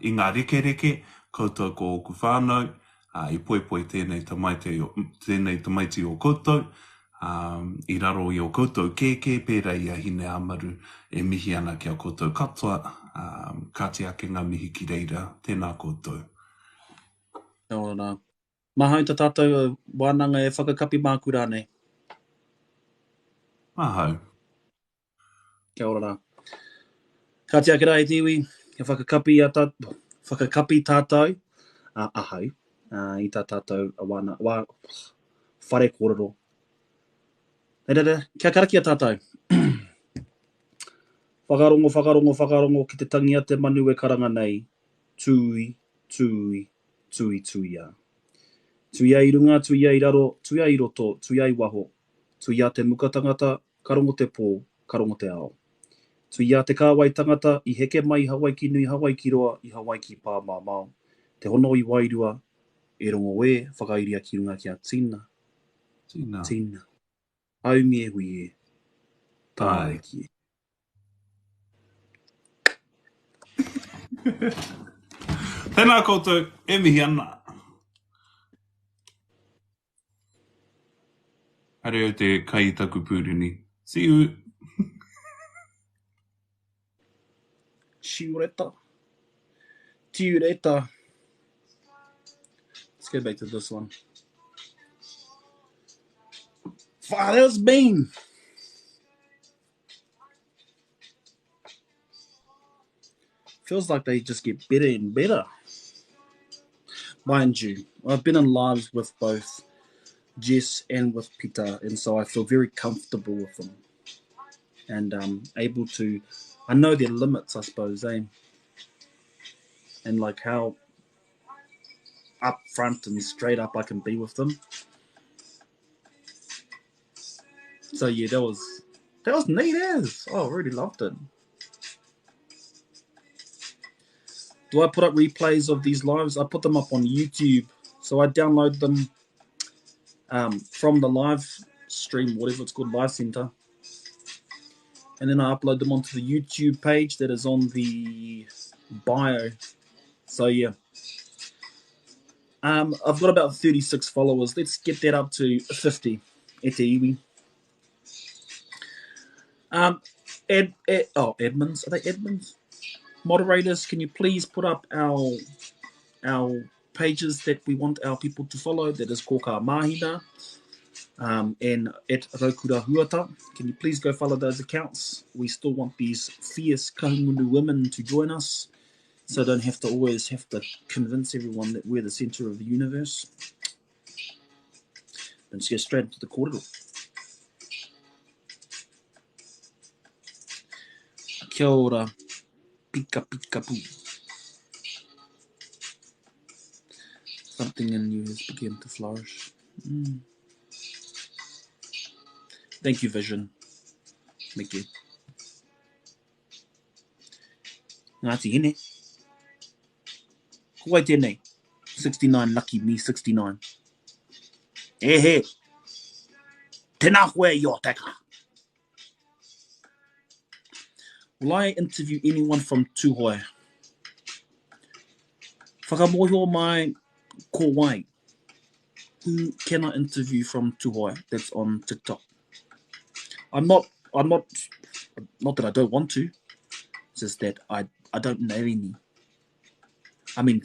I ngā rekereke, koutou ko oku whānau, I poipoi tēnei tamaiti o koutou, I raro I o koutou kēke, pērā I a hine amaru, e mihi ana kia koutou katoa, ka te ake ngā mihi ki reira, tēnā koutou. Nō. Mahau ta tātou wānanga e whakakapi māku rānei. Mahau. Kia ora rā. Ka te ake rā I tiwi, e whakakapi tātou, ahau, I tā tātou whare kōrero. Kia karaki a tātou. Whakarongo ki te tangia te manu e karanga nei. Tui a. Tuia I runga, tuia I raro, tuia I roto, tuia I waho. Tuia te muka tangata, karongo te pō, karongo te ao. Tuia te kāwai tangata, I heke mai Hawaii ki nui, Hawaii ki roa, I Hawaii ki pā mā mao. Te hono I wairua, e rongo e, whakairia ki runga ki a tina. Tina. Tina. Aumi e hui e. Tā e ki e. Tēnā koutou, e mihi ana. Are o te kai taku pūrini. See you. Tiureta. Tiureta. Let's get back to this one. Father's Bean. Feels like they just get better and better. Mind you, I've been in lives with both Jess and with Peter, and so I feel very comfortable with them. And able to, I know their limits, I suppose, eh? And like how upfront and straight up I can be with them. So yeah, that was neat as. Oh, I really loved it. Do I put up replays of these lives? I put them up on YouTube. So I download them from the live stream, whatever it's called, Live Center. And then I upload them onto the YouTube page that is on the bio. So yeah. I've got about 36 followers. Let's get that up to 50. E te iwi. Admins. Are they admins? Moderators, can you please put up our pages that we want our people to follow? That is Koka Mahina and at Raukura Huata. Can you please go follow those accounts? We still want these fierce kahungunu women to join us, so I don't have to always have to convince everyone that we're the centre of the universe. Let's get straight into the kōrero. Kia ora, pika pika poo. Something in you has begun to flourish. Thank you, Vision. Thank you. Ngāti hene. Kawai tēnei. 69, lucky me, 69. He. Tēnā koe I o teka. Will I interview anyone from Tūhoe? Whakamohio mai ko wai. Who can I interview from Tūhoe that's on TikTok? I'm not that I don't want to. It's just that I don't know any. I mean,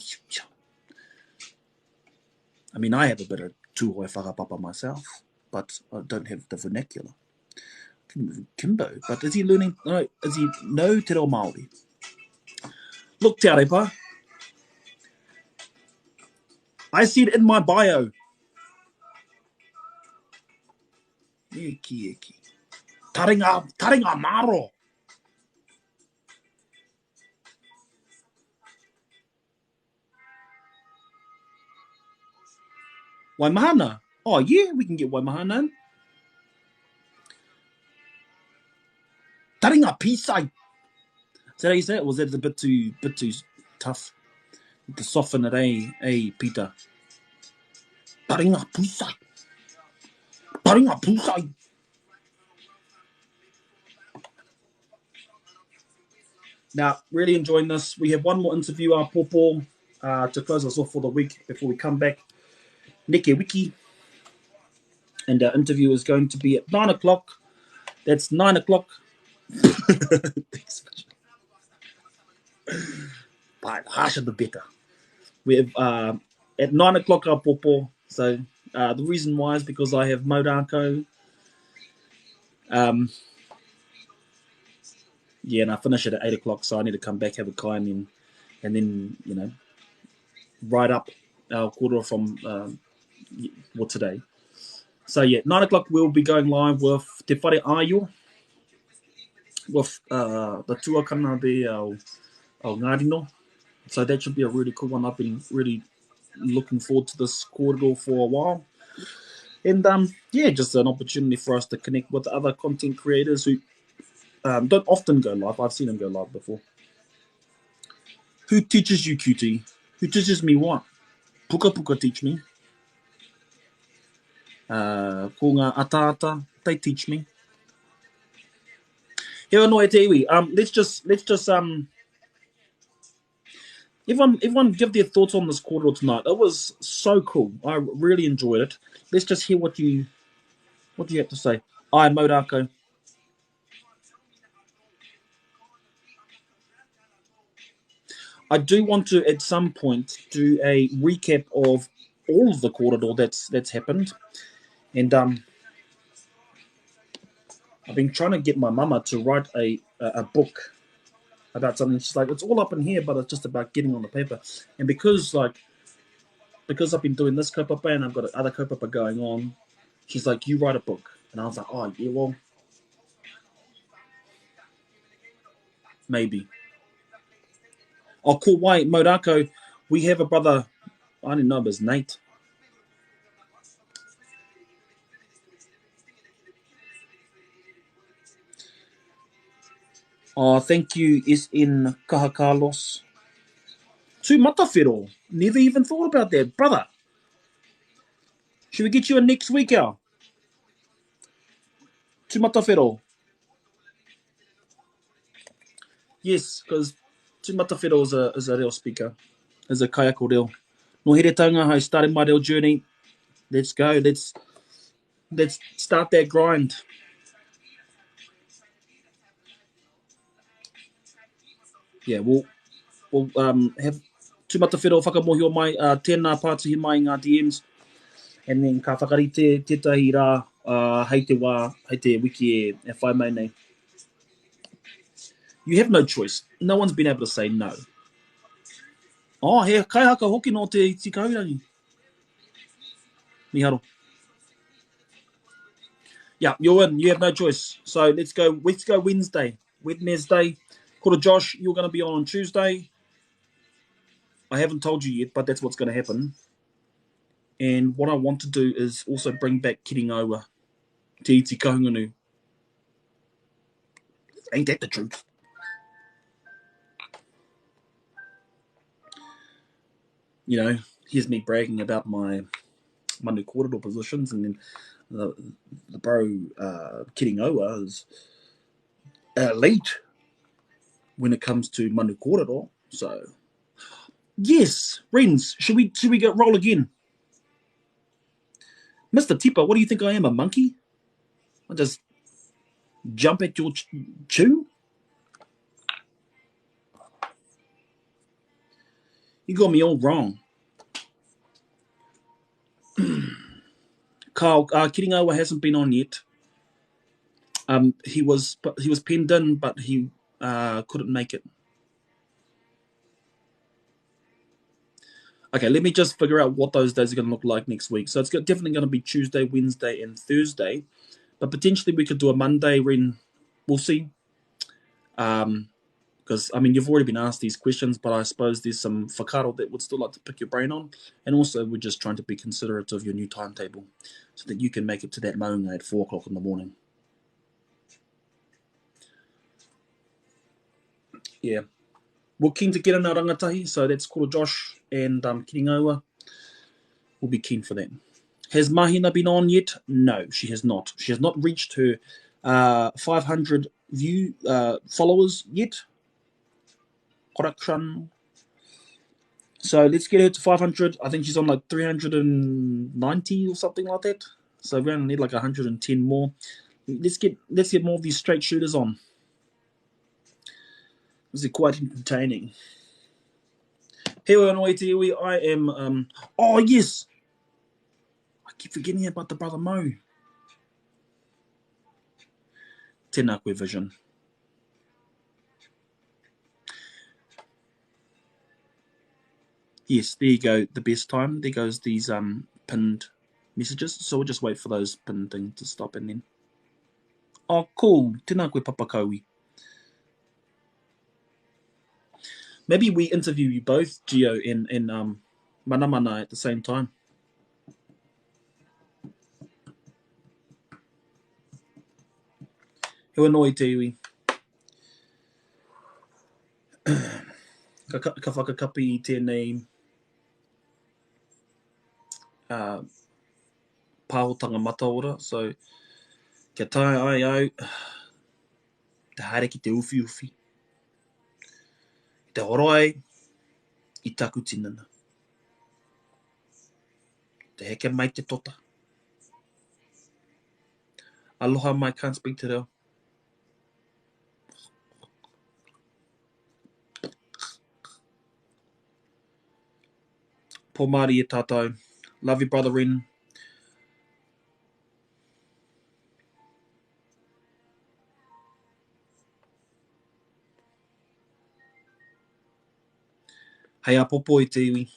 I have a bit of Tūhoe whakapapa myself, but I don't have the vernacular. Kimbo, but is he learning? No, is he no te reo Māori? Look, te arepa. I see it in my bio. Eki. Taringa maro. Waimahana. Oh yeah, we can get Waimahana in. Taringa pisai. Is that how you say it? Or was that a bit too tough to soften it, eh, Peter? Taringa pisai. Taringa pisai. Now, really enjoying this. We have one more interview, our Popo, to close us off for the week before we come back. Neke Wiki. And our interview is going to be at 9 o'clock. That's 9 o'clock. Thanks. But harsher the better. We have at 9 o'clock our Popo. So the reason why is because I have Maurako. Yeah, and I finish it at 8 o'clock, so I need to come back, have a kai, and then write up our kōrero from today. So yeah, 9 o'clock we'll be going live with Te Whare Aio, with the tuakana there, our Ngārino. So that should be a really cool one. I've been really looking forward to this corridor for a while. And yeah, just an opportunity for us to connect with other content creators who don't often go live. I've seen them go live before. Who teaches you, QT? Who teaches me what? Puka Puka teach me. Ko ngā ata, they teach me. Here no e te iwi. Let's just everyone give their thoughts on this corridor tonight. It was so cool. I really enjoyed it. Let's just hear what you have to say. Ai Maurako. I do want to at some point do a recap of all of the corridor that's happened. And I've been trying to get my mama to write a book about something. She's like, it's all up in here, but it's just about getting on the paper. And because I've been doing this kaupapa and I've got other kaupapa going on, she's like, you write a book. And I was like, oh, yeah, well, maybe. Oh, cool. Wait, Maurako, we have a brother, I didn't know him as Nate. Oh, thank you, SN Kaha Carlos. Tu matawhero. Never even thought about that. Brother, should we get you a next week, Al? Tu matawhero. Yes, because Tu matawhero is a real speaker. Is a kaiako reo. No here taunga, I started my real journey. Let's go. Let's start that grind. Yeah, we'll have Tu matawhero whakamohi o mai, tēnā pātuhi mai ngā DMs. And then ka whakarite tētahi rā hei te wā, hei te wiki e whai mai nei. You have no choice. No one's been able to say no. Oh, he kaihaka hoki no te tikaurangi. Miharo. Yeah, you're in. You have no choice. So let's go Wednesday. Wednesday. Kora Josh, you're going to be on Tuesday. I haven't told you yet, but that's what's going to happen. And what I want to do is also bring back Kiringaua. Te iti kahunganu. Ain't that the truth? You know, here's me bragging about my Manu corridor positions, and then the bro Kiringaua is elite when it comes to Manu corridor. So yes, Rens, should we go roll again? Mr. Tipper, what do you think I am, a monkey? I just jump at your chew? You got me all wrong. Carl, Kiringaua hasn't been on yet. He was penned in, but he couldn't make it. Okay, let me just figure out what those days are going to look like next week. So it's definitely going to be Tuesday, Wednesday, and Thursday. But potentially we could do a Monday when we'll see. Because, I mean, you've already been asked these questions, but I suppose there's some whakaaro that would still like to pick your brain on. And also, we're just trying to be considerate of your new timetable so that you can make it to that maunga at 4 o'clock in the morning. Yeah. We're keen to get in our rangatahi, so that's Koro Josh and Kiringaua. We'll be keen for that. Has Mahina been on yet? No, she has not. She has not reached her 500 followers yet. Correction. So let's get her to 500. I think she's on like 390 or something like that. So we're gonna need like 110 more. Let's get more of these straight shooters on. This is quite entertaining. Hewa anoi te iwi, I am oh yes. I keep forgetting about the brother Mo. Tēnā koe Vision. Yes, there you go. The best time. There goes these pinned messages. So we'll just wait for those pinned things to stop and then. Oh, cool. Tēnā koe Papakaui. Maybe we interview you both, Gio and Mana at the same time. He anoi te iwi. Ka whakakapi I tēnei pāhotanga mataora, so kia tae ai au, te haere ki te uwhi uwhi. Te horo ai I taku tinana. Te heke mai te tota. Aloha mai, can't speak te reo. Po Māori e tātou. Love you, brother Ren. Hei a popo I te iwi.